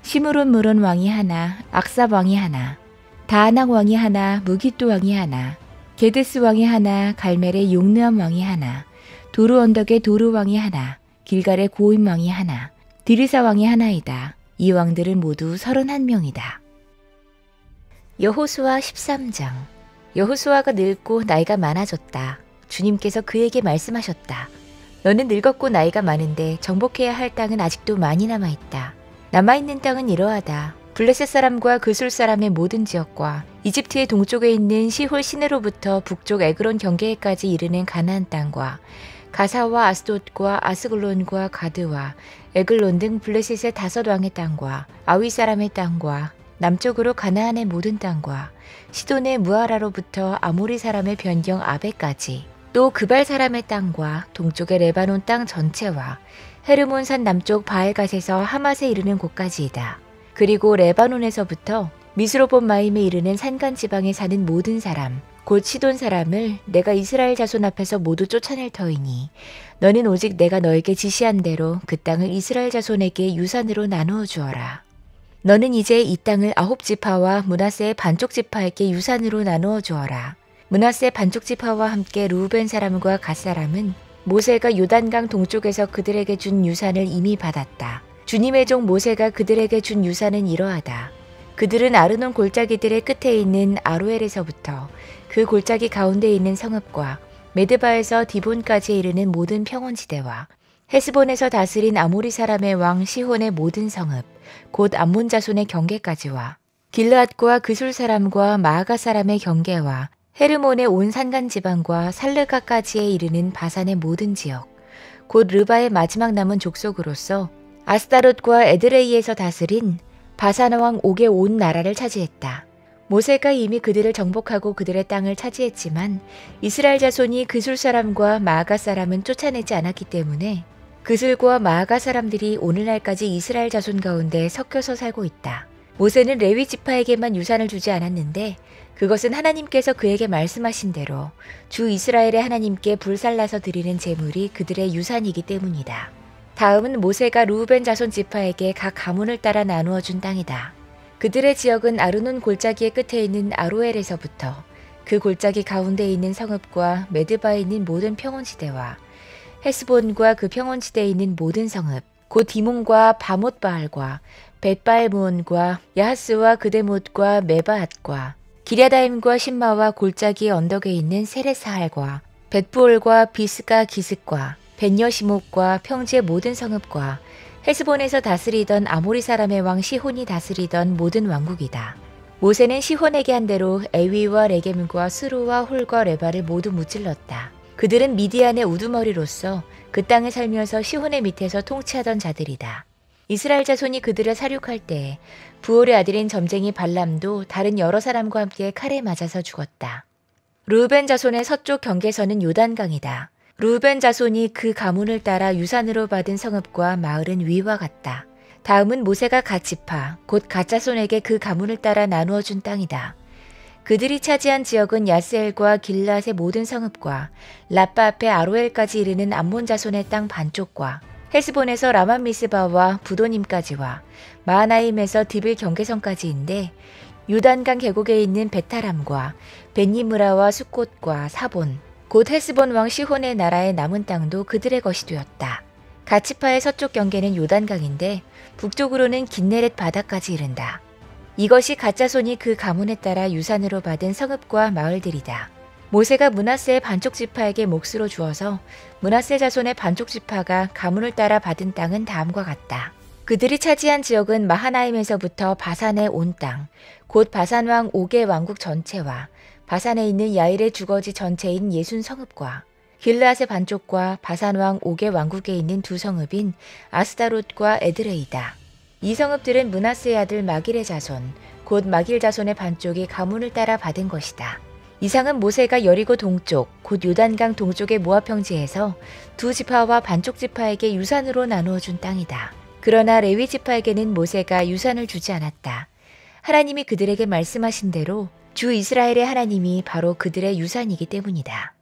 시므론 무론 왕이 하나, 악삽 왕이 하나, 다아낙 왕이 하나, 무기또 왕이 하나, 게데스 왕이 하나, 갈멜의 용르암 왕이 하나, 도르 언덕의 도르 왕이 하나, 길갈의 고임 왕이 하나, 디르사 왕이 하나이다. 이 왕들은 모두 31명이다. 여호수아 13장. 여호수아가 늙고 나이가 많아졌다. 주님께서 그에게 말씀하셨다. 너는 늙었고 나이가 많은데 정복해야 할 땅은 아직도 많이 남아있다. 남아있는 땅은 이러하다. 블레셋 사람과 그술 사람의 모든 지역과 이집트의 동쪽에 있는 시홀 시내로부터 북쪽 에그론 경계에까지 이르는 가나안 땅과 가사와 아스돗과 아스글론과 가드와 에글론 등 블레셋의 5왕의 땅과 아위 사람의 땅과 남쪽으로 가나안의 모든 땅과 시돈의 무아라로부터 아모리 사람의 변경 아베까지 또 그발 사람의 땅과 동쪽의 레바논 땅 전체와 헤르몬산 남쪽 바알갓에서 하맛에 이르는 곳까지이다. 그리고 레바논에서부터 미스로봇마임에 이르는 산간지방에 사는 모든 사람 곧 시돈 사람을 내가 이스라엘 자손 앞에서 모두 쫓아낼 터이니 너는 오직 내가 너에게 지시한 대로 그 땅을 이스라엘 자손에게 유산으로 나누어 주어라. 너는 이제 이 땅을 9지파와 므낫세의 반쪽 지파에게 유산으로 나누어 주어라. 므낫세 반쪽 지파와 함께 루벤 사람과 갓 사람은 모세가 요단강 동쪽에서 그들에게 준 유산을 이미 받았다. 주님의 종 모세가 그들에게 준 유산은 이러하다. 그들은 아르논 골짜기들의 끝에 있는 아로엘에서부터 그 골짜기 가운데 있는 성읍과 메드바에서 디본까지 이르는 모든 평원지대와 헤스본에서 다스린 아모리 사람의 왕 시혼의 모든 성읍, 곧 암몬 자손의 경계까지와 길르앗과 그술 사람과 마아가 사람의 경계와 헤르몬의 온 산간 지방과 살르가까지에 이르는 바산의 모든 지역, 곧 르바의 마지막 남은 족속으로서 아스다롯과 에드레이에서 다스린 바산 왕 옥의 온 나라를 차지했다. 모세가 이미 그들을 정복하고 그들의 땅을 차지했지만 이스라엘 자손이 그술 사람과 마아가 사람은 쫓아내지 않았기 때문에 그들과 마아가 사람들이 오늘날까지 이스라엘 자손 가운데 섞여서 살고 있다. 모세는 레위 지파에게만 유산을 주지 않았는데 그것은 하나님께서 그에게 말씀하신 대로 주 이스라엘의 하나님께 불살라서 드리는 제물이 그들의 유산이기 때문이다. 다음은 모세가 르우벤 자손 지파에게 각 가문을 따라 나누어 준 땅이다. 그들의 지역은 아르논 골짜기의 끝에 있는 아로엘에서부터 그 골짜기 가운데 있는 성읍과 메드바에 있는 모든 평원지대와 헤스본과 그 평원지대에 있는 모든 성읍, 곧 디몬과 바못바알과 벳바알무온과 야하스와 그데못과 메바앗과 기랴다임과 신마와 골짜기 언덕에 있는 세레사할과 벳부올과 비스가 기슭과 벳여시목과 평지의 모든 성읍과 헤스본에서 다스리던 아모리 사람의 왕 시혼이 다스리던 모든 왕국이다. 모세는 시혼에게 한 대로 에위와 레겜과 스루와 홀과 레바를 모두 무찔렀다. 그들은 미디안의 우두머리로서 그 땅에 살면서 시혼의 밑에서 통치하던 자들이다. 이스라엘 자손이 그들을 사륙할 때 부올의 아들인 점쟁이 발람도 다른 여러 사람과 함께 칼에 맞아서 죽었다. 르우벤 자손의 서쪽 경계선은 요단강이다. 르우벤 자손이 그 가문을 따라 유산으로 받은 성읍과 마을은 위와 같다. 다음은 모세가 갓 지파, 곧 갓 자손에게 그 가문을 따라 나누어 준 땅이다. 그들이 차지한 지역은 야스엘과 길앗의 모든 성읍과 라빠 앞에 아로엘까지 이르는 암몬 자손의 땅 반쪽과 헤스본에서 라만 미스바와 부도님까지와 마하나임에서 디빌 경계선까지인데 요단강 계곡에 있는 베타람과 벤니므라와 숫곳과 사본, 곧 헤스본 왕 시혼의 나라의 남은 땅도 그들의 것이 되었다. 갓지파의 서쪽 경계는 요단강인데 북쪽으로는 긴네렛 바다까지 이른다. 이것이 갓자손이 그 가문에 따라 유산으로 받은 성읍과 마을들이다. 모세가 므낫세의 반쪽 지파에게 몫으로 주어서 므낫세 자손의 반쪽 지파가 가문을 따라 받은 땅은 다음과 같다. 그들이 차지한 지역은 마하나임에서부터 바산의 온 땅, 곧 바산 왕 옥의 왕국 전체와 바산에 있는 야일의 주거지 전체인 예순 성읍과 길르앗의 반쪽과 바산 왕 옥의 왕국에 있는 두 성읍인 아스다롯과 에드레이다. 이 성읍들은 므낫세의 아들 마길의 자손, 곧 마길 자손의 반쪽이 가문을 따라 받은 것이다. 이상은 모세가 여리고 동쪽, 곧 요단강 동쪽의 모압 평지에서 두 지파와 반쪽 지파에게 유산으로 나누어 준 땅이다. 그러나 레위 지파에게는 모세가 유산을 주지 않았다. 하나님이 그들에게 말씀하신 대로 주 이스라엘의 하나님이 바로 그들의 유산이기 때문이다.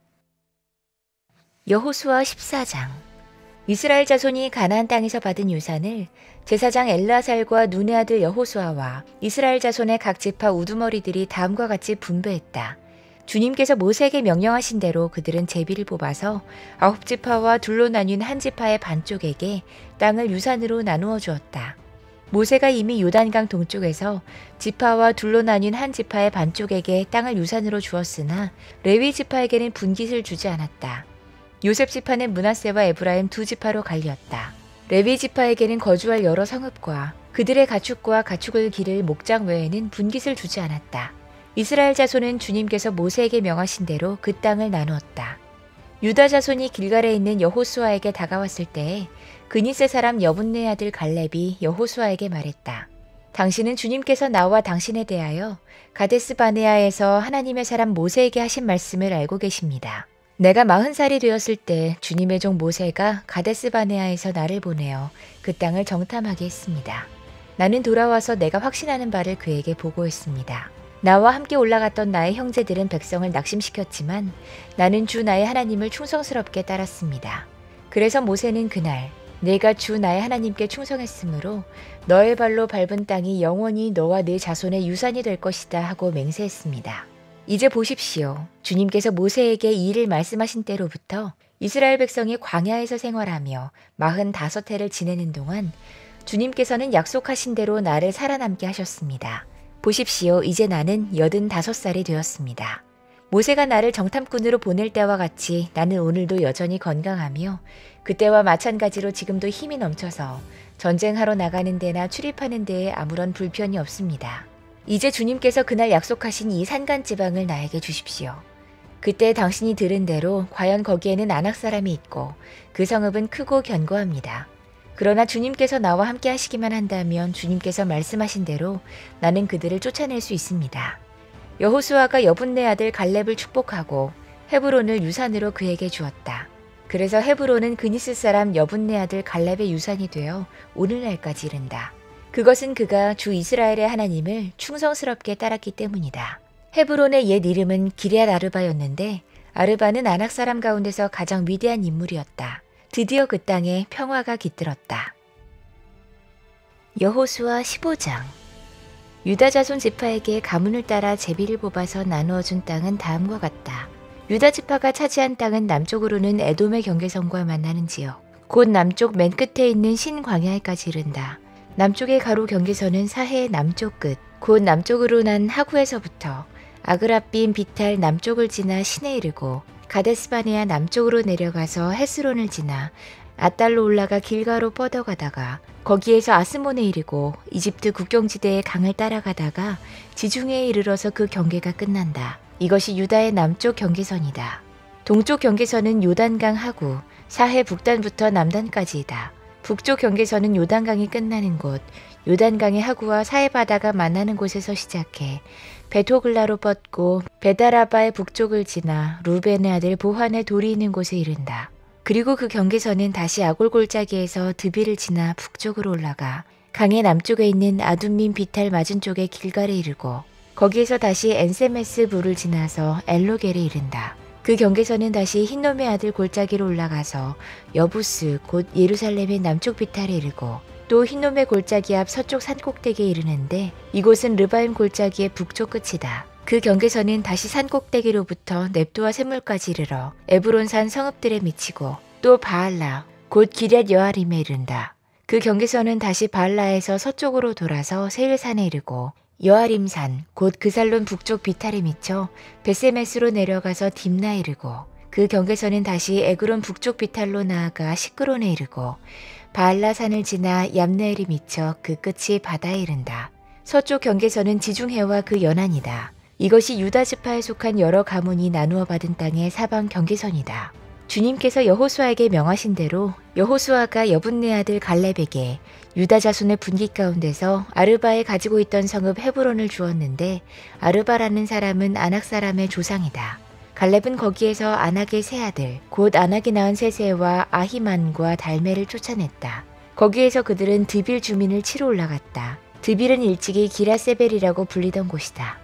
여호수아 14장. 이스라엘 자손이 가나안 땅에서 받은 유산을 제사장 엘르아살과 눈의 아들 여호수아와 이스라엘 자손의 각 지파 우두머리들이 다음과 같이 분배했다. 주님께서 모세에게 명령하신 대로 그들은 제비를 뽑아서 9지파와 둘로 나뉜 한 지파의 반쪽에게 땅을 유산으로 나누어 주었다. 모세가 이미 요단강 동쪽에서 지파와 둘로 나뉜 한 지파의 반쪽에게 땅을 유산으로 주었으나 레위 지파에게는 분깃을 주지 않았다. 요셉 지파는 므낫세와 에브라임 두 지파로 갈렸다. 레위 지파에게는 거주할 여러 성읍과 그들의 가축과 가축을 기를 목장 외에는 분깃을 주지 않았다. 이스라엘 자손은 주님께서 모세에게 명하신 대로 그 땅을 나누었다. 유다 자손이 길갈에 있는 여호수아에게 다가왔을 때에 그니세 사람 여분네 아들 갈렙이 여호수아에게 말했다. 당신은 주님께서 나와 당신에 대하여 가데스 바네아에서 하나님의 사람 모세에게 하신 말씀을 알고 계십니다. 내가 40살이 되었을 때 주님의 종 모세가 가데스 바네아에서 나를 보내어 그 땅을 정탐하게 했습니다. 나는 돌아와서 내가 확신하는 바를 그에게 보고했습니다. 나와 함께 올라갔던 나의 형제들은 백성을 낙심시켰지만 나는 주 나의 하나님을 충성스럽게 따랐습니다. 그래서 모세는 그날 내가 주 나의 하나님께 충성했으므로 너의 발로 밟은 땅이 영원히 너와 네 자손의 유산이 될 것이다 하고 맹세했습니다. 이제 보십시오. 주님께서 모세에게 이 일을 말씀하신 때로부터 이스라엘 백성이 광야에서 생활하며 45해를 지내는 동안 주님께서는 약속하신 대로 나를 살아남게 하셨습니다. 보십시오. 이제 나는 85살이 되었습니다. 모세가 나를 정탐꾼으로 보낼 때와 같이 나는 오늘도 여전히 건강하며 그때와 마찬가지로 지금도 힘이 넘쳐서 전쟁하러 나가는 데나 출입하는 데에 아무런 불편이 없습니다. 이제 주님께서 그날 약속하신 이 산간 지방을 나에게 주십시오. 그때 당신이 들은 대로 과연 거기에는 아낙 사람이 있고 그 성읍은 크고 견고합니다. 그러나 주님께서 나와 함께 하시기만 한다면 주님께서 말씀하신 대로 나는 그들을 쫓아낼 수 있습니다. 여호수아가 여분네 아들 갈렙을 축복하고 헤브론을 유산으로 그에게 주었다. 그래서 헤브론은 그니스 사람 여분네 아들 갈렙의 유산이 되어 오늘날까지 이른다. 그것은 그가 주 이스라엘의 하나님을 충성스럽게 따랐기 때문이다. 헤브론의 옛 이름은 기럇 아르바였는데 아르바는 아낙 사람 가운데서 가장 위대한 인물이었다. 드디어 그 땅에 평화가 깃들었다. 여호수아 15장. 유다 자손 지파에게 가문을 따라 제비를 뽑아서 나누어준 땅은 다음과 같다. 유다 지파가 차지한 땅은 남쪽으로는 에돔의 경계선과 만나는 지역, 곧 남쪽 맨 끝에 있는 신광야에까지 이른다. 남쪽의 가로 경계선은 사해의 남쪽 끝, 곧 남쪽으로 난 하구에서부터 아그라빔 비탈 남쪽을 지나 신에 이르고 가데스바네아 남쪽으로 내려가서 헤스론을 지나 아달로 올라가 길가로 뻗어가다가 거기에서 아스몬에 이르고 이집트 국경지대의 강을 따라가다가 지중해에 이르러서 그 경계가 끝난다. 이것이 유다의 남쪽 경계선이다. 동쪽 경계선은 요단강 하구, 사해 북단부터 남단까지이다. 북쪽 경계선은 요단강이 끝나는 곳, 요단강의 하구와 사해 바다가 만나는 곳에서 시작해 베토글라로 뻗고 베다라바의 북쪽을 지나 루벤의 아들 보한의 돌이 있는 곳에 이른다. 그리고 그 경계선은 다시 아골 골짜기에서 드비를 지나 북쪽으로 올라가 강의 남쪽에 있는 아둠민 비탈 맞은 쪽의 길갈에 이르고 거기에서 다시 엔세메스 부를 지나서 엘로겔에 이른다. 그 경계선은 다시 흰놈의 아들 골짜기로 올라가서 여부스 곧 예루살렘의 남쪽 비탈에 이르고 또 흰놈의 골짜기 앞 서쪽 산꼭대기에 이르는데 이곳은 르바임 골짜기의 북쪽 끝이다. 그 경계선은 다시 산꼭대기로부터 넵도와 샘물까지 이르러 에브론산 성읍들에 미치고 또 바알라 곧 기럇 여아림에 이른다. 그 경계선은 다시 바알라에서 서쪽으로 돌아서 세일산에 이르고 여아림산 곧 그살론 북쪽 비탈에 미쳐 베세메스로 내려가서 딥나에 이르고 그 경계선은 다시 에그론 북쪽 비탈로 나아가 시끄론에 이르고 바알라산을 지나 얌네엘이 미쳐 그 끝이 바다에 이른다. 서쪽 경계선은 지중해와 그 연안이다. 이것이 유다 지파에 속한 여러 가문이 나누어 받은 땅의 사방 경계선이다. 주님께서 여호수아에게 명하신 대로 여호수아가 여분네 아들 갈렙에게 유다 자손의 분기 가운데서 아르바에 가지고 있던 성읍 헤브론을 주었는데 아르바라는 사람은 아낙 사람의 조상이다. 갈렙은 거기에서 아낙의 세 아들 곧 아낙이 낳은 세세와 아히만과 달메를 쫓아냈다. 거기에서 그들은 드빌 주민을 치러 올라갔다. 드빌은 일찍이 기라세벨이라고 불리던 곳이다.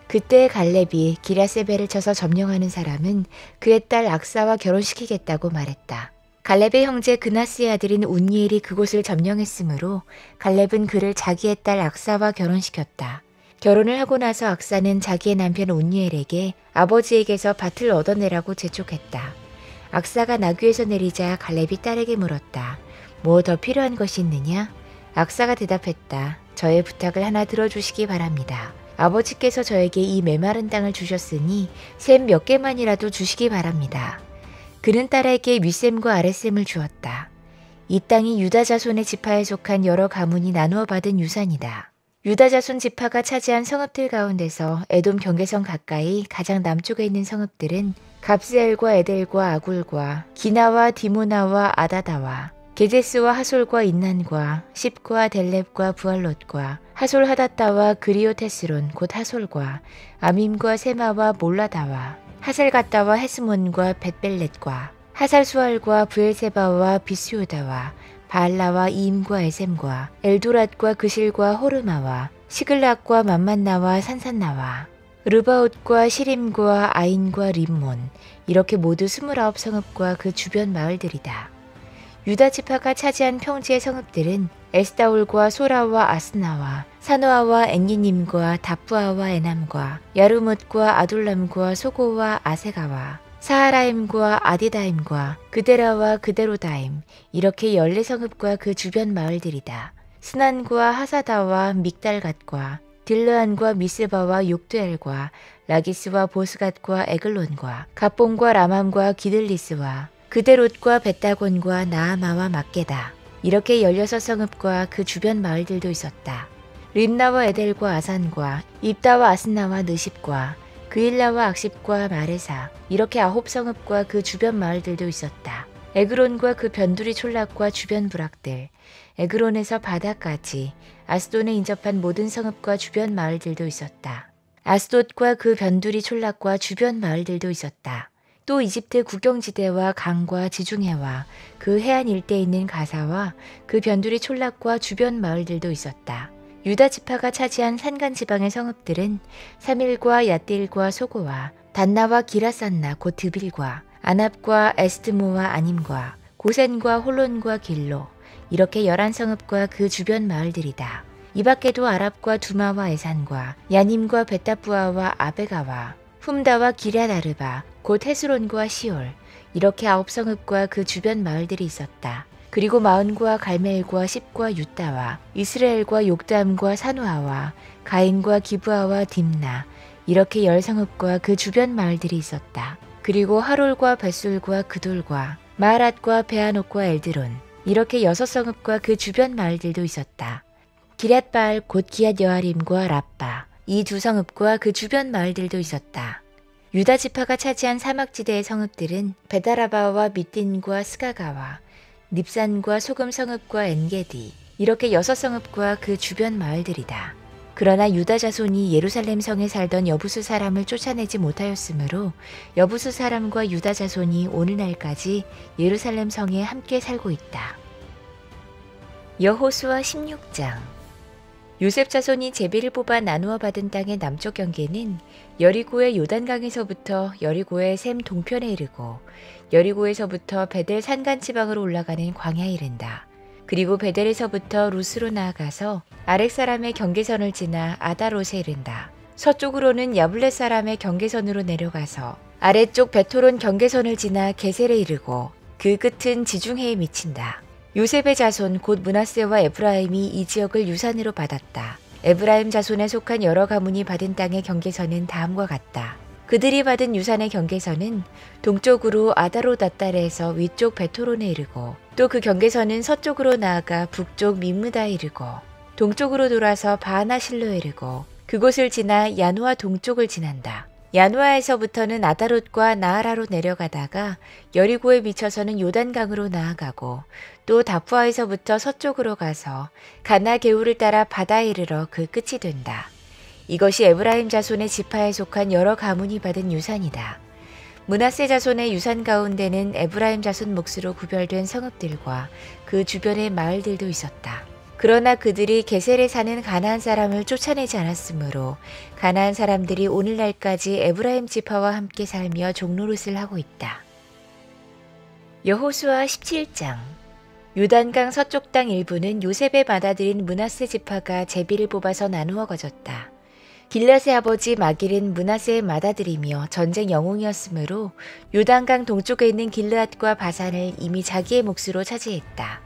그때 갈렙이 기라세벨을 쳐서 점령하는 사람은 그의 딸 악사와 결혼시키겠다고 말했다. 갈렙의 형제 그나스의 아들인 운니엘이 그곳을 점령했으므로 갈렙은 그를 자기의 딸 악사와 결혼시켰다. 결혼을 하고 나서 악사는 자기의 남편 운니엘에게 아버지에게서 밭을 얻어내라고 재촉했다. 악사가 나귀에서 내리자 갈렙이 딸에게 물었다. 뭐 더 필요한 것이 있느냐? 악사가 대답했다. 저의 부탁을 하나 들어주시기 바랍니다. 아버지께서 저에게 이 메마른 땅을 주셨으니 샘 몇 개만이라도 주시기 바랍니다. 그는 딸에게 윗샘과 아랫샘을 주었다. 이 땅이 유다 자손의 지파에 속한 여러 가문이 나누어 받은 유산이다. 유다 자손 지파가 차지한 성읍들 가운데서 에돔 경계선 가까이 가장 남쪽에 있는 성읍들은 갑스엘과 에델과 아굴과 기나와 디모나와 아다다와 게제스와 하솔과 인난과 십과 델렙과 부알롯과 하솔 하다따와 그리오테스론 곧 하솔과 아밈과 세마와 몰라다와 하셀가따와 헤스몬과 벳벨렛과 하살수알과 부엘세바와 비스요다와 바알라와 이임과 에셈과 엘도랏과 그실과 호르마와 시글락과 맘만나와 산산나와 르바옷과 시림과 아인과 림몬 이렇게 모두 29성읍과 그 주변 마을들이다. 유다 지파가 차지한 평지의 성읍들은 에스다올과 소라와 아스나와 사노아와 엔기님과 다푸아와 에남과 야르뭇과 아둘람과 소고와 아세가와 사하라임과 아디다임과 그데라와 그데로다임 이렇게 14성읍과 그 주변 마을들이다. 스난과 하사다와 믹달갓과 딜르안과 미스바와 욕두엘과 라기스와 보스갓과 에글론과 갑본과 라맘과 기들리스와 그데롯과 벳다곤과 나아마와 막게다. 이렇게 16성읍과 그 주변 마을들도 있었다. 림나와 에델과 아산과 입다와 아스나와 느십과 그일라와 악십과 마레사 이렇게 9성읍과 그 주변 마을들도 있었다. 에그론과 그 변두리 촌락과 주변 부락들, 에그론에서 바다까지 아스돈에 인접한 모든 성읍과 주변 마을들도 있었다. 아스돗과 그 변두리 촌락과 주변 마을들도 있었다. 또 이집트 국경지대와 강과 지중해와 그 해안 일대에 있는 가사와 그 변두리 촌락과 주변 마을들도 있었다. 유다 지파가 차지한 산간 지방의 성읍들은 사밀과 얏딜과 소고와 단나와 기라산나 곧 드빌과 아납과 에스드모와 아님과 고센과 홀론과 길로 이렇게 11성읍과 그 주변 마을들이다. 이 밖에도 아랍과 두마와 에산과 야님과 베타부아와 아베가와 훔다와 기랴다르바 곧 헤스론과 시올 이렇게 9성읍과 그 주변 마을들이 있었다. 그리고 마은과 갈멜과 십과 유다와 이스라엘과 욕담과 산우아와 가인과 기브아와 딥나 이렇게 10성읍과 그 주변 마을들이 있었다. 그리고 하롤과 벳술과 그돌과 마하랏과 베아녹과 엘드론 이렇게 6성읍과 그 주변 마을들도 있었다. 기럇바알 곧 기앗 여아림과 랍바 이 2성읍과 그 주변 마을들도 있었다. 유다 지파가 차지한 사막지대의 성읍들은 베다라바와 미딘과 스가가와 닙산과 소금 성읍과 엔게디 이렇게 6성읍과 그 주변 마을들이다. 그러나 유다 자손이 예루살렘 성에 살던 여부수 사람을 쫓아내지 못하였으므로 여부수 사람과 유다 자손이 오늘날까지 예루살렘 성에 함께 살고 있다. 여호수아 16장. 요셉 자손이 제비를 뽑아 나누어 받은 땅의 남쪽 경계는 여리고의 요단강에서부터 여리고의 샘 동편에 이르고 여리고에서부터 베델 산간 지방으로 올라가는 광야에 이른다. 그리고 베델에서부터 루스로 나아가서 아렉 사람의 경계선을 지나 아다롯에 이른다. 서쪽으로는 야블렛 사람의 경계선으로 내려가서 아래쪽 베토론 경계선을 지나 게셀에 이르고 그 끝은 지중해에 미친다. 요셉의 자손 곧 므낫세와 에브라임이 이 지역을 유산으로 받았다. 에브라임 자손에 속한 여러 가문이 받은 땅의 경계선은 다음과 같다. 그들이 받은 유산의 경계선은 동쪽으로 아다롯 닷달에서 위쪽 베토론에 이르고 또 그 경계선은 서쪽으로 나아가 북쪽 민무다에 이르고 동쪽으로 돌아서 바하나실로에 이르고 그곳을 지나 야누아 동쪽을 지난다. 야누아에서부터는 아다롯과 나하라로 내려가다가 여리고에 미쳐서는 요단강으로 나아가고 또 다푸아에서부터 서쪽으로 가서 가나 게울을 따라 바다에 이르러 그 끝이 된다. 이것이 에브라임 자손의 지파에 속한 여러 가문이 받은 유산이다. 므낫세 자손의 유산 가운데는 에브라임 자손 몫으로 구별된 성읍들과 그 주변의 마을들도 있었다. 그러나 그들이 게셀에 사는 가나안 사람을 쫓아내지 않았으므로 가나안 사람들이 오늘날까지 에브라임 지파와 함께 살며 종노릇을 하고 있다. 여호수아 17장. 요단강 서쪽 땅 일부는 요셉의 받아들인 므낫세 지파가 제비를 뽑아서 나누어 가졌다. 길앗의 아버지 마길은 므낫세의 맏아들이며 전쟁 영웅이었으므로 요단강 동쪽에 있는 길르앗과 바산을 이미 자기의 몫으로 차지했다.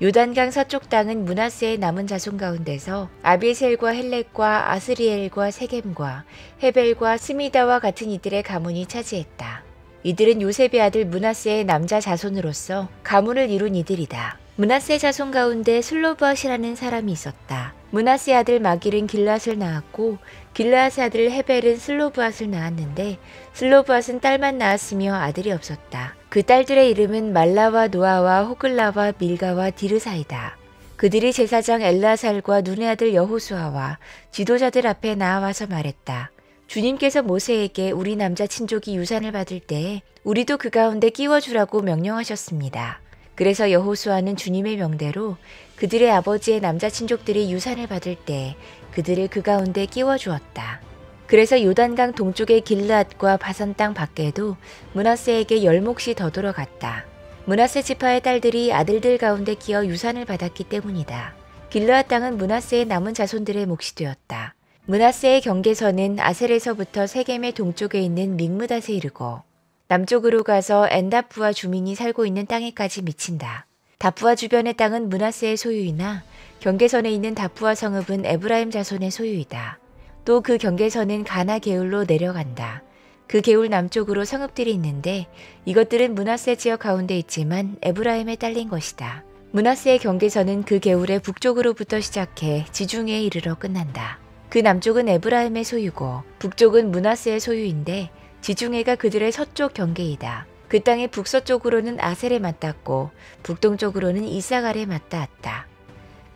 요단강 서쪽 땅은 므낫세의 남은 자손 가운데서 아비셀과 헬렉과 아스리엘과 세겜과 헤벨과 스미다와 같은 이들의 가문이 차지했다. 이들은 요셉의 아들 므낫세의 남자 자손으로서 가문을 이룬 이들이다. 므낫세 자손 가운데 슬로브앗이라는 사람이 있었다. 므낫세 아들 마길은 길앗을 낳았고 길앗의 아들 헤벨은 슬로브앗을 낳았는데 슬로브앗은 딸만 낳았으며 아들이 없었다. 그 딸들의 이름은 말라와 노아와 호글라와 밀가와 디르사이다. 그들이 제사장 엘라살과 눈의 아들 여호수아와 지도자들 앞에 나와서 말했다. 주님께서 모세에게 우리 남자 친족이 유산을 받을 때에 우리도 그 가운데 끼워주라고 명령하셨습니다. 그래서 여호수아는 주님의 명대로 그들의 아버지의 남자 친족들이 유산을 받을 때 그들을 그 가운데 끼워주었다. 그래서 요단강 동쪽의 길르앗과 바산 땅 밖에도 므낫세에게 10몫이 더 들어갔다. 므낫세 지파의 딸들이 아들들 가운데 끼어 유산을 받았기 때문이다. 길르앗 땅은 므낫세의 남은 자손들의 몫이 되었다. 므낫세의 경계선은 아셀에서부터 세겜의 동쪽에 있는 믹므닷에 이르고 남쪽으로 가서 엔다프아 주민이 살고 있는 땅에까지 미친다. 다프아 주변의 땅은 므낫세의 소유이나 경계선에 있는 다프아 성읍은 에브라임 자손의 소유이다. 또 그 경계선은 가나 게울로 내려간다. 그 게울 남쪽으로 성읍들이 있는데 이것들은 므낫세 지역 가운데 있지만 에브라임에 딸린 것이다. 므낫세의 경계선은 그 게울의 북쪽으로부터 시작해 지중해에 이르러 끝난다. 그 남쪽은 에브라임의 소유고 북쪽은 므낫세의 소유인데 지중해가 그들의 서쪽 경계이다. 그 땅의 북서쪽으로는 아셀에 맞닿고 북동쪽으로는 이사갈에 맞닿았다.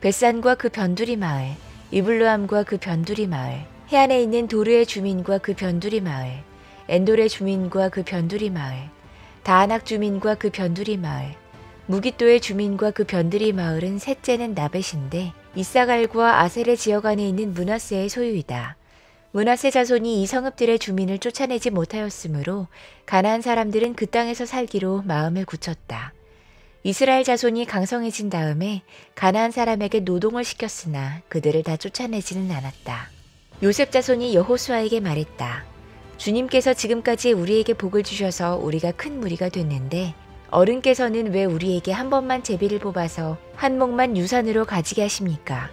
벳산과 그 변두리 마을, 이블루함과 그 변두리 마을, 해안에 있는 도르의 주민과 그 변두리 마을, 엔돌의 주민과 그 변두리 마을, 다아낙 주민과 그 변두리 마을, 무깃도의 주민과 그 변두리 마을은 셋째는 나벳인데 이사갈과 아셀의 지역 안에 있는 므낫세의 소유이다. 므낫세 자손이 이 성읍들의 주민을 쫓아내지 못하였으므로 가나안 사람들은 그 땅에서 살기로 마음을 굳혔다. 이스라엘 자손이 강성해진 다음에 가나안 사람에게 노동을 시켰으나 그들을 다 쫓아내지는 않았다. 요셉 자손이 여호수아에게 말했다. 주님께서 지금까지 우리에게 복을 주셔서 우리가 큰 무리가 됐는데 어른께서는 왜 우리에게 한 번만 제비를 뽑아서 한 몫만 유산으로 가지게 하십니까?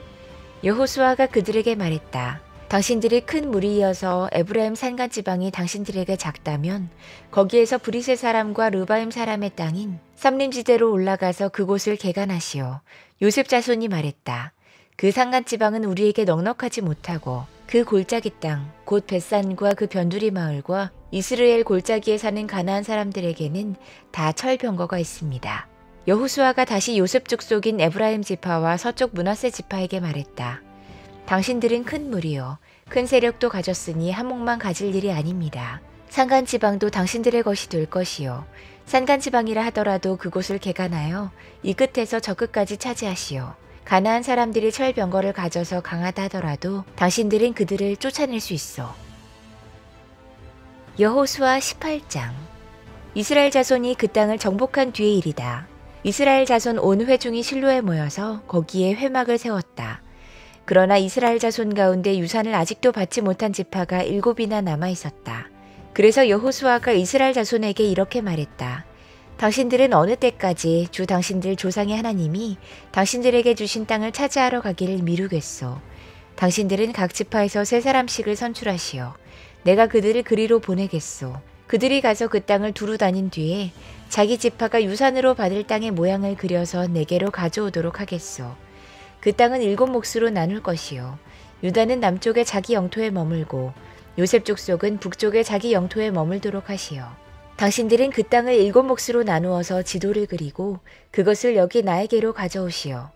여호수아가 그들에게 말했다. 당신들이 큰 무리이어서 에브라임 산간 지방이 당신들에게 작다면 거기에서 브리스 사람과 르바임 사람의 땅인 삼림지대로 올라가서 그곳을 개간하시오. 요셉 자손이 말했다. 그 산간 지방은 우리에게 넉넉하지 못하고 그 골짜기 땅, 곧 벳산과 그 변두리 마을과 이스라엘 골짜기에 사는 가나안 사람들에게는 다 철병거가 있습니다. 여호수아가 다시 요셉 족속인 에브라임 지파와 서쪽 므낫세 지파에게 말했다. 당신들은 큰 무리요, 큰 세력도 가졌으니 한 몫만 가질 일이 아닙니다. 산간 지방도 당신들의 것이 될 것이요. 산간 지방이라 하더라도 그곳을 개간하여 이 끝에서 저 끝까지 차지하시오. 가나안 사람들이 철병거를 가져서 강하다 하더라도 당신들은 그들을 쫓아낼 수 있어. 여호수아 18장. 이스라엘 자손이 그 땅을 정복한 뒤의 일이다. 이스라엘 자손 온 회중이 실로에 모여서 거기에 회막을 세웠다. 그러나 이스라엘 자손 가운데 유산을 아직도 받지 못한 지파가 7이나 남아 있었다. 그래서 여호수아가 이스라엘 자손에게 이렇게 말했다. 당신들은 어느 때까지 주 당신들 조상의 하나님이 당신들에게 주신 땅을 차지하러 가기를 미루겠소. 당신들은 각 지파에서 3사람씩을 선출하시오. 내가 그들을 그리로 보내겠소. 그들이 가서 그 땅을 두루 다닌 뒤에 자기 지파가 유산으로 받을 땅의 모양을 그려서 내게로 가져오도록 하겠소. 그 땅은 7몫으로 나눌 것이요. 유다는 남쪽에 자기 영토에 머물고 요셉 족속은 북쪽에 자기 영토에 머물도록 하시오. 당신들은 그 땅을 7몫으로 나누어서 지도를 그리고 그것을 여기 나에게로 가져오시오.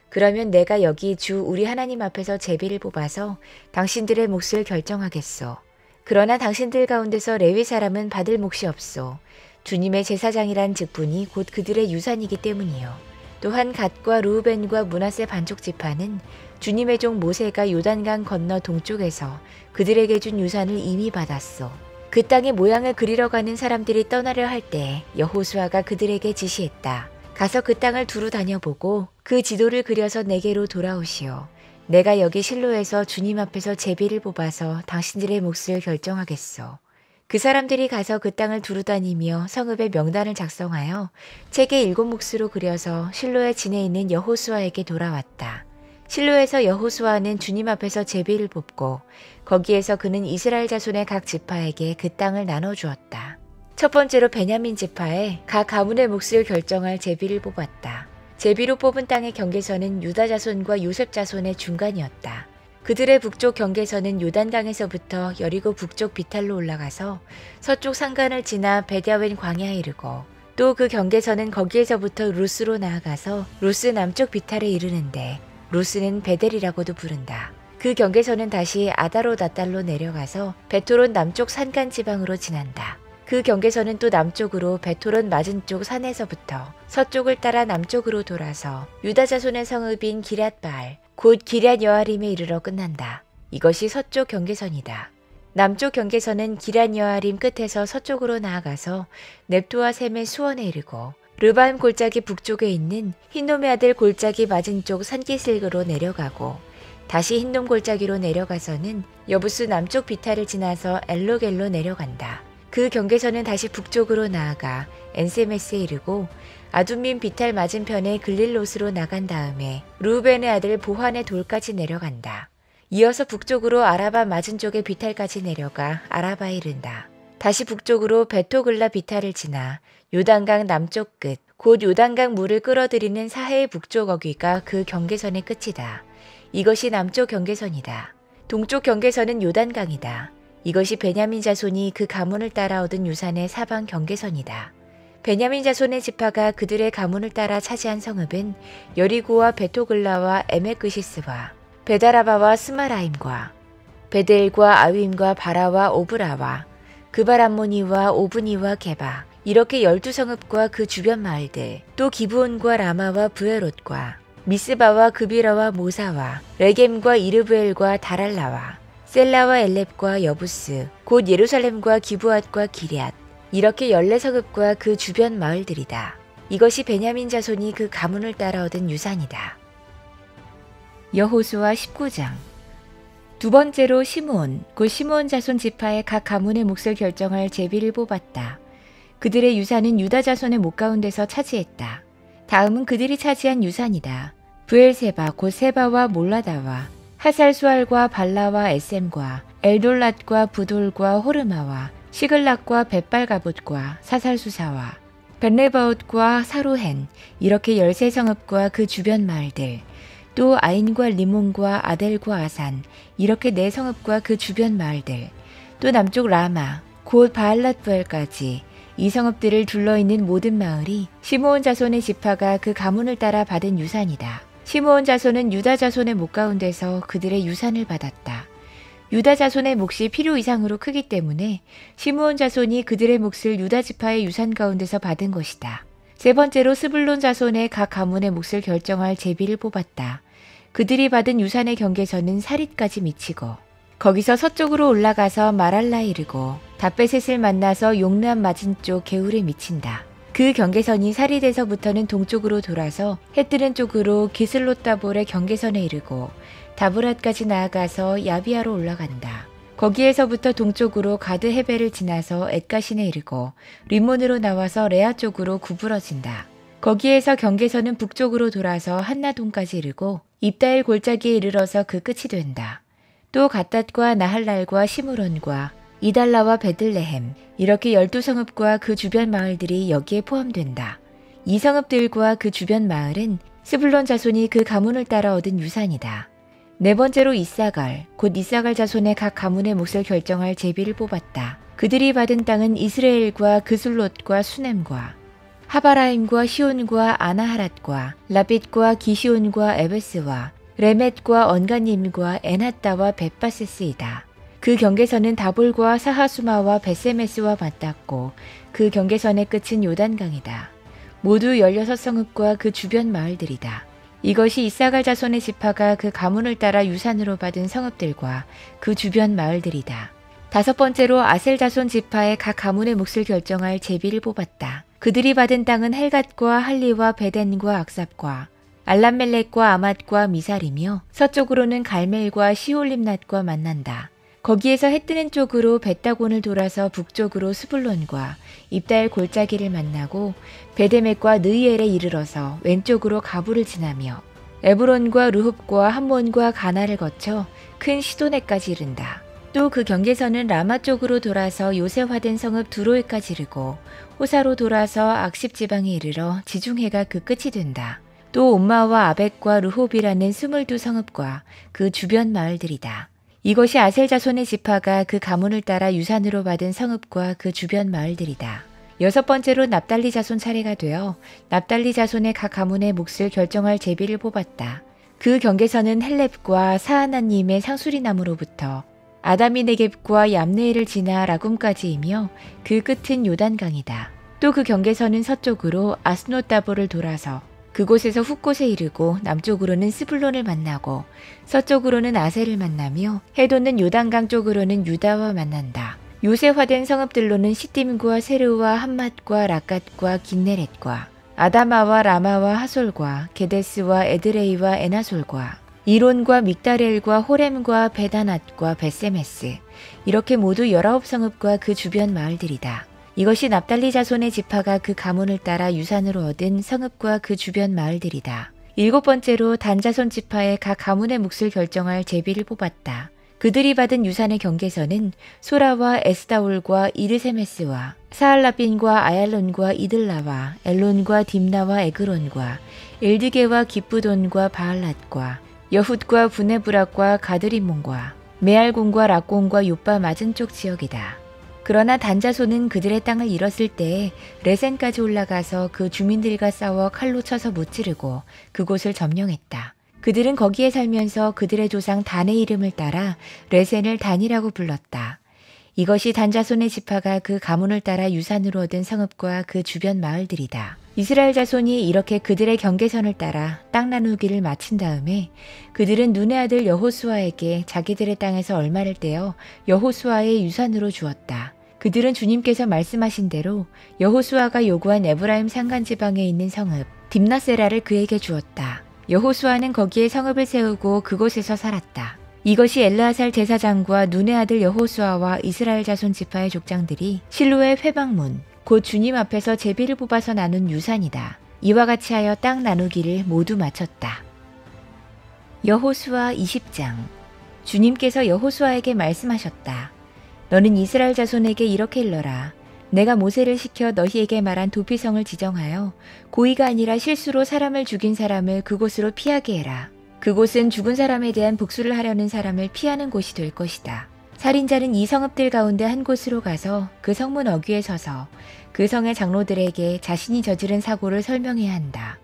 그러면 내가 여기 주 우리 하나님 앞에서 제비를 뽑아서 당신들의 몫을 결정하겠소. 그러나 당신들 가운데서 레위 사람은 받을 몫이 없소. 주님의 제사장이란 직분이 곧 그들의 유산이기 때문이요. 또한 갓과 르우벤과 므낫세 반쪽 지파는 주님의 종 모세가 요단강 건너 동쪽에서 그들에게 준 유산을 이미 받았소. 그 땅의 모양을 그리러 가는 사람들이 떠나려 할 때 여호수아가 그들에게 지시했다. 가서 그 땅을 두루 다녀보고 그 지도를 그려서 내게로 돌아오시오. 내가 여기 실로에서 주님 앞에서 제비를 뽑아서 당신들의 몫을 결정하겠소. 그 사람들이 가서 그 땅을 두루 다니며 성읍의 명단을 작성하여 책에 7몫으로 그려서 실로에 지내 있는 여호수아에게 돌아왔다. 실로에서 여호수아는 주님 앞에서 제비를 뽑고 거기에서 그는 이스라엘 자손의 각 지파에게 그 땅을 나눠주었다. 첫 번째로 베냐민 지파에 각 가문의 몫을 결정할 제비를 뽑았다. 제비로 뽑은 땅의 경계선은 유다 자손과 요셉 자손의 중간이었다. 그들의 북쪽 경계선은 요단강에서부터 여리고 북쪽 비탈로 올라가서 서쪽 산간을 지나 베냐웬 광야에 이르고 또 그 경계선은 거기에서부터 루스로 나아가서 루스 남쪽 비탈에 이르는데 루스는 베델이라고도 부른다. 그 경계선은 다시 아다로다달로 내려가서 베토론 남쪽 산간 지방으로 지난다. 그 경계선은 또 남쪽으로 베토론 맞은 쪽 산에서부터 서쪽을 따라 남쪽으로 돌아서 유다 자손의 성읍인 기럇바알 곧 기럇 여아림에 이르러 끝난다. 이것이 서쪽 경계선이다. 남쪽 경계선은 기럇 여아림 끝에서 서쪽으로 나아가서 넵토와 셈의 수원에 이르고 르바임 골짜기 북쪽에 있는 힌놈의 아들 골짜기 맞은 쪽 산기슭으로 내려가고 다시 힌놈 골짜기로 내려가서는 여부스 남쪽 비탈을 지나서 엘로겔로 내려간다. 그 경계선은 다시 북쪽으로 나아가 엔세메스에 이르고 아둠민 비탈 맞은편에 글릴롯으로 나간 다음에 루벤의 아들 보한의 돌까지 내려간다. 이어서 북쪽으로 아라바 맞은 쪽의 비탈까지 내려가 아라바에 이른다. 다시 북쪽으로 베토글라 비탈을 지나 요단강 남쪽 끝, 곧 요단강 물을 끌어들이는 사해의 북쪽 어귀가 그 경계선의 끝이다. 이것이 남쪽 경계선이다. 동쪽 경계선은 요단강이다. 이것이 베냐민 자손이 그 가문을 따라 얻은 유산의 사방 경계선이다. 베냐민 자손의 지파가 그들의 가문을 따라 차지한 성읍은 여리고와 베토글라와 에메크시스와 베다라바와 스마라임과 베델과 아윈과 바라와 오브라와 그발암모니와 오브니와 게바, 이렇게 12성읍과 그 주변 마을들, 또 기브온과 라마와 브에롯과 미스바와 그비라와 모사와 레겜과 이르브엘과 다랄라와 셀라와 엘렙과 여부스, 곧 예루살렘과 기브앗과 기럇, 이렇게 14성읍과 그 주변 마을들이다. 이것이 베냐민 자손이 그 가문을 따라 얻은 유산이다. 여호수아 19장. 두 번째로 시므온, 곧 시므온 자손 지파의 각 가문의 몫을 결정할 제비를 뽑았다. 그들의 유산은 유다 자손의 목 가운데서 차지했다. 다음은 그들이 차지한 유산이다. 브엘세바, 곧 세바와 몰라다와 하살수알과 발라와 에셈과 엘돌랏과 부돌과 호르마와 시글락과 벳발가봇과 사살수사와 벳레바옷과 사로헨, 이렇게 13성읍과 그 주변 마을들, 또 아인과 리몬과 아델과 아산, 이렇게 4성읍과 그 주변 마을들, 또 남쪽 라마, 곧 바알랏부엘까지 이 성읍들을 둘러있는 모든 마을이 시므온 자손의 지파가 그 가문을 따라 받은 유산이다. 시므온 자손은 유다 자손의 목 가운데서 그들의 유산을 받았다. 유다 자손의 몫이 필요 이상으로 크기 때문에 시므온 자손이 그들의 몫을 유다 지파의 유산 가운데서 받은 것이다. 세 번째로 스불론 자손의 각 가문의 몫을 결정할 제비를 뽑았다. 그들이 받은 유산의 경계선은 사릿까지 미치고 거기서 서쪽으로 올라가서 마랄라에 이르고 다베셋을 만나서 용르암 맞은쪽 게울에 미친다. 그 경계선이 사릿에서부터는 동쪽으로 돌아서 해뜨는 쪽으로 기슬롯다볼의 경계선에 이르고 다브랏까지 나아가서 야비아로 올라간다. 거기에서부터 동쪽으로 가드 헤벨을 지나서 엣가신에 이르고 림몬으로 나와서 레아 쪽으로 구부러진다. 거기에서 경계선은 북쪽으로 돌아서 한나동까지 이르고 입다엘 골짜기에 이르러서 그 끝이 된다. 또 갓닷과 나할랄과 시므론과 이달라와 베들레헴, 이렇게 12성읍과 그 주변 마을들이 여기에 포함된다. 이 성읍들과 그 주변 마을은 스불론 자손이 그 가문을 따라 얻은 유산이다. 네 번째로 이사갈, 곧 이사갈 자손의 각 가문의 몫을 결정할 제비를 뽑았다. 그들이 받은 땅은 이스라엘과 그술롯과 수넴과 하바라임과 시온과 아나하랏과 라빗과 기시온과 에베스와 레멧과 언가님과 에나따와 벳바세스이다. 그 경계선은 다볼과 사하수마와 벳세메스와 맞닿고 그 경계선의 끝은 요단강이다. 모두 16성읍과 그 주변 마을들이다. 이것이 이사갈 자손의 지파가 그 가문을 따라 유산으로 받은 성읍들과 그 주변 마을들이다. 다섯 번째로 아셀 자손 지파의 각 가문의 몫을 결정할 제비를 뽑았다. 그들이 받은 땅은 헬갓과 할리와 베덴과 악삽과 알람멜렉과 아맛과 미살이며 서쪽으로는 갈멜과 시올림낫과 만난다. 거기에서 해뜨는 쪽으로 벳다곤을 돌아서 북쪽으로 스불론과 입다엘 골짜기를 만나고 베데멕과 느이엘에 이르러서 왼쪽으로 가부를 지나며 에브론과 르홉과 함몬과 가나를 거쳐 큰 시도네까지 이른다. 또 그 경계선은 라마 쪽으로 돌아서 요새화된 성읍 두로에까지 이르고 호사로 돌아서 악십 지방에 이르러 지중해가 그 끝이 된다. 또 옴마와 아벡과 르홉이라는 22성읍과 그 주변 마을들이다. 이것이 아셀 자손의 지파가 그 가문을 따라 유산으로 받은 성읍과 그 주변 마을들이다. 여섯 번째로 납달리 자손 차례가 되어 납달리 자손의 각 가문의 몫을 결정할 제비를 뽑았다. 그 경계선은 헬렙과 사하나님의 상수리 나무로부터 아다미 네겝과 얌네엘을 지나 라굼까지이며 그 끝은 요단강이다. 또 그 경계선은 서쪽으로 아스노다볼을 돌아서 그곳에서 훗곳에 이르고 남쪽으로는 스불론을 만나고 서쪽으로는 아셀을 만나며 해돋는 요단강 쪽으로는 유다와 만난다. 요새화된 성읍들로는 시딤과 세르와 함맛과 라갓과 긴네렛과 아다마와 라마와 하솔과 게데스와 에드레이와 에나솔과 이론과 믹다렐과 호렘과 베다낫과 벳세메스, 이렇게 모두 19성읍과 그 주변 마을들이다. 이것이 납달리 자손의 지파가 그 가문을 따라 유산으로 얻은 성읍과 그 주변 마을들이다. 일곱 번째로 단 자손 지파의 각 가문의 몫을 결정할 제비를 뽑았다. 그들이 받은 유산의 경계선은 소라와 에스다올과 이르세메스와 사알라빈과 아얄론과 이들라와 엘론과 딥나와 에그론과 엘드게와 기쁘돈과 바알랏과 여훗과 부네브락과 가드리몬과 메알곤과 락곤과 요빠 맞은쪽 지역이다. 그러나 단자손은 그들의 땅을 잃었을 때에 레센까지 올라가서 그 주민들과 싸워 칼로 쳐서 무찌르고 그곳을 점령했다. 그들은 거기에 살면서 그들의 조상 단의 이름을 따라 레센을 단이라고 불렀다. 이것이 단 자손의 지파가 그 가문을 따라 유산으로 얻은 성읍과 그 주변 마을들이다. 이스라엘 자손이 이렇게 그들의 경계선을 따라 땅 나누기를 마친 다음에 그들은 눈의 아들 여호수아에게 자기들의 땅에서 얼마를 떼어 여호수아의 유산으로 주었다. 그들은 주님께서 말씀하신 대로 여호수아가 요구한 에브라임 산간지방에 있는 성읍 딥나세라를 그에게 주었다. 여호수아는 거기에 성읍을 세우고 그곳에서 살았다. 이것이 엘르아살 제사장과 눈의 아들 여호수아와 이스라엘 자손 지파의 족장들이 실로의 회방문 곧 주님 앞에서 제비를 뽑아서 나눈 유산이다. 이와 같이 하여 땅 나누기를 모두 마쳤다. 여호수아 20장. 주님께서 여호수아에게 말씀하셨다. 너는 이스라엘 자손에게 이렇게 일러라. 내가 모세를 시켜 너희에게 말한 도피성을 지정하여 고의가 아니라 실수로 사람을 죽인 사람을 그곳으로 피하게 해라. 그곳은 죽은 사람에 대한 복수를 하려는 사람을 피하는 곳이 될 것이다. 살인자는 이 성읍들 가운데 한 곳으로 가서 그 성문 어귀에 서서 그 성의 장로들에게 자신이 저지른 사고를 설명해야 한다.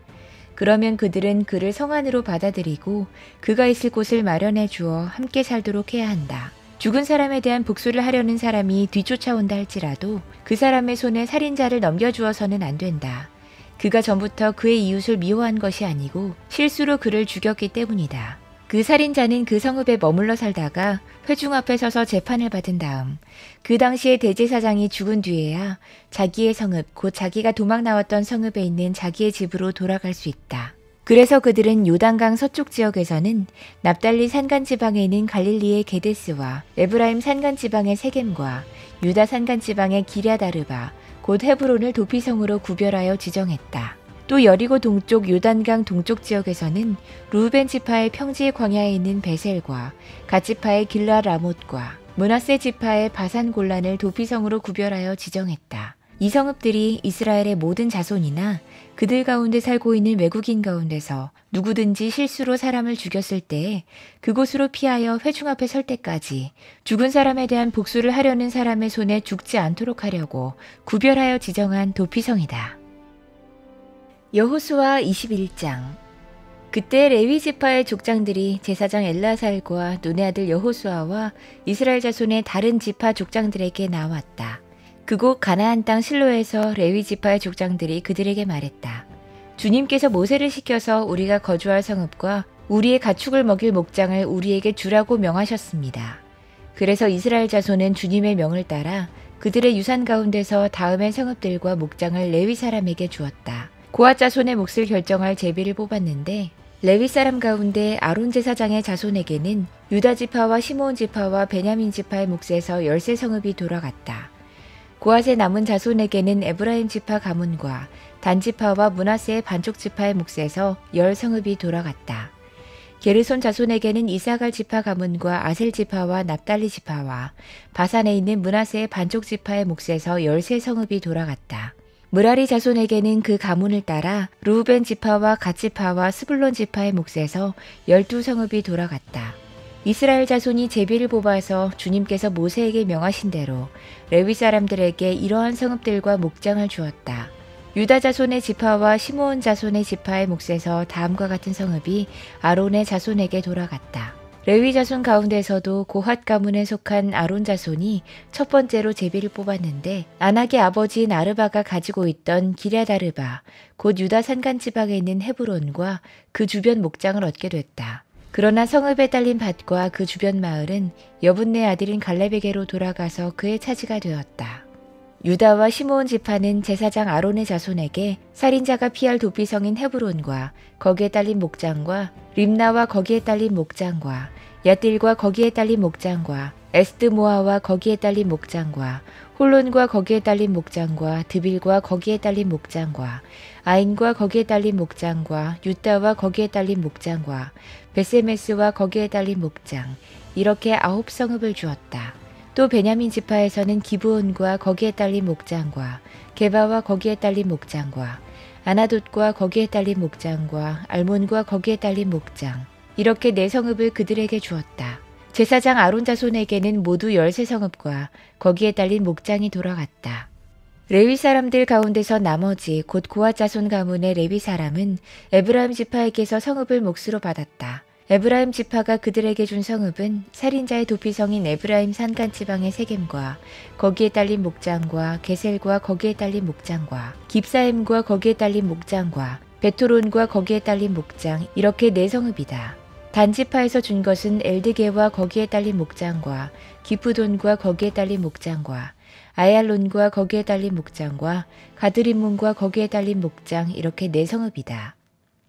그러면 그들은 그를 성 안으로 받아들이고 그가 있을 곳을 마련해 주어 함께 살도록 해야 한다. 죽은 사람에 대한 복수를 하려는 사람이 뒤쫓아온다 할지라도 그 사람의 손에 살인자를 넘겨주어서는 안 된다. 그가 전부터 그의 이웃을 미워한 것이 아니고 실수로 그를 죽였기 때문이다. 그 살인자는 그 성읍에 머물러 살다가 회중 앞에 서서 재판을 받은 다음 그 당시에 대제사장이 죽은 뒤에야 자기의 성읍 곧 자기가 도망 나왔던 성읍에 있는 자기의 집으로 돌아갈 수 있다. 그래서 그들은 요단강 서쪽 지역에서는 납달리 산간지방에 있는 갈릴리의 게데스와 에브라임 산간지방의 세겜과 유다 산간지방의 기랴다르바 곧 헤브론을 도피성으로 구별하여 지정했다. 또 여리고 동쪽 요단강 동쪽 지역에서는 루벤 지파의 평지 광야에 있는 베셀과 갓 지파의 길라 라못과 므낫세 지파의 바산 골란을 도피성으로 구별하여 지정했다. 이 성읍들이 이스라엘의 모든 자손이나 그들 가운데 살고 있는 외국인 가운데서 누구든지 실수로 사람을 죽였을 때에 그곳으로 피하여 회중 앞에 설 때까지 죽은 사람에 대한 복수를 하려는 사람의 손에 죽지 않도록 하려고 구별하여 지정한 도피성이다. 여호수아 21장. 그때 레위 지파의 족장들이 제사장 엘르아살과 눈의 아들 여호수아와 이스라엘 자손의 다른 지파 족장들에게 나왔다. 그곳 가나안 땅 실로에서 레위 지파의 족장들이 그들에게 말했다. 주님께서 모세를 시켜서 우리가 거주할 성읍과 우리의 가축을 먹일 목장을 우리에게 주라고 명하셨습니다. 그래서 이스라엘 자손은 주님의 명을 따라 그들의 유산 가운데서 다음의 성읍들과 목장을 레위 사람에게 주었다. 고앗 자손의 몫을 결정할 제비를 뽑았는데 레위 사람 가운데 아론 제사장의 자손에게는 유다 지파와 시므온 지파와 베냐민 지파의 몫에서 13성읍이 돌아갔다. 고앗의 남은 자손에게는 에브라임 지파 가문과 단 지파와 므낫세의 반쪽 지파의 몫에서 10성읍이 돌아갔다. 게르손 자손에게는 이사갈 지파 가문과 아셀 지파와 납달리 지파와 바산에 있는 므낫세의 반쪽 지파의 몫에서 13성읍이 돌아갔다. 므라리 자손에게는 그 가문을 따라 루벤 지파와 갓 지파와 스불론 지파의 몫에서 12성읍이 돌아갔다. 이스라엘 자손이 제비를 뽑아서 주님께서 모세에게 명하신 대로 레위 사람들에게 이러한 성읍들과 목장을 주었다. 유다 자손의 지파와 시므온 자손의 지파의 몫에서 다음과 같은 성읍이 아론의 자손에게 돌아갔다. 레위 자손 가운데서도 고핫 가문에 속한 아론 자손이 첫 번째로 제비를 뽑았는데 아낙의 아버지인 아르바가 가지고 있던 기랴다르바 곧 유다 산간 지방에 있는 헤브론과 그 주변 목장을 얻게 됐다. 그러나 성읍에 딸린 밭과 그 주변 마을은 여분네 아들인 갈렙에게로 돌아가서 그의 차지가 되었다. 유다와 시므온 지파는 제사장 아론의 자손에게 살인자가 피할 도피성인 헤브론과 거기에 딸린 목장과 림나와 거기에 딸린 목장과 야딜과 거기에 딸린 목장과 에스드모아와 거기에 딸린 목장과 홀론과 거기에 딸린 목장과 드빌과 거기에 딸린 목장과 아인과 거기에 딸린 목장과 유다와 거기에 딸린 목장과 베세메스와 거기에 딸린 목장 이렇게 9성읍을 주었다. 또 베냐민 지파에서는 기브온과 거기에 딸린 목장과 게바와 거기에 딸린 목장과 아나돗과 거기에 딸린 목장과 알몬과 거기에 딸린 목장 이렇게 4성읍을 그들에게 주었다. 제사장 아론 자손에게는 모두 13성읍과 거기에 딸린 목장이 돌아갔다. 레위 사람들 가운데서 나머지 곧 고앗 자손 가문의 레위 사람은 에브라임 지파에게서 성읍을 몫으로 받았다. 에브라임 지파가 그들에게 준 성읍은 살인자의 도피성인 에브라임 산간 지방의 세겜과 거기에 딸린 목장과 게셀과 거기에 딸린 목장과 깁사임과 거기에 딸린 목장과 베토론과 거기에 딸린 목장, 이렇게 네 성읍이다. 단 지파에서 준 것은 엘드게와 거기에 딸린 목장과 기프돈과 거기에 딸린 목장과 아얄론과 거기에 딸린 목장과 가드림문과 거기에 딸린 목장, 이렇게 네 성읍이다.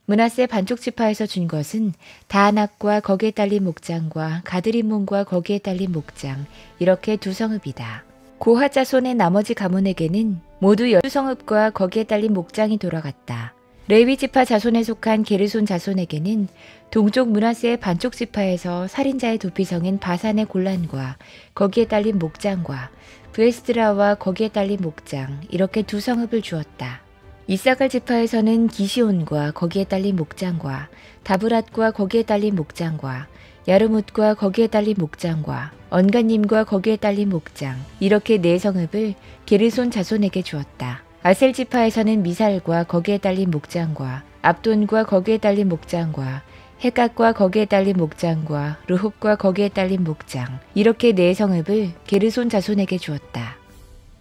므낫세 반쪽 지파에서 준 것은 다낙과 거기에 딸린 목장과 가드림문과 거기에 딸린 목장, 이렇게 두 성읍이다. 고핫 자손의 나머지 가문에게는 모두 12성읍과 거기에 딸린 목장이 돌아갔다. 레위 지파 자손에 속한 게르손 자손에게는 동쪽 므낫세의 반쪽 지파에서 살인자의 도피성인 바산의 골란과 거기에 딸린 목장과 브에스드라와 거기에 딸린 목장, 이렇게 두 성읍을 주었다. 이사갈 지파에서는 기시온과 거기에 딸린 목장과 다브랏과 거기에 딸린 목장과 야르뭇과 거기에 딸린 목장과 언가님과 거기에 딸린 목장, 이렇게 네 성읍을 게르손 자손에게 주었다. 아셀 지파에서는 미살과 거기에 딸린 목장과 압돈과 거기에 딸린 목장과 헤갓과 거기에 딸린 목장과 르홉과 거기에 딸린 목장, 이렇게 네 성읍을 게르손 자손에게 주었다.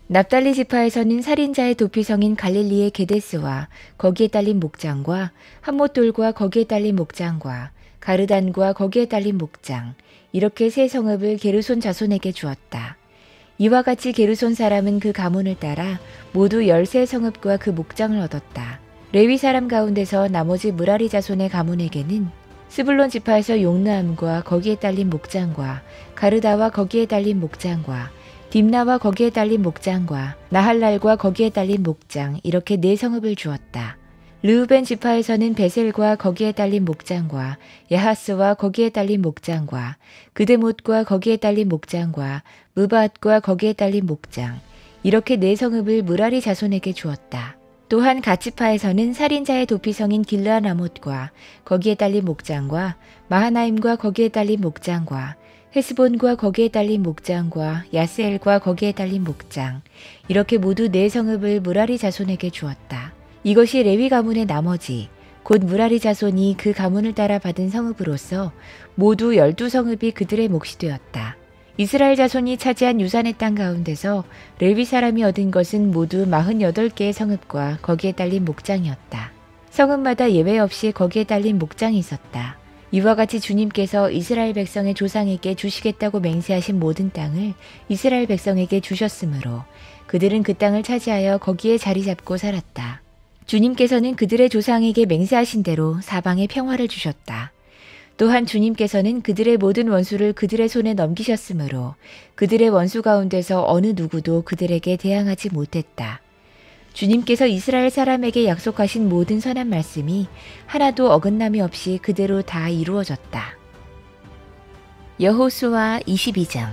납달리 지파에서는 살인자의 도피성인 갈릴리의 게데스와 거기에 딸린 목장과 함못돌과 거기에 딸린 목장과 가르단과 거기에 딸린 목장, 이렇게 세 성읍을 게르손 자손에게 주었다. 이와 같이 게르손 사람은 그 가문을 따라 모두 13성읍과 그 목장을 얻었다. 레위 사람 가운데서 나머지 무라리 자손의 가문에게는 스불론 지파에서 용르함과 거기에 딸린 목장과 가르다와 거기에 딸린 목장과 딥나와 거기에 딸린 목장과 나할랄과 거기에 딸린 목장, 이렇게 네 성읍을 주었다. 르우벤 지파에서는 베셀과 거기에 딸린 목장과 야하스와 거기에 딸린 목장과 그데못과 거기에 딸린 목장과 무바앗과 거기에 딸린 목장, 이렇게 네 성읍을 무라리 자손에게 주었다. 또한 갓지파에서는 살인자의 도피성인 길르아나못과 거기에 딸린 목장과 마하나임과 거기에 딸린 목장과 헤스본과 거기에 딸린 목장과 야스엘과 거기에 딸린 목장, 이렇게 모두 네 성읍을 무라리 자손에게 주었다. 이것이 레위 가문의 나머지, 곧 무라리 자손이 그 가문을 따라 받은 성읍으로서 모두 12성읍이 그들의 몫이 되었다. 이스라엘 자손이 차지한 유산의 땅 가운데서 레위 사람이 얻은 것은 모두 48개의 성읍과 거기에 딸린 목장이었다. 성읍마다 예외 없이 거기에 딸린 목장이 있었다. 이와 같이 주님께서 이스라엘 백성의 조상에게 주시겠다고 맹세하신 모든 땅을 이스라엘 백성에게 주셨으므로 그들은 그 땅을 차지하여 거기에 자리 잡고 살았다. 주님께서는 그들의 조상에게 맹세하신 대로 사방에 평화를 주셨다. 또한 주님께서는 그들의 모든 원수를 그들의 손에 넘기셨으므로 그들의 원수 가운데서 어느 누구도 그들에게 대항하지 못했다. 주님께서 이스라엘 사람에게 약속하신 모든 선한 말씀이 하나도 어긋남이 없이 그대로 다 이루어졌다. 여호수아 22장.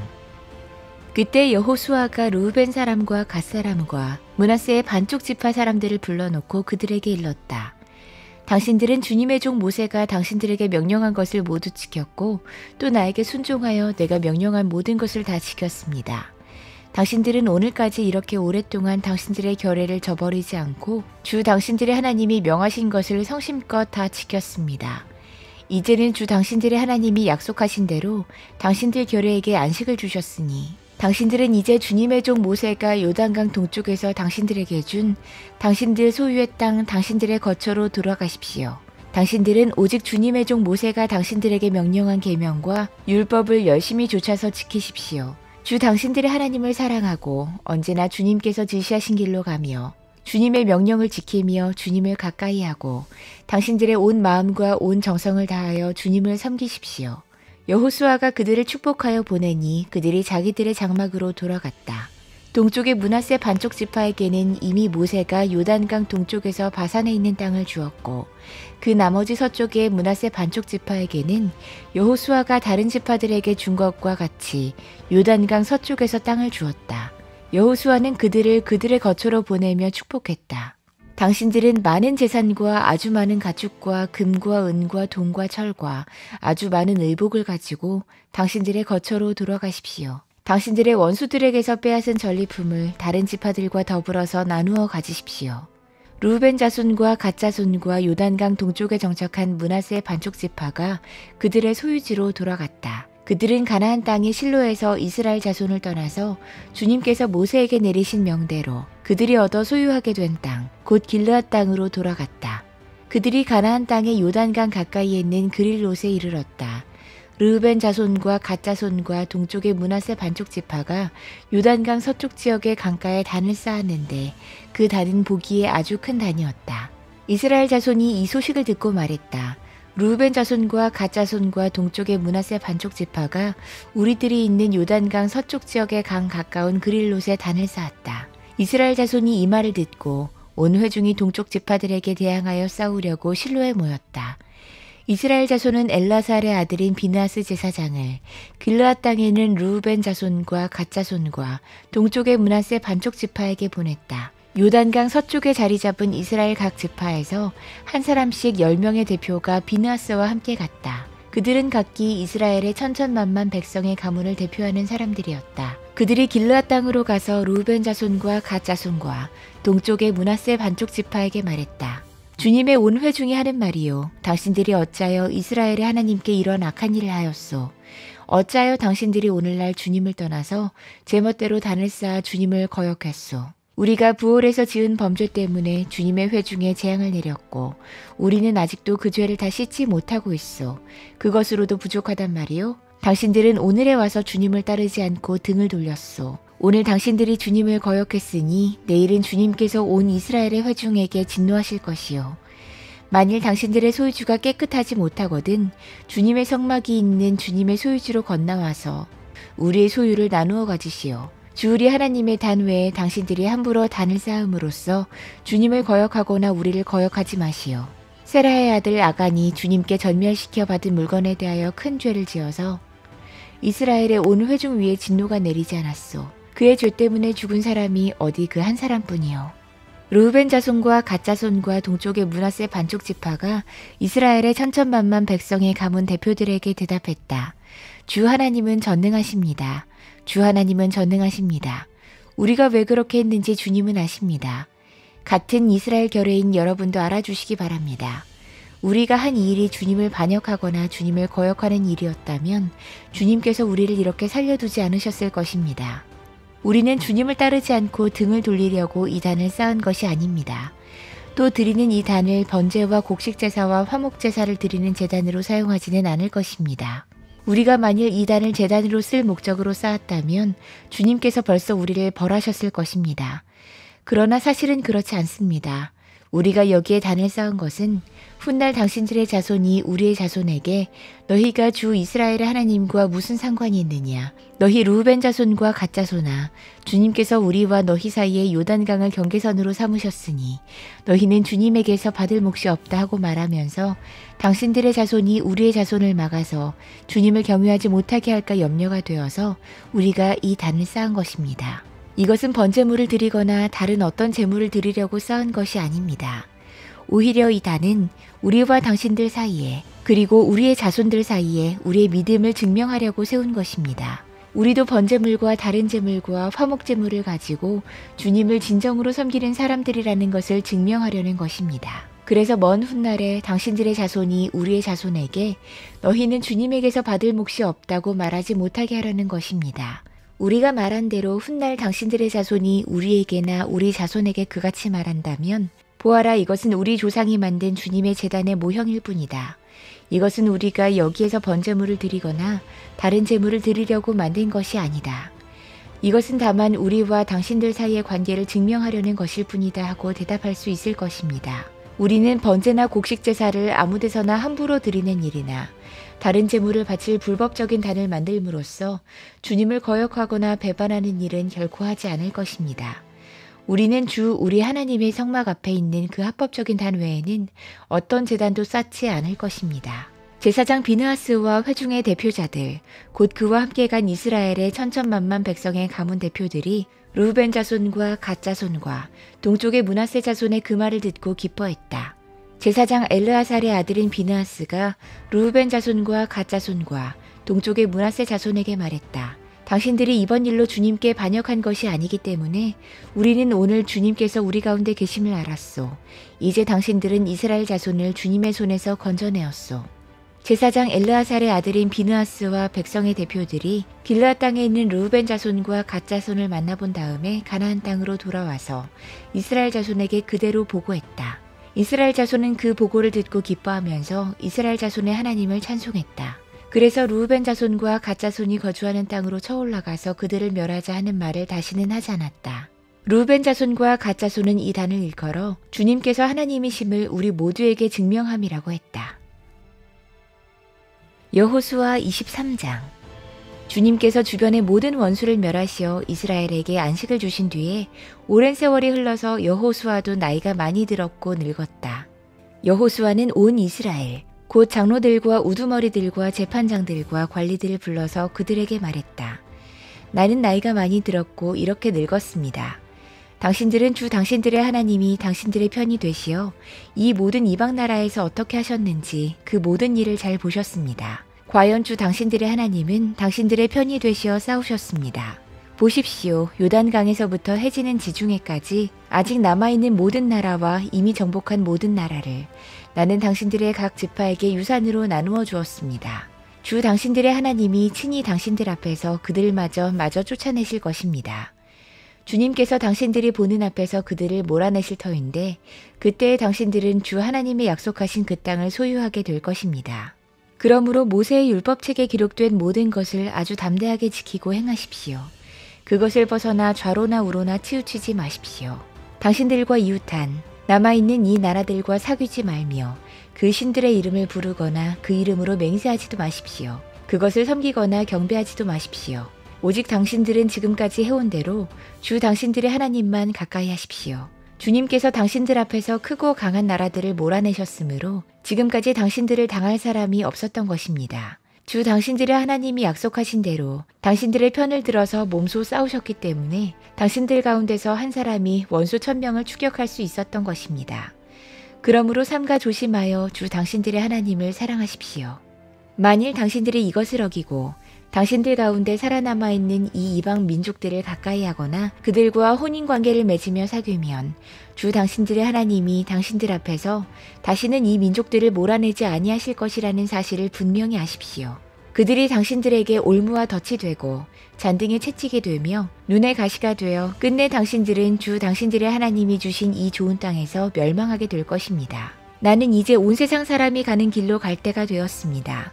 그때 여호수아가 르우벤 사람과 갓 사람과 므낫세의 반쪽 지파 사람들을 불러놓고 그들에게 일렀다. 당신들은 주님의 종 모세가 당신들에게 명령한 것을 모두 지켰고 또 나에게 순종하여 내가 명령한 모든 것을 다 지켰습니다. 당신들은 오늘까지 이렇게 오랫동안 당신들의 결례를 저버리지 않고 주 당신들의 하나님이 명하신 것을 성심껏 다 지켰습니다. 이제는 주 당신들의 하나님이 약속하신 대로 당신들 결례에게 안식을 주셨으니 당신들은 이제 주님의 종 모세가 요단강 동쪽에서 당신들에게 준 당신들 소유의 땅 당신들의 거처로 돌아가십시오. 당신들은 오직 주님의 종 모세가 당신들에게 명령한 계명과 율법을 열심히 좇아서 지키십시오. 주 당신들의 하나님을 사랑하고 언제나 주님께서 지시하신 길로 가며 주님의 명령을 지키며 주님을 가까이하고 당신들의 온 마음과 온 정성을 다하여 주님을 섬기십시오. 여호수아가 그들을 축복하여 보내니 그들이 자기들의 장막으로 돌아갔다. 동쪽의 므낫세 반쪽 지파에게는 이미 모세가 요단강 동쪽에서 바산에 있는 땅을 주었고 그 나머지 서쪽의 므낫세 반쪽 지파에게는 여호수아가 다른 지파들에게 준 것과 같이 요단강 서쪽에서 땅을 주었다. 여호수아는 그들을 그들의 거처로 보내며 축복했다. 당신들은 많은 재산과 아주 많은 가축과 금과 은과 동과 철과 아주 많은 의복을 가지고 당신들의 거처로 돌아가십시오. 당신들의 원수들에게서 빼앗은 전리품을 다른 지파들과 더불어서 나누어 가지십시오. 르우벤 자손과 갓 자손과 요단강 동쪽에 정착한 므낫세 반쪽 지파가 그들의 소유지로 돌아갔다. 그들은 가나안 땅의 실로에서 이스라엘 자손을 떠나서 주님께서 모세에게 내리신 명대로 그들이 얻어 소유하게 된 땅, 곧 길르앗 땅으로 돌아갔다. 그들이 가나안 땅의 요단강 가까이에 있는 그릴롯에 이르렀다. 르우벤 자손과 갓 자손과 동쪽의 므낫세 반쪽 지파가 요단강 서쪽 지역의 강가에 단을 쌓았는데 그 단은 보기에 아주 큰 단이었다. 이스라엘 자손이 이 소식을 듣고 말했다. 르우벤 자손과 갓 자손과 동쪽의 므낫세 반쪽 지파가 우리들이 있는 요단강 서쪽 지역의 강 가까운 그릴롯에 단을 쌓았다. 이스라엘 자손이 이 말을 듣고 온 회중이 동쪽 지파들에게 대항하여 싸우려고 실로에 모였다. 이스라엘 자손은 엘라살의 아들인 비느하스 제사장을 길르앗 땅에는 르우벤 자손과 갓 자손과 동쪽의 므낫세 반쪽 지파에게 보냈다. 요단강 서쪽에 자리 잡은 이스라엘 각 지파에서 한 사람씩 10명의 대표가 비느하스와 함께 갔다. 그들은 각기 이스라엘의 천천만만 백성의 가문을 대표하는 사람들이었다. 그들이 길르앗 땅으로 가서 르우벤 자손과 갓 자손과 동쪽의 므낫세 반쪽 지파에게 말했다. 주님의 온 회중이 하는 말이요. 당신들이 어찌하여 이스라엘의 하나님께 이런 악한 일을 하였소. 어찌하여 당신들이 오늘날 주님을 떠나서 제멋대로 단을 쌓아 주님을 거역했소. 우리가 부올에서 지은 범죄 때문에 주님의 회중에 재앙을 내렸고 우리는 아직도 그 죄를 다 씻지 못하고 있소. 그것으로도 부족하단 말이요. 당신들은 오늘에 와서 주님을 따르지 않고 등을 돌렸소. 오늘 당신들이 주님을 거역했으니 내일은 주님께서 온 이스라엘의 회중에게 진노하실 것이요. 만일 당신들의 소유주가 깨끗하지 못하거든 주님의 성막이 있는 주님의 소유주로 건너와서 우리의 소유를 나누어 가지시오. 주 우리 하나님의 단 외에 당신들이 함부로 단을 쌓음으로써 주님을 거역하거나 우리를 거역하지 마시오. 세라의 아들 아간이 주님께 전멸시켜 받은 물건에 대하여 큰 죄를 지어서 이스라엘의 온 회중 위에 진노가 내리지 않았소. 그의 죄 때문에 죽은 사람이 어디 그 한 사람뿐이요. 르우벤 자손과 갓 자손과 동쪽의 므낫세 반쪽 지파가 이스라엘의 천천만만 백성의 가문 대표들에게 대답했다. 주 하나님은 전능하십니다. 주 하나님은 전능하십니다. 우리가 왜 그렇게 했는지 주님은 아십니다. 같은 이스라엘 결의인 여러분도 알아주시기 바랍니다. 우리가 한 이 일이 주님을 반역하거나 주님을 거역하는 일이었다면 주님께서 우리를 이렇게 살려두지 않으셨을 것입니다. 우리는 주님을 따르지 않고 등을 돌리려고 이 단을 쌓은 것이 아닙니다. 또 드리는 이 단을 번제와 곡식제사와 화목제사를 드리는 제단으로 사용하지는 않을 것입니다. 우리가 만일 이 단을 제단으로 쓸 목적으로 쌓았다면 주님께서 벌써 우리를 벌하셨을 것입니다. 그러나 사실은 그렇지 않습니다. 우리가 여기에 단을 쌓은 것은 훗날 당신들의 자손이 우리의 자손에게 너희가 주 이스라엘의 하나님과 무슨 상관이 있느냐. 너희 르우벤 자손과 갓 자손아 주님께서 우리와 너희 사이에 요단강을 경계선으로 삼으셨으니 너희는 주님에게서 받을 몫이 없다 하고 말하면서 당신들의 자손이 우리의 자손을 막아서 주님을 경유하지 못하게 할까 염려가 되어서 우리가 이 단을 쌓은 것입니다. 이것은 번제물을 드리거나 다른 어떤 제물을 드리려고 쌓은 것이 아닙니다. 오히려 이 단은 우리와 당신들 사이에 그리고 우리의 자손들 사이에 우리의 믿음을 증명하려고 세운 것입니다. 우리도 번제물과 다른 제물과 화목제물을 가지고 주님을 진정으로 섬기는 사람들이라는 것을 증명하려는 것입니다. 그래서 먼 훗날에 당신들의 자손이 우리의 자손에게 너희는 주님에게서 받을 몫이 없다고 말하지 못하게 하려는 것입니다. 우리가 말한 대로 훗날 당신들의 자손이 우리에게나 우리 자손에게 그같이 말한다면 보아라 이것은 우리 조상이 만든 주님의 제단의 모형일 뿐이다. 이것은 우리가 여기에서 번제물을 드리거나 다른 제물을 드리려고 만든 것이 아니다. 이것은 다만 우리와 당신들 사이의 관계를 증명하려는 것일 뿐이다 하고 대답할 수 있을 것입니다. 우리는 번제나 곡식제사를 아무데서나 함부로 드리는 일이나 다른 제물을 바칠 불법적인 단을 만들므로써 주님을 거역하거나 배반하는 일은 결코 하지 않을 것입니다. 우리는 주 우리 하나님의 성막 앞에 있는 그 합법적인 단 외에는 어떤 제단도 쌓지 않을 것입니다. 제사장 비느하스와 회중의 대표자들, 곧 그와 함께 간 이스라엘의 천천만만 백성의 가문 대표들이 르우벤 자손과 갓 자손과 동쪽의 므낫세 자손의 그 말을 듣고 기뻐했다. 제사장 엘르아살의 아들인 비느하스가 르우벤 자손과 갓 자손과 동쪽의 므낫세 자손에게 말했다. 당신들이 이번 일로 주님께 반역한 것이 아니기 때문에 우리는 오늘 주님께서 우리 가운데 계심을 알았소. 이제 당신들은 이스라엘 자손을 주님의 손에서 건져내었소. 제사장 엘르아살의 아들인 비느하스와 백성의 대표들이 길르앗 땅에 있는 르우벤 자손과 갓 자손을 만나본 다음에 가나안 땅으로 돌아와서 이스라엘 자손에게 그대로 보고했다. 이스라엘 자손은 그 보고를 듣고 기뻐하면서 이스라엘 자손의 하나님을 찬송했다. 그래서 르우벤 자손과 갓 자손이 거주하는 땅으로 쳐올라가서 그들을 멸하자 하는 말을 다시는 하지 않았다. 르우벤 자손과 갓 자손은 이 단을 일컬어 주님께서 하나님이심을 우리 모두에게 증명함이라고 했다. 여호수아 23장. 주님께서 주변의 모든 원수를 멸하시어 이스라엘에게 안식을 주신 뒤에 오랜 세월이 흘러서 여호수아도 나이가 많이 들었고 늙었다. 여호수아는 온 이스라엘, 곧 장로들과 우두머리들과 재판장들과 관리들을 불러서 그들에게 말했다. 나는 나이가 많이 들었고 이렇게 늙었습니다. 당신들은 주 당신들의 하나님이 당신들의 편이 되시어 이 모든 이방 나라에서 어떻게 하셨는지 그 모든 일을 잘 보셨습니다. 과연 주 당신들의 하나님은 당신들의 편이 되시어 싸우셨습니다. 보십시오. 요단강에서부터 해지는 지중해까지 아직 남아있는 모든 나라와 이미 정복한 모든 나라를 나는 당신들의 각 지파에게 유산으로 나누어 주었습니다. 주 당신들의 하나님이 친히 당신들 앞에서 그들마저 마저 쫓아내실 것입니다. 주님께서 당신들이 보는 앞에서 그들을 몰아내실 터인데 그때 당신들은 주 하나님의 약속하신 그 땅을 소유하게 될 것입니다. 그러므로 모세의 율법책에 기록된 모든 것을 아주 담대하게 지키고 행하십시오. 그것을 벗어나 좌로나 우로나 치우치지 마십시오. 당신들과 이웃한 남아있는 이 나라들과 사귀지 말며 그 신들의 이름을 부르거나 그 이름으로 맹세하지도 마십시오. 그것을 섬기거나 경배하지도 마십시오. 오직 당신들은 지금까지 해온 대로 주 당신들의 하나님만 가까이 하십시오. 주님께서 당신들 앞에서 크고 강한 나라들을 몰아내셨으므로 지금까지 당신들을 당할 사람이 없었던 것입니다. 주 당신들의 하나님이 약속하신 대로 당신들의 편을 들어서 몸소 싸우셨기 때문에 당신들 가운데서 한 사람이 원수 1000명을 추격할 수 있었던 것입니다. 그러므로 삼가 조심하여 주 당신들의 하나님을 사랑하십시오. 만일 당신들이 이것을 어기고 당신들 가운데 살아남아 있는 이 이방 민족들을 가까이 하거나 그들과 혼인관계를 맺으며 사귀면 주 당신들의 하나님이 당신들 앞에서 다시는 이 민족들을 몰아내지 아니하실 것이라는 사실을 분명히 아십시오. 그들이 당신들에게 올무와 덫이 되고 잔등에 채찍이 되며 눈의 가시가 되어 끝내 당신들은 주 당신들의 하나님이 주신 이 좋은 땅에서 멸망하게 될 것입니다. 나는 이제 온 세상 사람이 가는 길로 갈 때가 되었습니다.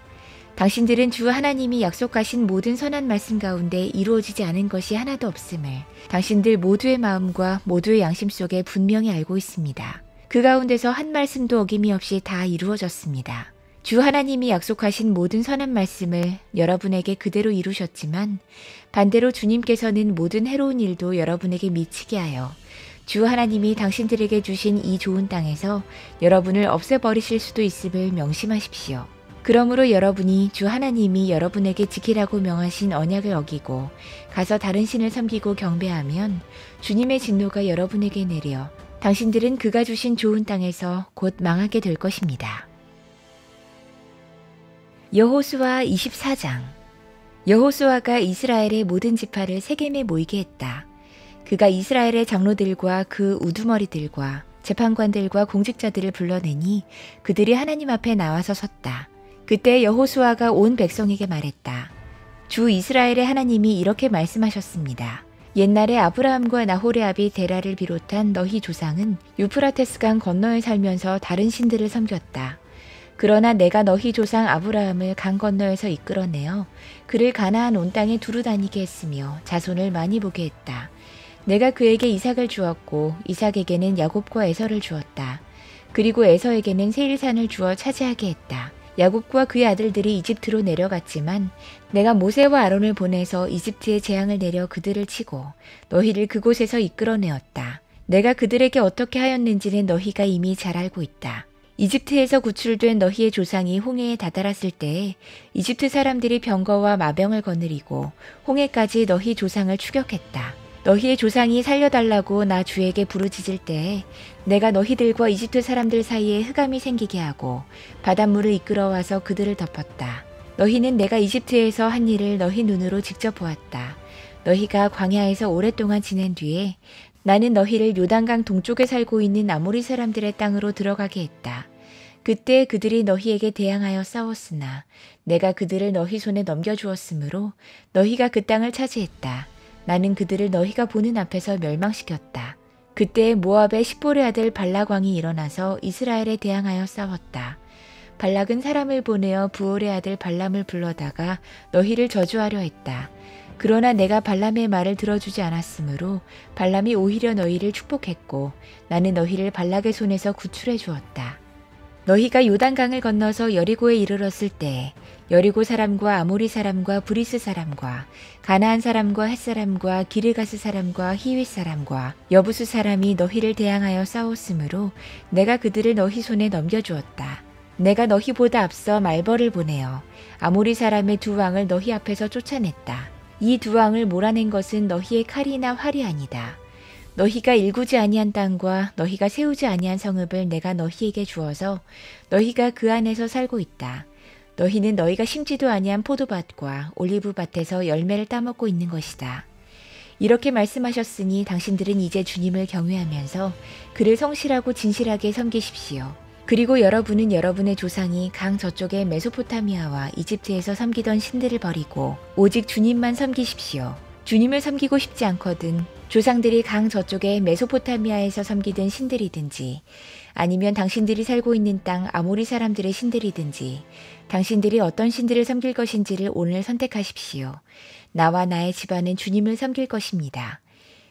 당신들은 주 하나님이 약속하신 모든 선한 말씀 가운데 이루어지지 않은 것이 하나도 없음을 당신들 모두의 마음과 모두의 양심 속에 분명히 알고 있습니다. 그 가운데서 한 말씀도 어김이 없이 다 이루어졌습니다. 주 하나님이 약속하신 모든 선한 말씀을 여러분에게 그대로 이루셨지만 반대로 주님께서는 모든 해로운 일도 여러분에게 미치게 하여 주 하나님이 당신들에게 주신 이 좋은 땅에서 여러분을 없애버리실 수도 있음을 명심하십시오. 그러므로 여러분이 주 하나님이 여러분에게 지키라고 명하신 언약을 어기고 가서 다른 신을 섬기고 경배하면 주님의 진노가 여러분에게 내려 당신들은 그가 주신 좋은 땅에서 곧 망하게 될 것입니다. 여호수아 24장. 여호수아가 이스라엘의 모든 지파를 세겜에 모이게 했다. 그가 이스라엘의 장로들과 그 우두머리들과 재판관들과 공직자들을 불러내니 그들이 하나님 앞에 나와서 섰다. 그때 여호수아가 온 백성에게 말했다. 주 이스라엘의 하나님이 이렇게 말씀하셨습니다. 옛날에 아브라함과 나홀의 아비 데라를 비롯한 너희 조상은 유프라테스강 건너에 살면서 다른 신들을 섬겼다. 그러나 내가 너희 조상 아브라함을 강 건너에서 이끌어내어 그를 가나안 온 땅에 두루 다니게 했으며 자손을 많이 보게 했다. 내가 그에게 이삭을 주었고 이삭에게는 야곱과 에서를 주었다. 그리고 에서에게는 세일산을 주어 차지하게 했다. 야곱과 그의 아들들이 이집트로 내려갔지만 내가 모세와 아론을 보내서 이집트에 재앙을 내려 그들을 치고 너희를 그곳에서 이끌어내었다. 내가 그들에게 어떻게 하였는지는 너희가 이미 잘 알고 있다. 이집트에서 구출된 너희의 조상이 홍해에 다다랐을 때에 이집트 사람들이 병거와 마병을 거느리고 홍해까지 너희 조상을 추격했다. 너희의 조상이 살려달라고 나 주에게 부르짖을 때에 내가 너희들과 이집트 사람들 사이에 흑암이 생기게 하고 바닷물을 이끌어와서 그들을 덮었다. 너희는 내가 이집트에서 한 일을 너희 눈으로 직접 보았다. 너희가 광야에서 오랫동안 지낸 뒤에 나는 너희를 요단강 동쪽에 살고 있는 아모리 사람들의 땅으로 들어가게 했다. 그때 그들이 너희에게 대항하여 싸웠으나 내가 그들을 너희 손에 넘겨주었으므로 너희가 그 땅을 차지했다. 나는 그들을 너희가 보는 앞에서 멸망시켰다. 그때 모압의 십볼의 아들 발락왕이 일어나서 이스라엘에 대항하여 싸웠다. 발락은 사람을 보내어 부올의 아들 발람을 불러다가 너희를 저주하려 했다. 그러나 내가 발람의 말을 들어주지 않았으므로 발람이 오히려 너희를 축복했고 나는 너희를 발락의 손에서 구출해 주었다. 너희가 요단강을 건너서 여리고에 이르렀을 때 여리고 사람과 아모리 사람과 브리스 사람과 가나안 사람과 헷 사람과 기르가스 사람과 히윗 사람과 여부스 사람이 너희를 대항하여 싸웠으므로 내가 그들을 너희 손에 넘겨주었다. 내가 너희보다 앞서 말벌을 보내어 아모리 사람의 두 왕을 너희 앞에서 쫓아냈다. 이 두 왕을 몰아낸 것은 너희의 칼이나 활이 아니다. 너희가 일구지 아니한 땅과 너희가 세우지 아니한 성읍을 내가 너희에게 주어서 너희가 그 안에서 살고 있다. 너희는 너희가 심지도 아니한 포도밭과 올리브밭에서 열매를 따먹고 있는 것이다. 이렇게 말씀하셨으니 당신들은 이제 주님을 경외하면서 그를 성실하고 진실하게 섬기십시오. 그리고 여러분은 여러분의 조상이 강 저쪽의 메소포타미아와 이집트에서 섬기던 신들을 버리고 오직 주님만 섬기십시오. 주님을 섬기고 싶지 않거든 조상들이 강 저쪽의 메소포타미아에서 섬기던 신들이든지 아니면 당신들이 살고 있는 땅 아모리 사람들의 신들이든지 당신들이 어떤 신들을 섬길 것인지를 오늘 선택하십시오. 나와 나의 집안은 주님을 섬길 것입니다.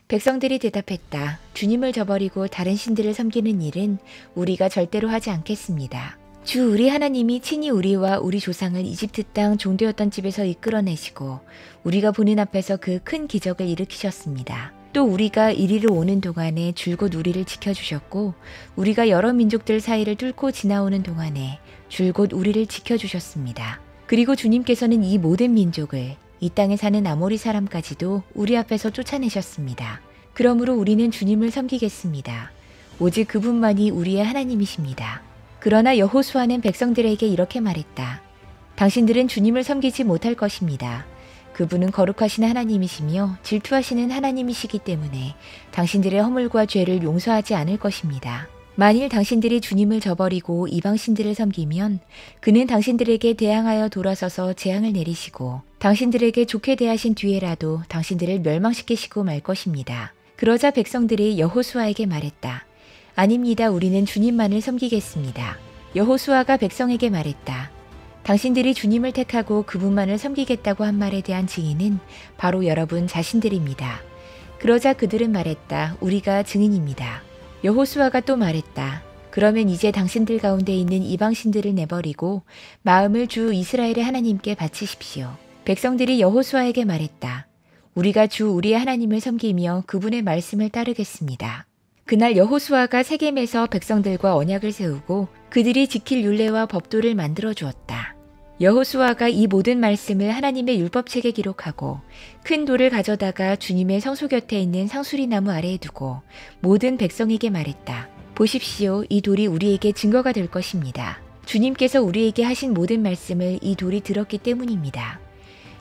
백성들이 대답했다. 주님을 저버리고 다른 신들을 섬기는 일은 우리가 절대로 하지 않겠습니다. 주 우리 하나님이 친히 우리와 우리 조상을 이집트 땅 종되었던 집에서 이끌어내시고 우리가 보는 앞에서 그 큰 기적을 일으키셨습니다. 또 우리가 이리로 오는 동안에 줄곧 우리를 지켜주셨고 우리가 여러 민족들 사이를 뚫고 지나오는 동안에 줄곧 우리를 지켜주셨습니다. 그리고 주님께서는 이 모든 민족을 이 땅에 사는 아모리 사람까지도 우리 앞에서 쫓아내셨습니다. 그러므로 우리는 주님을 섬기겠습니다. 오직 그분만이 우리의 하나님이십니다. 그러나 여호수아는 백성들에게 이렇게 말했다. 당신들은 주님을 섬기지 못할 것입니다. 그분은 거룩하신 하나님이시며 질투하시는 하나님이시기 때문에 당신들의 허물과 죄를 용서하지 않을 것입니다. 만일 당신들이 주님을 저버리고 이방 신들을 섬기면 그는 당신들에게 대항하여 돌아서서 재앙을 내리시고 당신들에게 좋게 대하신 뒤에라도 당신들을 멸망시키시고 말 것입니다. 그러자 백성들이 여호수아에게 말했다. 아닙니다. 우리는 주님만을 섬기겠습니다. 여호수아가 백성에게 말했다. 당신들이 주님을 택하고 그분만을 섬기겠다고 한 말에 대한 증인은 바로 여러분 자신들입니다. 그러자 그들은 말했다. 우리가 증인입니다. 여호수아가 또 말했다. 그러면 이제 당신들 가운데 있는 이방신들을 내버리고 마음을 주 이스라엘의 하나님께 바치십시오. 백성들이 여호수아에게 말했다. 우리가 주 우리의 하나님을 섬기며 그분의 말씀을 따르겠습니다. 그날 여호수아가 세겜에서 백성들과 언약을 세우고 그들이 지킬 율례와 법도를 만들어 주었다. 여호수아가 이 모든 말씀을 하나님의 율법책에 기록하고 큰 돌을 가져다가 주님의 성소 곁에 있는 상수리 나무 아래에 두고 모든 백성에게 말했다. 보십시오. 이 돌이 우리에게 증거가 될 것입니다. 주님께서 우리에게 하신 모든 말씀을 이 돌이 들었기 때문입니다.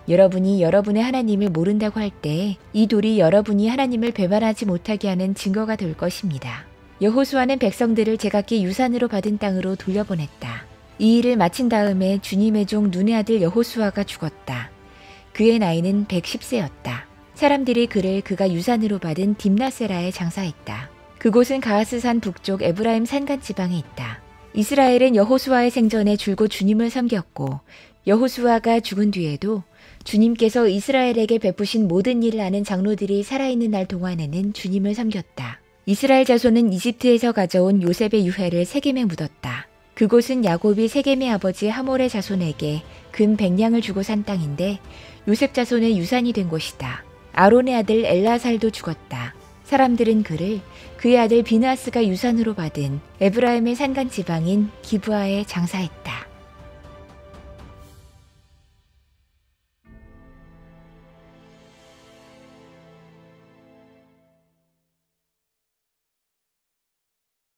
여러분이 여러분의 하나님을 모른다고 할 때 이 돌이 여러분이 하나님을 배반하지 못하게 하는 증거가 될 것입니다. 여호수아는 백성들을 제각기 유산으로 받은 땅으로 돌려보냈다. 이 일을 마친 다음에 주님의 종 눈의 아들 여호수아가 죽었다. 그의 나이는 110세였다. 사람들이 그를 그가 유산으로 받은 딥나세라에 장사했다. 그곳은 가하스산 북쪽 에브라임 산간 지방에 있다. 이스라엘은 여호수아의 생전에 줄곧 주님을 섬겼고 여호수아가 죽은 뒤에도 주님께서 이스라엘에게 베푸신 모든 일을 아는 장로들이 살아있는 날 동안에는 주님을 섬겼다. 이스라엘 자손은 이집트에서 가져온 요셉의 유해를 세겜에 묻었다. 그곳은 야곱이 세겜의 아버지 하몰의 자손에게 금 100냥을 주고 산 땅인데 요셉 자손의 유산이 된 곳이다. 아론의 아들 엘라살도 죽었다. 사람들은 그를 그의 아들 비느하스가 유산으로 받은 에브라임의 산간 지방인 기브아에 장사했다.